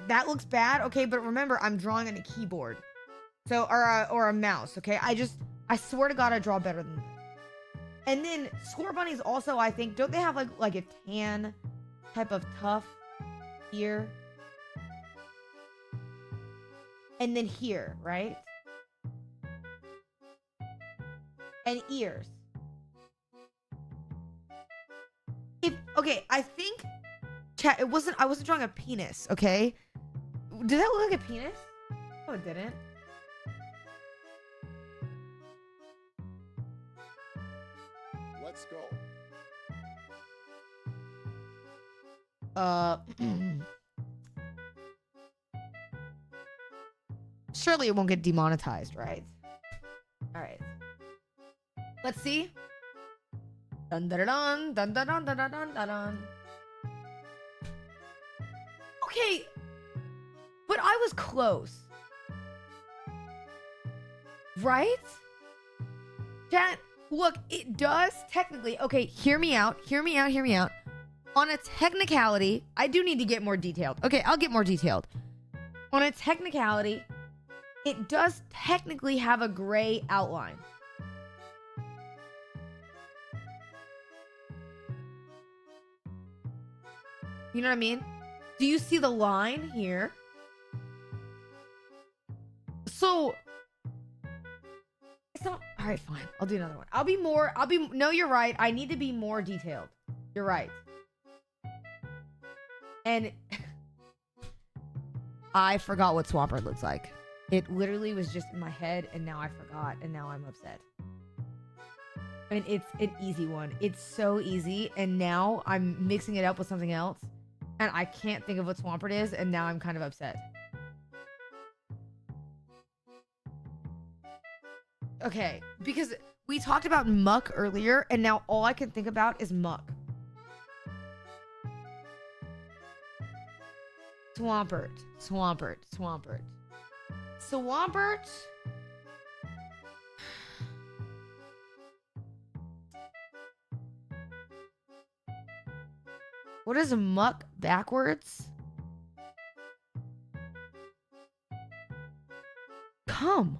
That looks bad. Okay, but remember, I'm drawing on a keyboard. So, or a mouse, okay? I swear to God, I draw better than that. And then, score bunnies also, I think, don't they have like a tan type of tuft here? And then here, right? And ears. Okay, I think... Chat, I wasn't drawing a penis, okay? Did that look like a penis? No, it didn't. Let's go. Surely it won't get demonetized, right? All right. Let's see. Dun dun dun dun dun dun dun dun dun dun. Okay, but I was close. Right? Chat, look, it does technically... Okay, hear me out. On a technicality, I do need to get more detailed. Okay, I'll get more detailed. On a technicality, it does technically have a gray outline. You know what I mean? Do you see the line here? So, it's not... All right, fine. I'll do another one. No, you're right. I need to be more detailed. You're right. And I forgot what Swampert looks like. It literally was just in my head, and now I forgot, and now I'm upset. I mean, it's an easy one. It's so easy, and now I'm mixing it up with something else, and I can't think of what Swampert is, and now I'm kind of upset. Okay, because we talked about muck earlier, and now all I can think about is muck. Swampert. What is muck backwards? Come.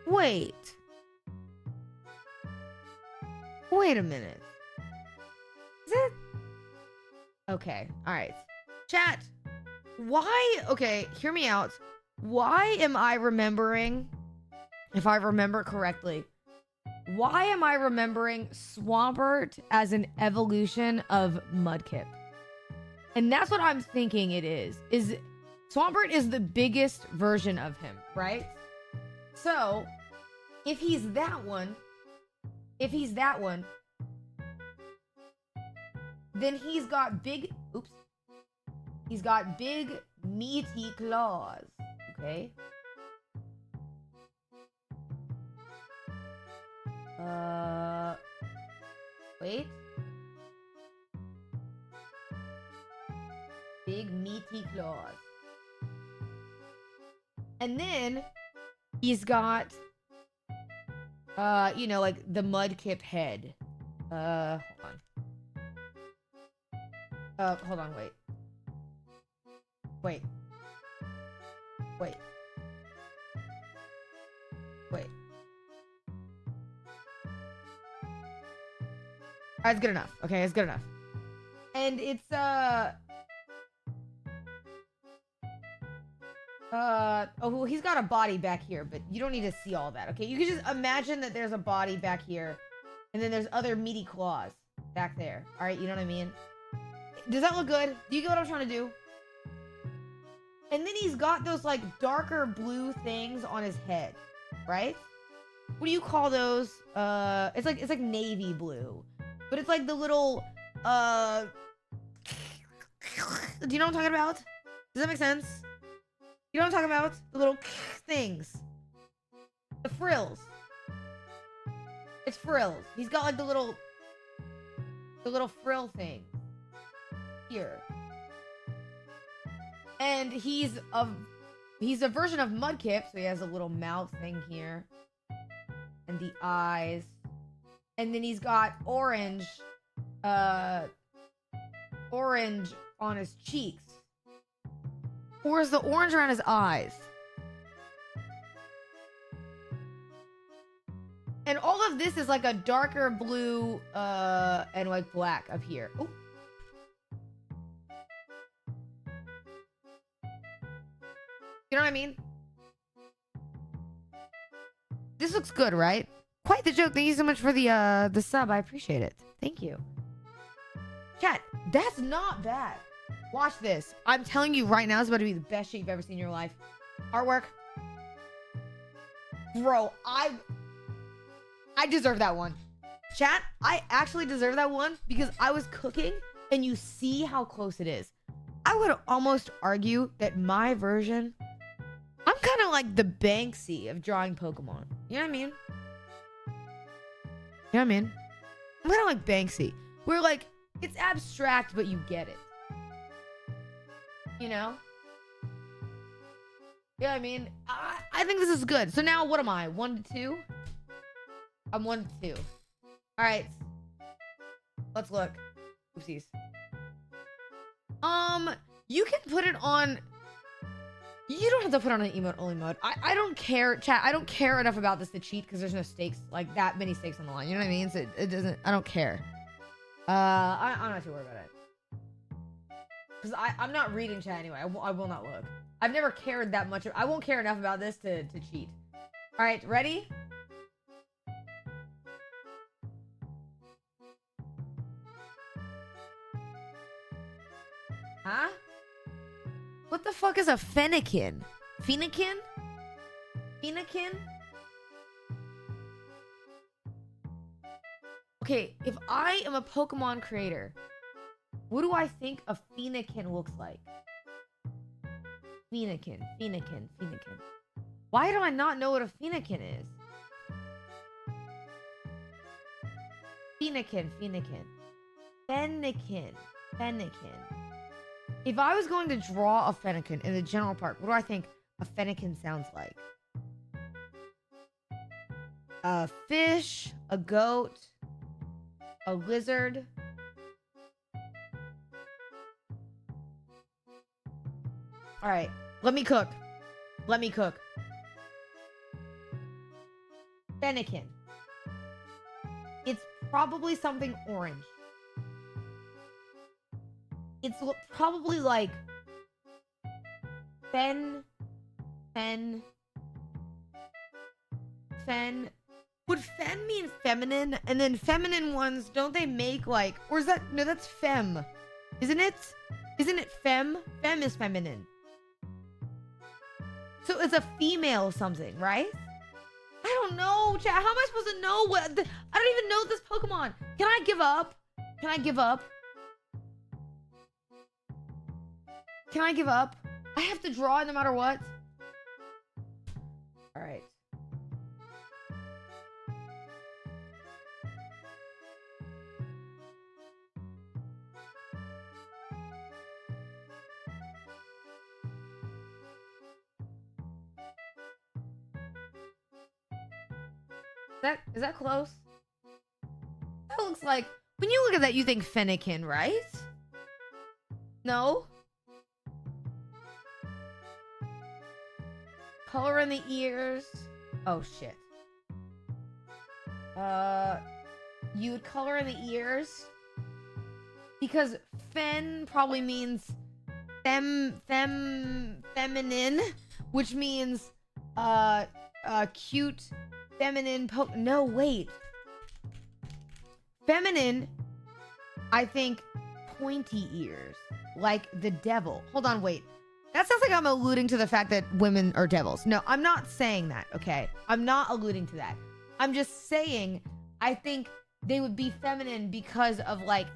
Wait a minute. Is it? Okay. All right. Chat. Why? Okay. Hear me out. Why am I remembering, if I remember correctly, why am I remembering Swampert as an evolution of Mudkip? And that's what I'm thinking it is. Swampert is the biggest version of him, right? So, if he's that one, Then he's got big, oops. He's got big, meaty claws. Okay. Wait. Big, meaty claws. And then he's got, you know, like the mud-kip head. Hold on. Hold on, wait. Wait. Wait. Wait. Alright, it's good enough. Okay, it's good enough. And it's, oh, well, he's got a body back here, but you don't need to see all that, okay? You can just imagine that there's a body back here, and then there's other meaty claws back there. Alright, you know what I mean? Does that look good? Do you get what I'm trying to do? And then he's got those, like, darker blue things on his head, right? What do you call those? It's like navy blue. But it's like the little, do you know what I'm talking about? Does that make sense? You know what I'm talking about? The little things. The frills. It's frills. He's got like the little frill thing. Here. And he's a version of Mudkip, so he has a little mouth thing here. And the eyes. And then he's got orange on his cheeks. Or is the orange around his eyes? And all of this is like a darker blue and like black up here. Oh. You know what I mean? This looks good, right? Quite the joke. Thank you so much for the sub. I appreciate it. Thank you. Chat, that's not bad. Watch this. I'm telling you right now, it's about to be the best shit you've ever seen in your life. Artwork. Bro, I deserve that one. Chat, I actually deserve that one because I was cooking and you see how close it is. I would almost argue that my version, I'm kind of like the Banksy of drawing Pokemon. You know what I mean? You know what I mean? I'm kind of like Banksy. Where like, it's abstract, but you get it. You know? Yeah, I mean, I think this is good. So now, what am I? 1 to 2? I'm 1 to 2. All right. Let's look. Oopsies. You can put it on. You don't have to put it on an emote only mode. I don't care, chat. I don't care enough about this to cheat because there's no stakes, like that many stakes on the line. You know what I mean? So it doesn't. I don't care. I'm not too worried about it. Because I'm not reading chat anyway. I will not look. I've never cared that much. I won't care enough about this to cheat. All right, ready? Huh? What the fuck is a Fennekin? Fennekin? Fennekin? Okay, if I am a Pokemon creator, what do I think a Fennekin looks like? Fennekin. Why do I not know what a Fennekin is? Fennekin. If I was going to draw a Fennekin in the general park, what do I think a Fennekin sounds like? A fish, a goat, a lizard. All right, let me cook. Fennekin. It's probably something orange. It's probably like fen. Would fen mean feminine? And then feminine ones, don't they make like, or is that, no, that's femme. Isn't it? Isn't it femme? Femme is feminine. So it's a female something, right? I don't know, chat. How am I supposed to know what? I don't even know this Pokemon. Can I give up? Can I give up? I have to draw no matter what. All right. Is that close? That looks like, when you look at that, you think Fennekin, right? No? Color in the ears. Oh shit. You would color in the ears because fen probably means feminine, which means cute, feminine. No, wait. Feminine, I think pointy ears, like the devil. Hold on, wait. That sounds like I'm alluding to the fact that women are devils. No, I'm not saying that, okay? I'm not alluding to that. I'm just saying I think they would be feminine because of like...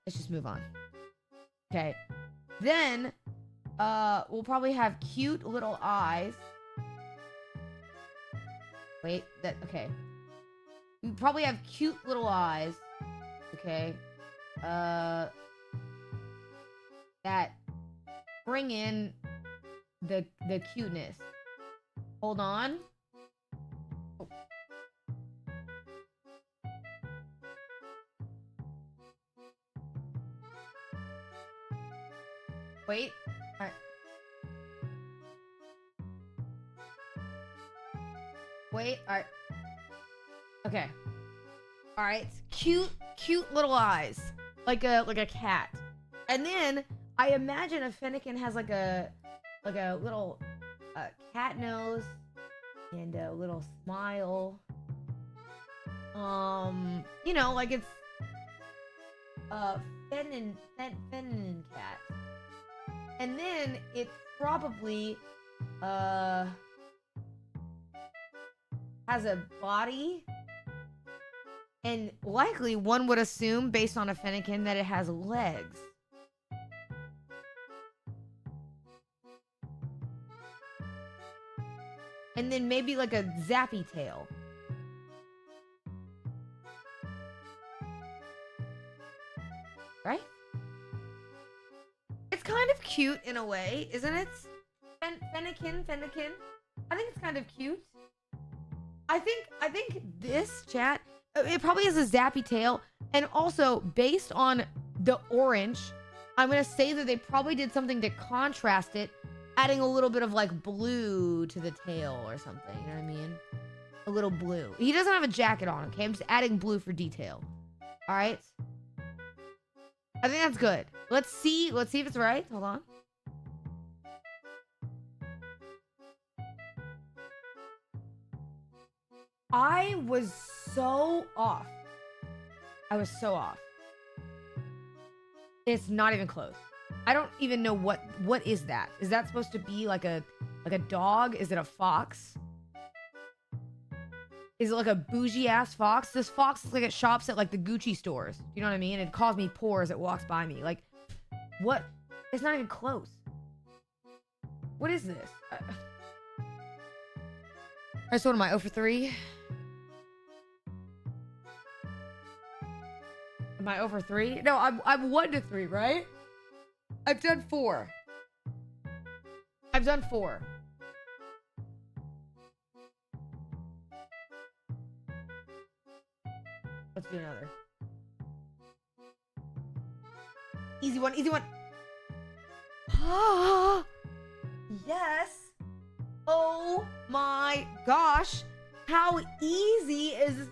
Let's just move on. Okay. Then, we'll probably have cute little eyes. Wait, okay. We probably have cute little eyes. Okay. That bring in the cuteness. Hold on. Oh. Wait. All right. Wait. All right. Okay. All right. Cute little eyes, like a cat. And then I imagine a Fennekin has like a little cat nose and a little smile. You know, like it's feminine cat. And then it probably has a body, and likely one would assume based on a Fennekin that it has legs. And then maybe like a zappy tail. Right? It's kind of cute in a way, isn't it? Fennekin. I think it's kind of cute. I think this chat, it probably has a zappy tail. And also, based on the orange, I'm going to say that they probably did something to contrast it, adding a little bit of like blue to the tail or something. You know what I mean? A little blue. He doesn't have a jacket on, okay? I'm just adding blue for detail. All right? I think that's good. Let's see if it's right. Hold on. I was so off. It's not even close. I don't even know what is that? Is that supposed to be like a dog? Is it a fox? Is it like a bougie ass fox? This fox looks like it shops at like the Gucci stores. You know what I mean? It calls me poor as it walks by me. Like, what? It's not even close. What is this? Alright, so what am I? 0 for 3? Am I 0 for 3? No, I'm 1 to 3, right? I've done 4. I've done 4. Let's do another. Easy one, easy one. Ah, yes. Oh my gosh. How easy is this?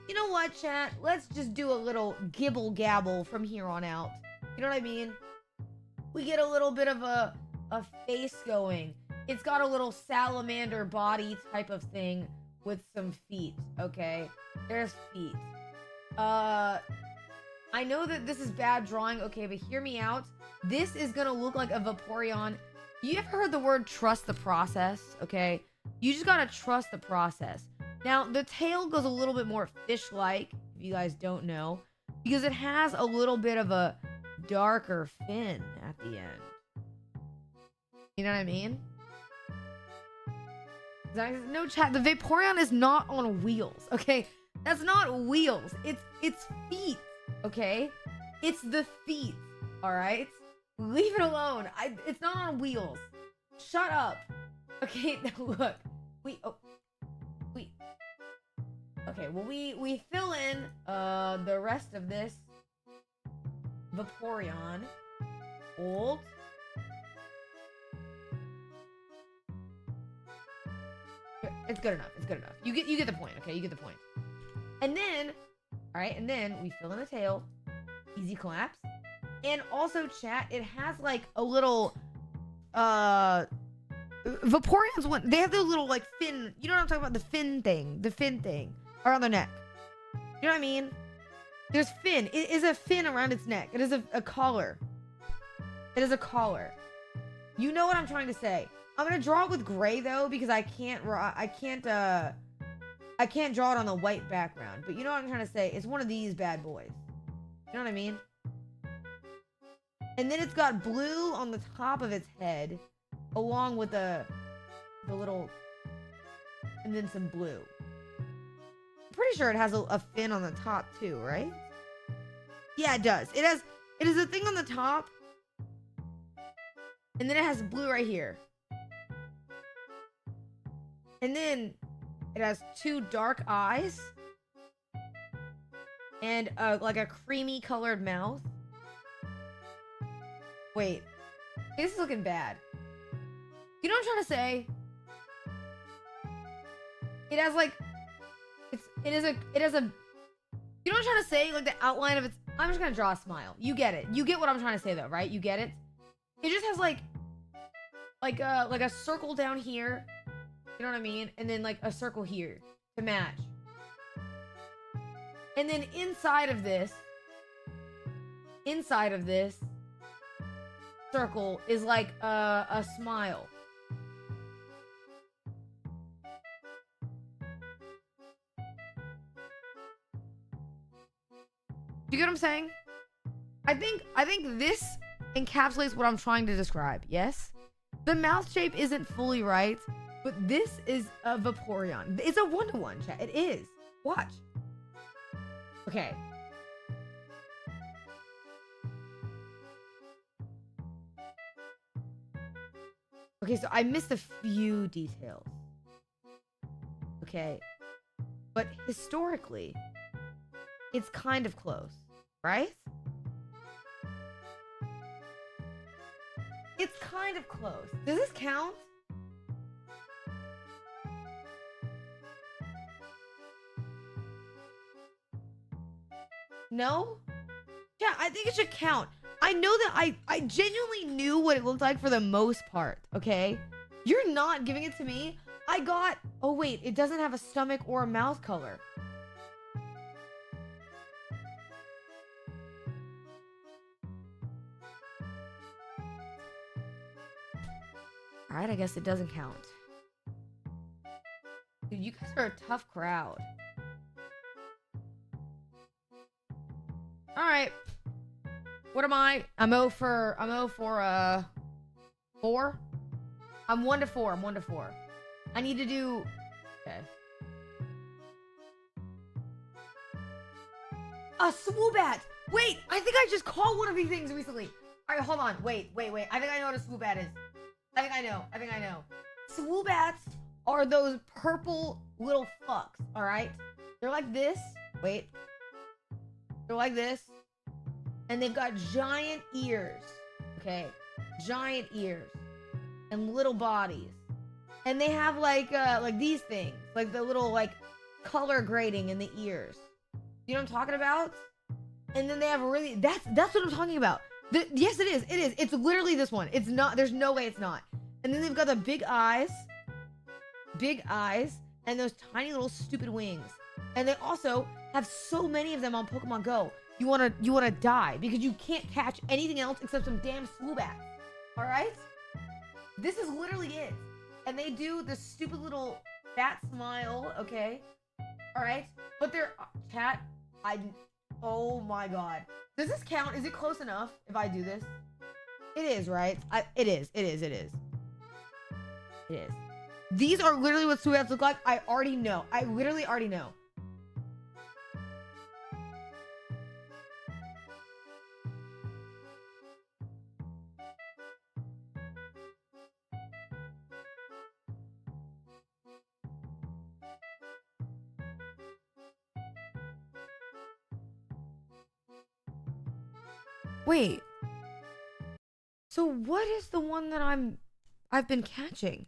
You know what, chat? Let's just do a little gibble gabble from here on out. You know what I mean? We get a little bit of a face going. It's got a little salamander body type of thing with some feet, okay? There's feet. I know that this is bad drawing, okay, but hear me out. This is gonna look like a Vaporeon. You ever heard the word trust the process, okay? You just gotta trust the process. Now, the tail goes a little bit more fish-like, if you guys don't know. because it has a little bit of a darker fin at the end. You know what I mean? No chat, the Vaporeon is not on wheels, okay? That's not wheels. It's feet, okay? It's the feet, all right? Leave it alone. It's not on wheels. Shut up. Okay, now look. Okay, well we fill in the rest of this Vaporeon. Old. It's good enough. It's good enough. You get the point, okay? You get the point. And then, all right, and then we fill in the tail. Easy collapse. And also, chat, it has like a little Vaporeons one. They have the little like fin. You know what I'm talking about? The fin thing around their neck. You know what I mean? There's fin. It is a fin around its neck. It is a collar. It is a collar. You know what I'm trying to say. I'm gonna draw it with gray though because I can't draw it on a white background. But you know what I'm trying to say? It's one of these bad boys. You know what I mean? And then it's got blue on the top of its head, along with the little, and then some blue. I'm pretty sure it has a fin on the top too, right? Yeah, it does. It is a thing on the top, and then it has blue right here. And then it has two dark eyes and like a creamy colored mouth. Wait, this is looking bad. You know what I'm trying to say? It has like, it is a, you know what I'm trying to say? Like the outline of its, I'm just gonna draw a smile. You get it. You get what I'm trying to say though, right? You get it? It just has like a circle down here. You know what I mean? And then like a circle here to match. And then inside of this circle is like a smile. Do you get what I'm saying? I think this encapsulates what I'm trying to describe. Yes? The mouth shape isn't fully right, but this is a Vaporeon. It's a 1-to-1, chat. It is. Watch. Okay. Okay, so I missed a few details. Okay. But historically, it's kind of close, right? It's kind of close. Does this count? No? Yeah, I think it should count. I know that I genuinely knew what it looked like for the most part, okay? You're not giving it to me. I got... Oh, wait. It doesn't have a stomach or a mouth color. Alright, I guess it doesn't count. Dude, you guys are a tough crowd. Alright. What am I? I'm 0 for 4? I'm 1 to 4. I'm 1 to 4. I need to do... Okay. A Swoobat! Wait! I think I just called one of these things recently. Alright, hold on. Wait. I think I know what a Swoobat is. I think I know. Swoobats are those purple little fucks, alright? They're like this. Wait. They're like this. And they've got giant ears. Okay? Giant ears. And little bodies. And they have like these things. Like the little like color grading in the ears. You know what I'm talking about? And then they have really that's what I'm talking about. Yes, it is. It is. It's literally this one. It's not. There's no way it's not. And then they've got the big eyes, and those tiny little stupid wings. And they also have so many of them on Pokemon Go. You wanna die because you can't catch anything else except some damn Swoobats. All right? This is literally it. And they do the stupid little fat smile. Okay. All right. But they're chat. Oh my god. Does this count? Is it close enough if I do this? It is, right? It is. These are literally what sweat look like. I already know. I literally already know. Wait. So what is the one that I've been catching?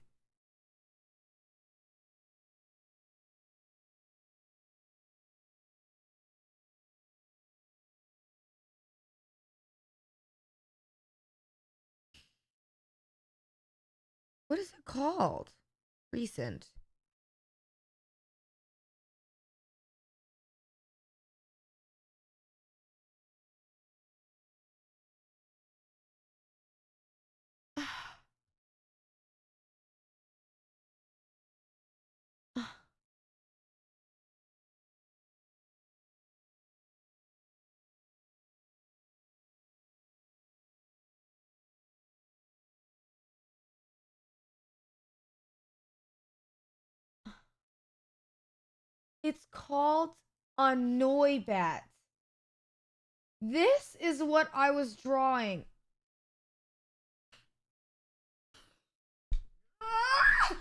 What is it called? Recent. It's called a Noibat. This is what I was drawing. How am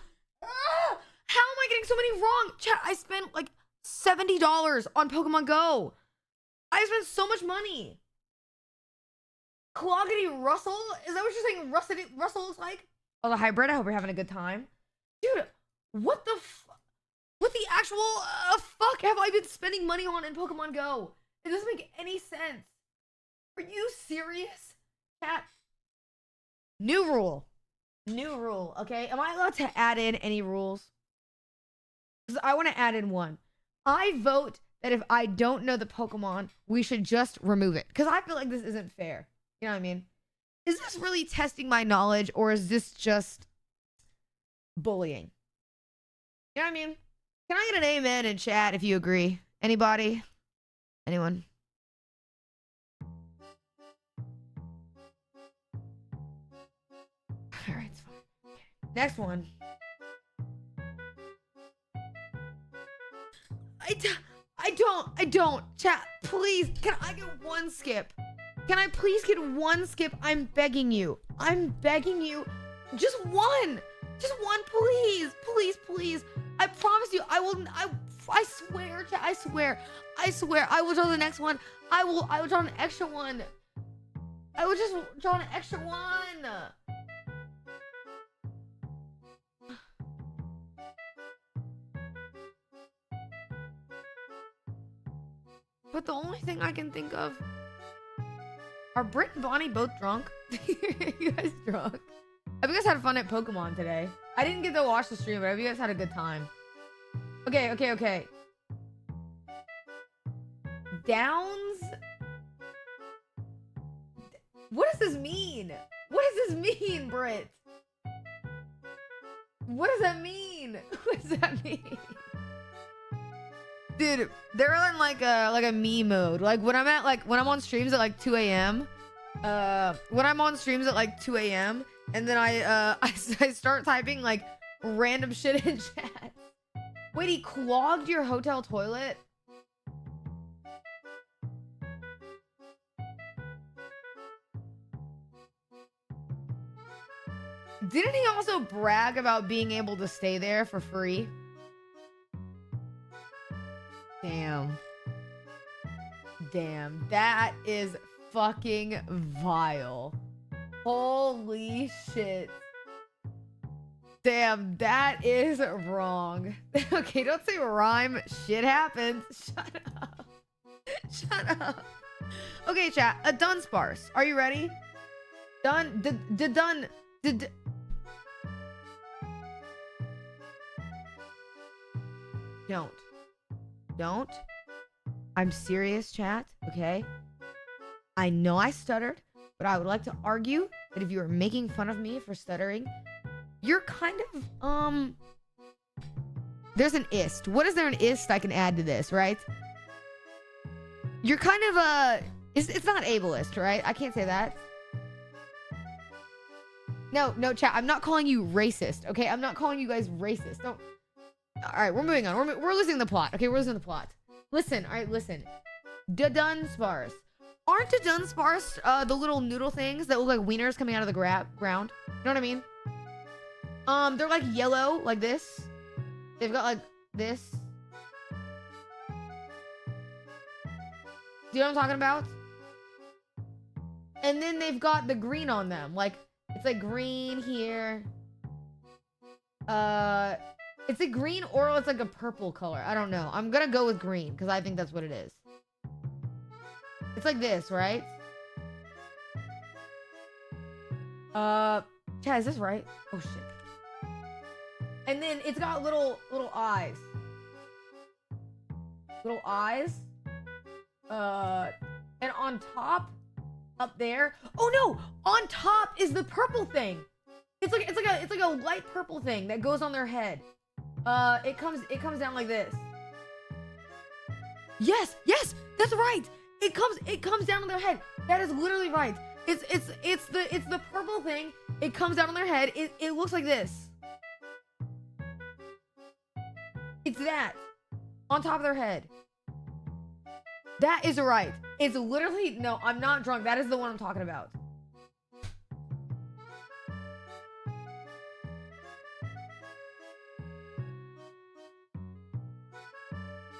I getting so many wrong? Chat, I spent like $70 on Pokemon Go. I spent so much money. Cloggity Russell? Is that what you're saying Russell looks like? Oh, the hybrid? I hope you're having a good time. Dude, what the what the actual fuck have I been spending money on in Pokemon Go? It doesn't make any sense. Are you serious? Chat. New rule. New rule, okay? Am I allowed to add in any rules? Because I want to add in one. I vote that if I don't know the Pokemon, we should just remove it. Because I feel like this isn't fair. You know what I mean? Is this really testing my knowledge, or is this just bullying? You know what I mean? Can I get an amen in chat if you agree? Anybody? Anyone? Alright, it's fine. Okay. Next one. I don't. Chat, please. Can I get one skip? Can I please get one skip? I'm begging you. I'm begging you. Just one. Just one, please. Please, please. I promise you, I will. I swear, chat. I swear. I will draw the next one. I will draw an extra one. I will just draw an extra one. But the only thing I can think of... Are Britt and Bonnie both drunk? You guys drunk? I hope you guys had fun at Pokemon today. I didn't get to watch the stream, but I hope you guys had a good time. Okay. Downs? What does this mean? What does this mean, Britt? What does that mean? What does that mean? Dude, they're in like a me mode. Like when I'm on streams at like 2 a.m. When I'm on streams at like 2 a.m. and then I start typing like random shit in chat. Wait, he clogged your hotel toilet? Didn't he also brag about being able to stay there for free? Damn, that is fucking vile. Holy shut. Damn, that is wrong. Okay, don't say rhyme. Shit happens. Shut up. Shut up. Okay, chat. A Dunsparce. Are you ready? Don't. I'm serious, chat, okay? I know I stuttered, but I would like to argue that if you are making fun of me for stuttering, you're kind of, there's an ist. What is there an ist I can add to this, right? You're kind of it's not ableist, right? I can't say that. No, chat. I'm not calling you racist, okay? I'm not calling you guys racist. Don't. All right, we're moving on. We're losing the plot. Okay, we're losing the plot. Listen, all right, listen. Dunsparce. Aren't the Dunsparce the little noodle things that look like wieners coming out of the ground? You know what I mean? They're like yellow, like this. They've got like this. Do you know what I'm talking about? And then they've got the green on them. Like, it's like green here. It's a green or it's like a purple color. I don't know. I'm gonna go with green because I think that's what it is. It's like this, right? Chad, is this right? Oh shit. And then it's got little eyes. Little eyes. And on top, up there. Oh no! On top is the purple thing. It's like a light purple thing that goes on their head. It comes down like this. Yes, that's right. It comes down on their head. That is literally right. It's the purple thing. It comes down on their head. It looks like this. It's that on top of their head. That is right. It's literally, no, I'm not drunk. That is the one I'm talking about.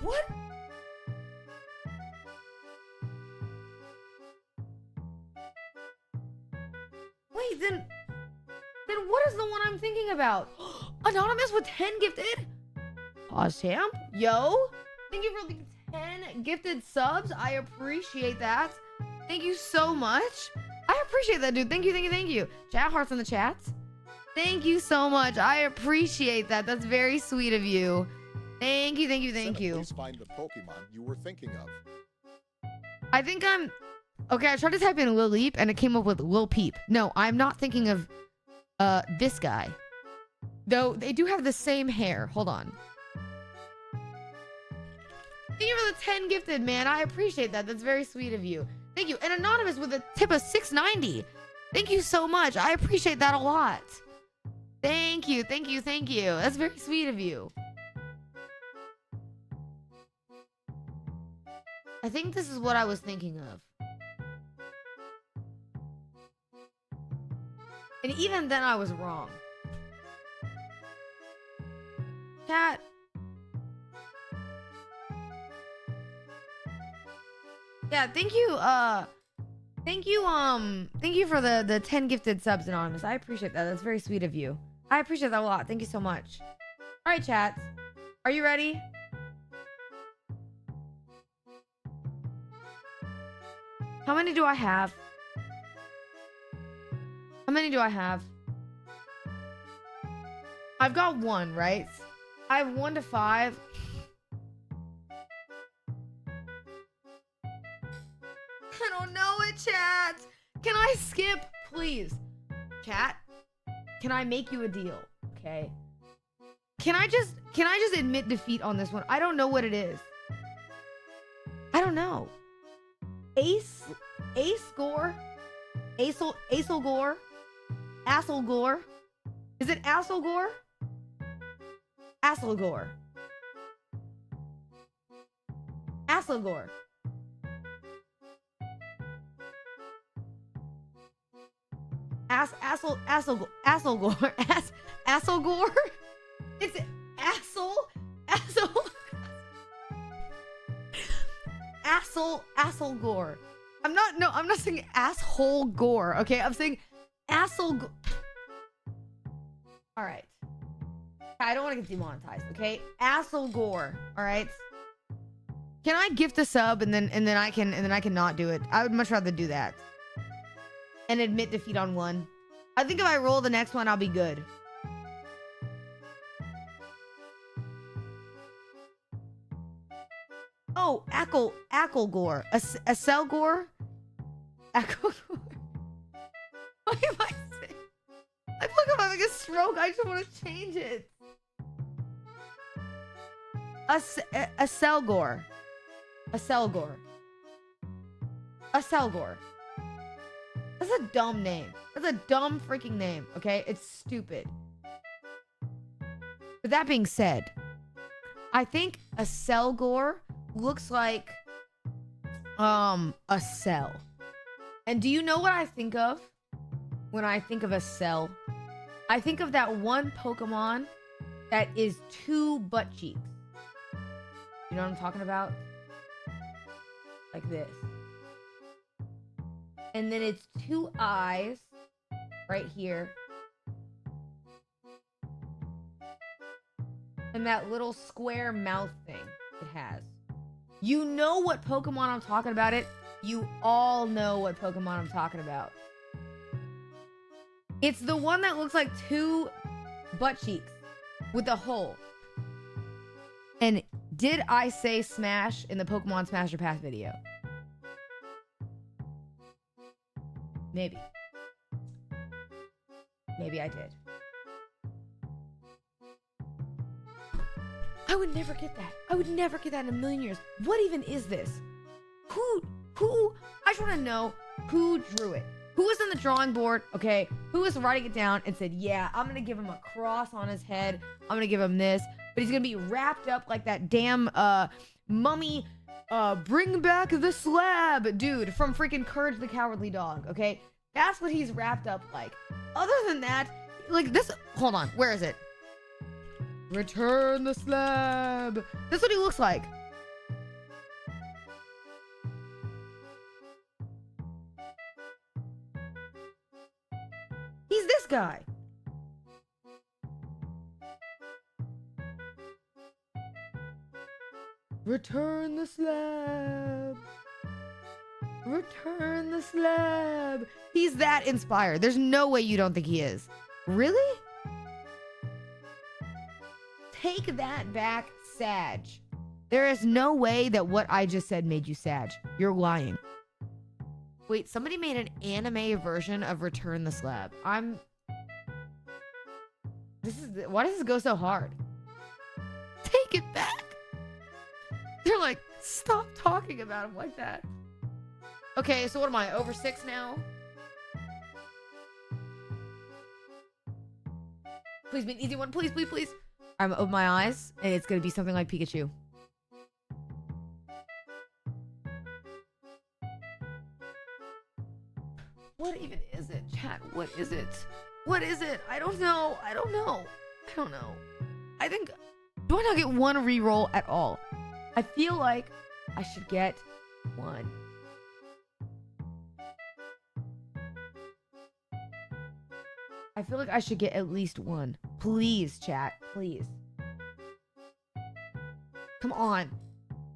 What? Wait, then what is the one I'm thinking about? Anonymous with 10 gifted? Pause champ? Yo, thank you for the 10 gifted subs. I appreciate that. Thank you so much. I appreciate that, dude. Thank you. Chat hearts in the chat. Thank you so much. I appreciate that. That's very sweet of you. Thank you. Please find the Pokemon you were thinking of. I think I'm... Okay, I tried to type in Lil Leap and it came up with Lil Peep. No, I'm not thinking of this guy. Though they do have the same hair. Hold on. Thank you for the 10 gifted, man. I appreciate that. That's very sweet of you. Thank you. And Anonymous with a tip of $6.90. Thank you so much. I appreciate that a lot. Thank you. That's very sweet of you. I think this is what I was thinking of. And even then I was wrong. Chat. Yeah, thank you for the 10 gifted subs, Anonymous. I appreciate that. That's very sweet of you. I appreciate that a lot. Thank you so much. All right, chat. Are you ready? How many do I have? I've got 1, right? I have 1 to 5. I don't know it, chat. Can I skip, please? Chat, can I make you a deal? Okay. Can I just admit defeat on this one? I don't know what it is. I don't know. Ace Gore? Acel Gore? Assel Gore? Is it Assel Gore? Assel Gore. Assel Gore. Assel Gore. Assel Gore? It's Assel Gore. I'm not saying asshole gore, okay? I'm saying Assel Gore. All right. I don't want to get demonetized, okay? Assel Gore, all right? Can I gift a sub and then I can not do it? I would much rather do that. And admit defeat on 1. I think if I roll the next one, I'll be good. Oh, Ackle Gore. Acel Gore? Ackle Gore. What am I saying? I feel like I'm having a stroke. I just want to change it. Acel Gore. Acel Gore. A Selgor. That's a dumb name. That's a dumb freaking name, okay? It's stupid. But that being said, I think a Selgor looks like a cell. And do you know what I think of when I think of a cell? I think of that one Pokemon that is 2 butt cheeks. You know what I'm talking about? Like this. And then it's 2 eyes right here. And that little square mouth thing it has. You know what Pokemon I'm talking about it? You all know what Pokemon I'm talking about. It's the one that looks like 2 butt cheeks with a hole. And did I say Smash in the Pokemon Smash or Pass video? Maybe. Maybe I did. I would never get that. I would never get that in a million years. What even is this? Who? I just want to know who drew it. Who was on the drawing board, okay? Who was writing it down and said, yeah, I'm going to give him a cross on his head. I'm going to give him this. But he's going to be wrapped up like that damn mummy, bring back the slab dude from freaking Courage the Cowardly Dog, okay? That's what he's wrapped up like. Other than that, like this, hold on, where is it? Return the slab. That's what he looks like. He's this guy. Return the slab. Return the slab. He's that inspired. There's no way you don't think he is. Really? Take that back, Sag. There is no way that what I just said made you Sag. You're lying. Wait, somebody made an anime version of Return the Slab. Why does this go so hard? Take it back. They're like, stop talking about him like that. Okay, so what am I, over 6 now? Please be an easy one. Please, please, please. I'm gonna open my eyes, and it's gonna be something like Pikachu. What even is it, chat? What is it? What is it? I don't know. I don't know. I don't know. I think... Do I not get 1 reroll at all? I feel like I should get 1. I feel like I should get at least 1. Please, chat. Please. Come on.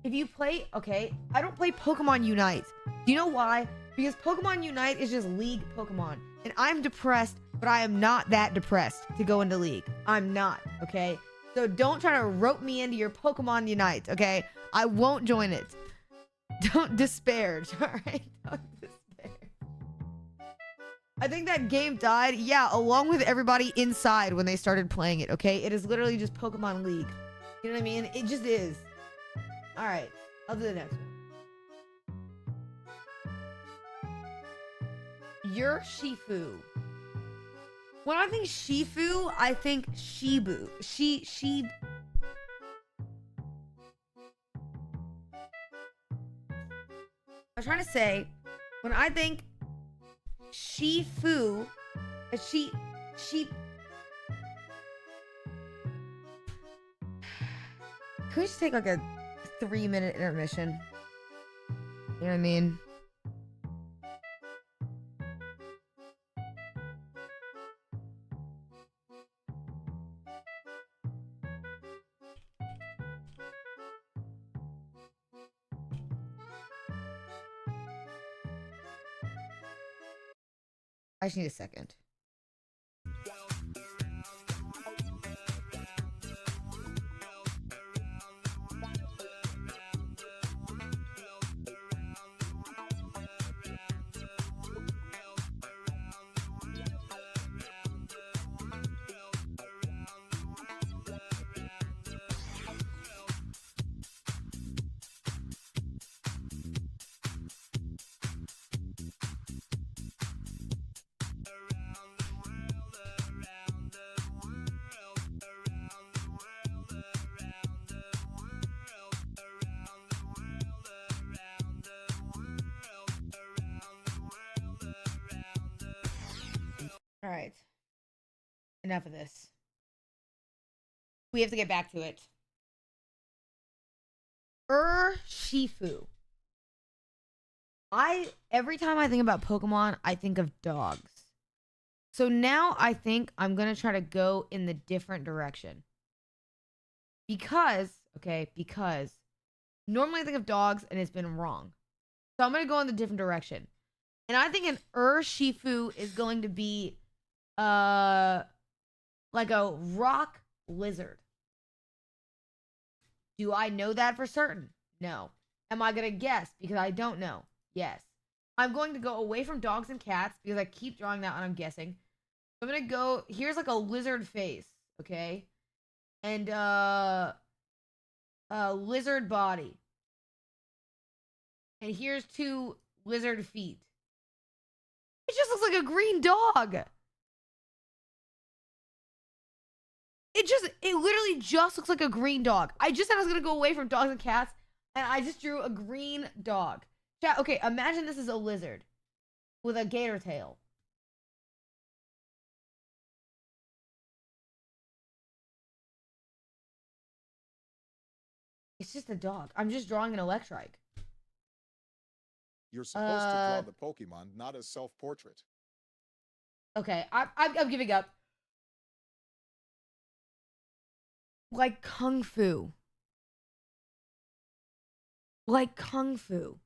If you play... Okay, I don't play Pokemon Unite. Do you know why? Because Pokemon Unite is just League Pokemon. And I'm depressed, but I am not that depressed to go into League. I'm not, okay? So don't try to rope me into your Pokemon Unite, okay? I won't join it. Don't despair, alright? Don't despair. I think that game died, yeah, along with everybody inside when they started playing it, okay? It is literally just Pokemon League. You know what I mean? It just is. Alright, I'll do the next one. You're Shifu. When I think Shifu, I think Shibu. I'm trying to say, when I think Shifu, she. Can we just take like a 3-minute intermission? You know what I mean? I just need a second. All right. Enough of this. We have to get back to it. Shifu. Every time I think about Pokemon, I think of dogs. So now I think I'm going to try to go in the different direction. Because normally I think of dogs and it's been wrong. So I'm going to go in the different direction. And I think an Shifu is going to be like a rock lizard. Do I know that for certain? No. Am I going to guess because I don't know? Yes. I'm going to go away from dogs and cats because I keep drawing that and I'm guessing. I'm going to go, here's like a lizard face, okay? And lizard body. And here's 2 lizard feet. It just looks like a green dog. It literally just looks like a green dog. I just said I was going to go away from dogs and cats, and I just drew a green dog. Chat, okay, imagine this is a lizard with a gator tail. It's just a dog. I'm just drawing an Electrike. You're supposed to draw the Pokemon, not as self-portrait. Okay, I'm giving up. Like Kung Fu. Like Kung Fu.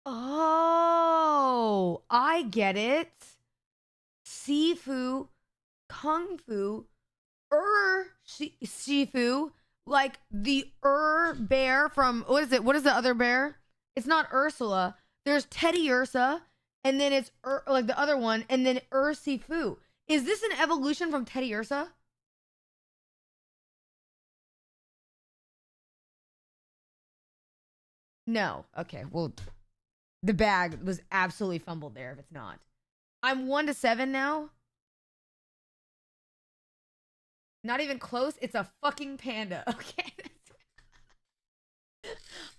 Oh, I get it. Sifu, Kung Fu, Shifu, like the bear from, what is it? What is the other bear? It's not Ursula. There's Teddy Ursa, and then it's like the other one, and then Sifu. Is this an evolution from Teddy Ursa? No. Okay, well, the bag was absolutely fumbled there if it's not. I'm 1-7 now. Not even close. It's a fucking panda. Okay.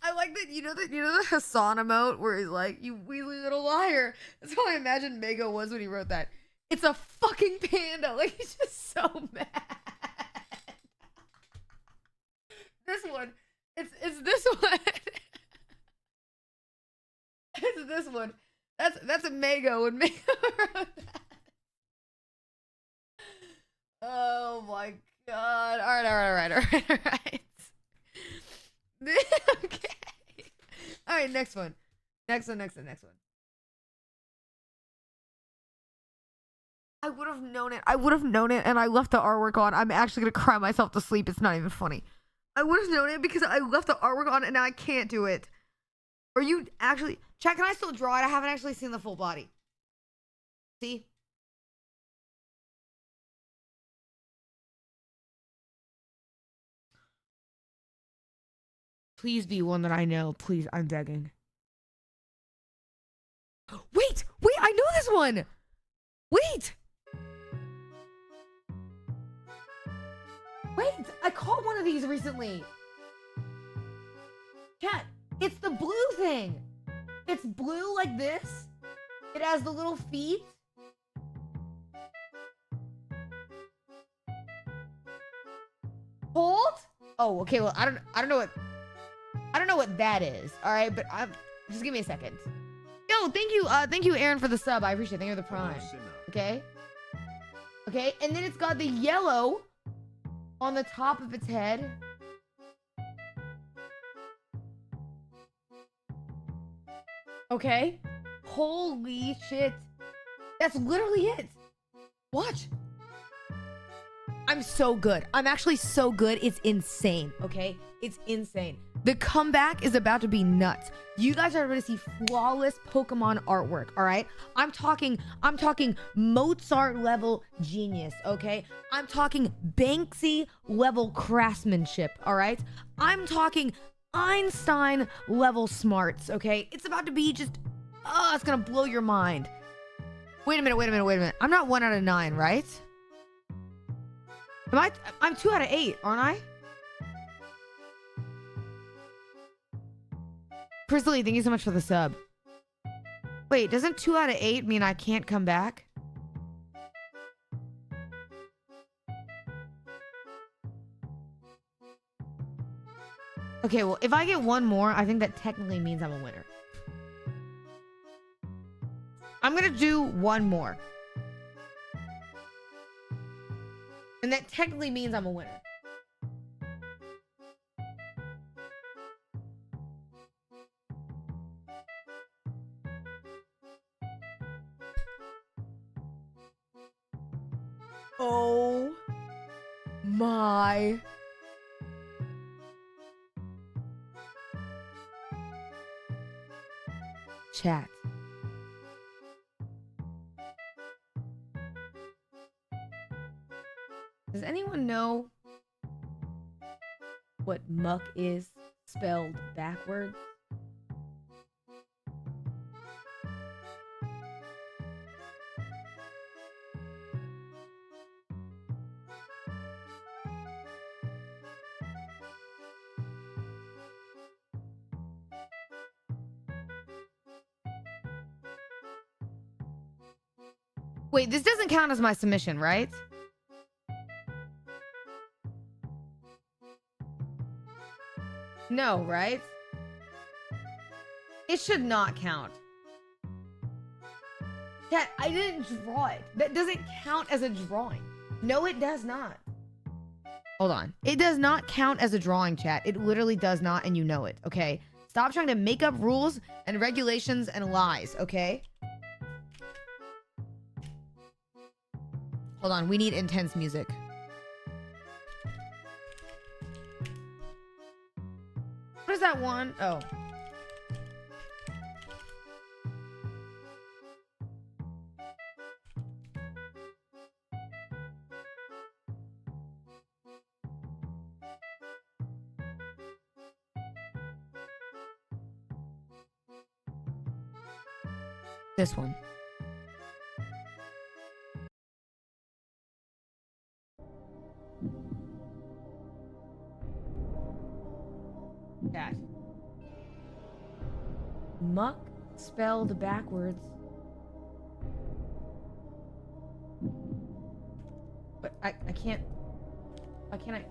I like that. You know the Hassan emote where he's like, "You wheelie little liar." That's how I imagine Mego was when he wrote that. It's a fucking panda. Like, he's just so mad. This one. It's this one. It's this one. That's a Mego when Mego wrote that. Oh my god. All right. Okay. All right, next one. Next one. I would have known it, and I left the artwork on. I'm actually gonna cry myself to sleep. It's not even funny. I would have known it because I left the artwork on, and now I can't do it. Are you actually... Chat, can I still draw it? I haven't actually seen the full body. See? Please be one that I know. Please, I'm begging. Wait, I know this one. Wait, I caught one of these recently. Chat, it's the blue thing. It's blue like this. It has the little feet. Hold? Oh, okay, well, I don't know what that is. All right, but just give me a second. Yo, thank you, Aaron, for the sub. I appreciate it. Thank you for the prime. Okay, and then it's got the yellow on the top of its head. Okay, holy shit, that's literally it. Watch. I'm so good. I'm actually so good. It's insane, okay? It's insane. The comeback is about to be nuts. You guys are going to see flawless Pokemon artwork, all right? I'm talking Mozart level genius, okay? I'm talking Banksy level craftsmanship, all right? I'm talking Einstein level smarts, okay? It's about to be just, it's going to blow your mind. Wait a minute. I'm not 1 out of 9, right? I'm 2 out of 8, aren't I? Priscilla, thank you so much for the sub. Wait, doesn't 2 out of 8 mean I can't come back? Okay, well, if I get one more, I think that technically means I'm a winner. I'm gonna do one more. And that technically means I'm a winner. Oh my. Chat. Does anyone know what muck is spelled backwards? Wait, this doesn't count as my submission, right? No, right? It should not count. Chat, I didn't draw it. That doesn't count as a drawing. No, it does not. Hold on. It does not count as a drawing, chat. It literally does not, and you know it, okay? Stop trying to make up rules and regulations and lies, okay? Hold on. We need intense music. What is that one? Oh. This one. That. Muck spelled backwards. But I can't. Why can't I?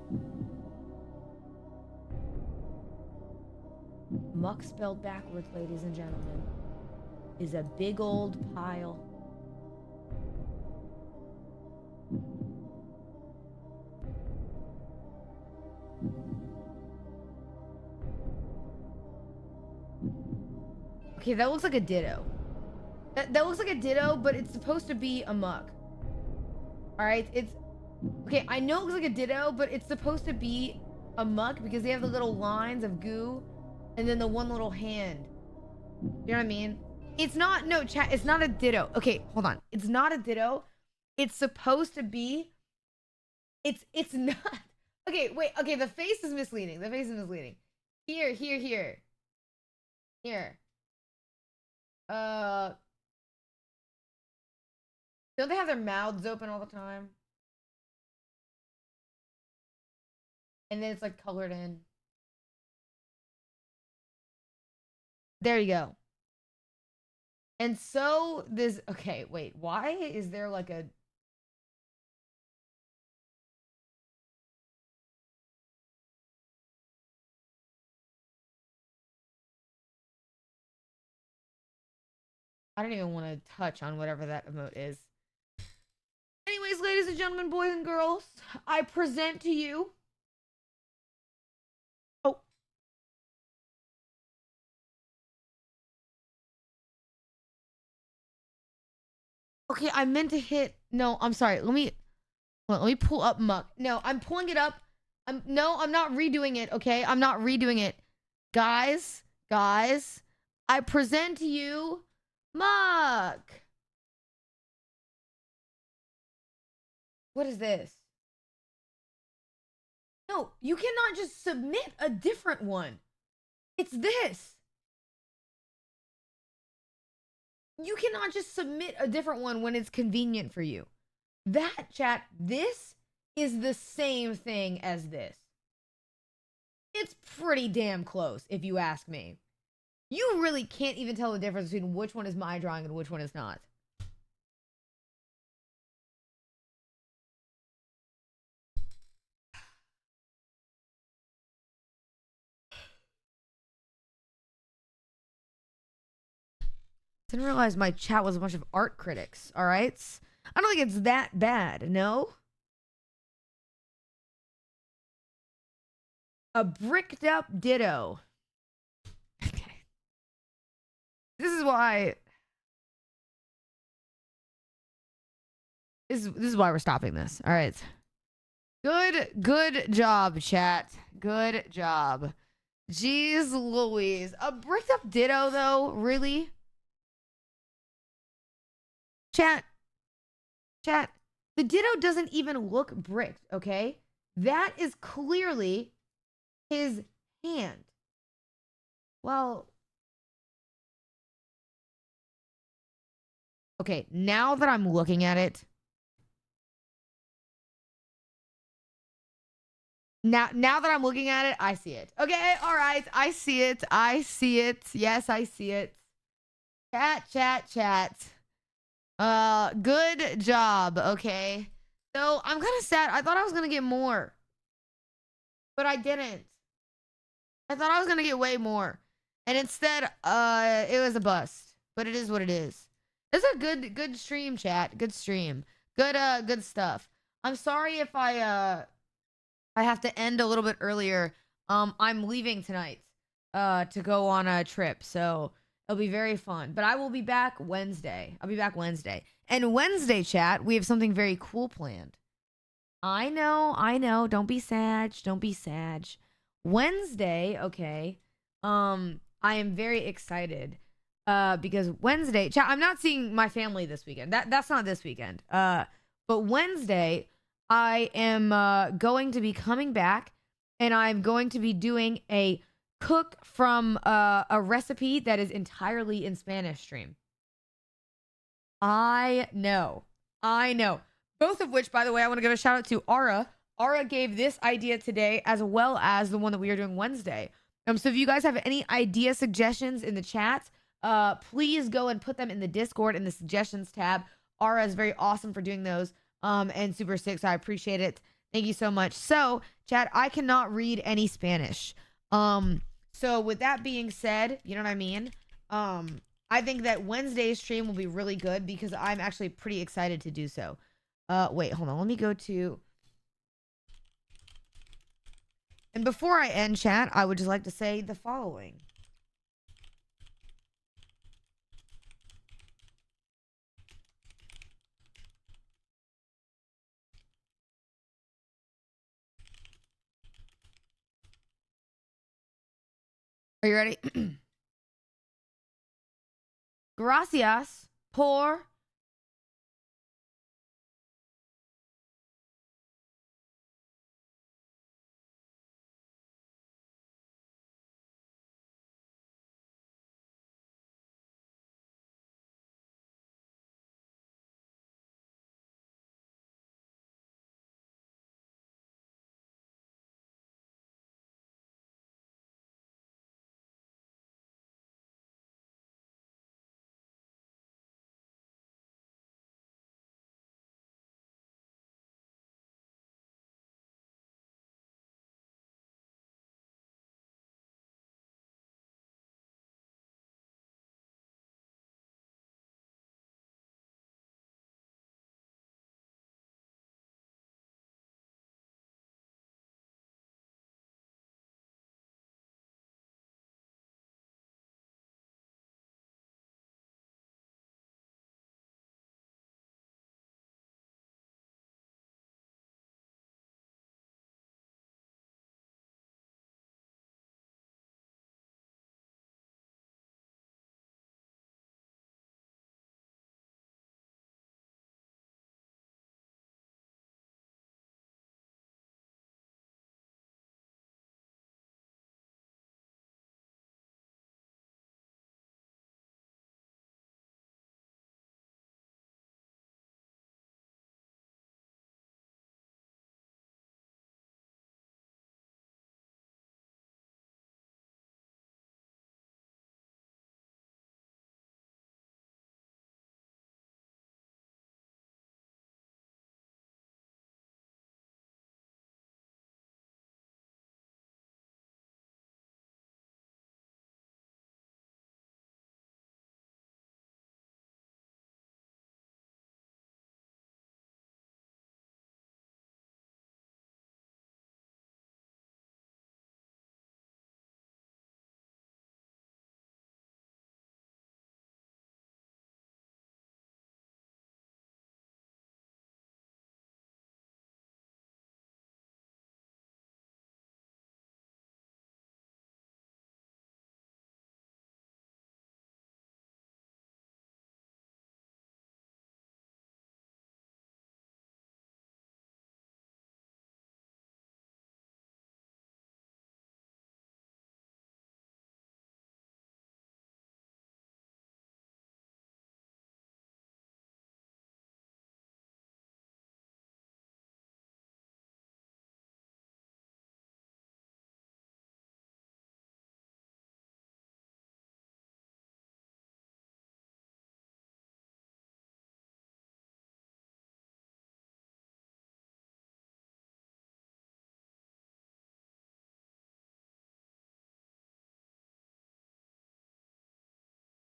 Muck spelled backwards, ladies and gentlemen, is a big old pile. Okay, that looks like a ditto. That looks like a ditto, but it's supposed to be a muck. Alright, it's... Okay, I know it looks like a ditto, but it's supposed to be a muck because they have the little lines of goo and then the one little hand. You know what I mean? It's not... No, chat, it's not a ditto. Okay, hold on. It's not a ditto. It's supposed to be... It's not... Okay, wait. Okay, the face is misleading. The face is misleading. Here. Here. Don't they have their mouths open all the time? And then it's like colored in. There you go. And so this, okay, wait, why is there like a... I don't even want to touch on whatever that emote is. Anyways, ladies and gentlemen, boys and girls, I present to you... Oh. Okay, I meant to hit... No, I'm sorry. Let me pull up muck. No, I'm pulling it up. I'm not redoing it, okay? I'm not redoing it. Guys, I present to you muck. What is this? No, you cannot just submit a different one. It's this. You cannot just submit a different one when it's convenient for you. That, chat, this is the same thing as this. It's pretty damn close, if you ask me. You really can't even tell the difference between which one is my drawing and which one is not. Didn't realize my chat was a bunch of art critics. All right. I don't think it's that bad. No. A bricked up ditto. Okay. This is why. This is why we're stopping this. All right. Good job, chat. Good job. Jeez Louise. A bricked up ditto, though? Really? Chat. The ditto doesn't even look bricked, okay? That is clearly his hand. Well, okay, now that I'm looking at it, Now that I'm looking at it, I see it. Okay, all right. I see it. Yes, I see it. Chat. Good job, okay? So, I'm kind of sad. I thought I was going to get more. But I didn't. I thought I was going to get way more. And instead, it was a bust. But it is what it is. It's a good stream, chat. Good stream. Good stuff. I'm sorry if I have to end a little bit earlier. I'm leaving tonight to go on a trip, so it'll be very fun. But I will be back Wednesday. And Wednesday, chat, we have something very cool planned. I know. Don't be sad. Wednesday, okay. I am very excited because Wednesday, chat, I'm not seeing my family this weekend. That's not this weekend. But Wednesday, I am going to be coming back, and I'm going to be doing a cook from a recipe that is entirely in Spanish stream. I know. Both of which, by the way, I want to give a shout out to Ara. Ara gave this idea today as well as the one that we are doing Wednesday. So if you guys have any idea suggestions in the chat, please go and put them in the Discord in the suggestions tab. Ara is very awesome for doing those. And Super Six, I appreciate it. Thank you so much. So, chat, I cannot read any Spanish. So with that being said, you know what I mean? I think that Wednesday's stream will be really good because I'm actually pretty excited to do so. Wait, hold on. Let me go to... And before I end, chat, I would just like to say the following. Are you ready? Gracias por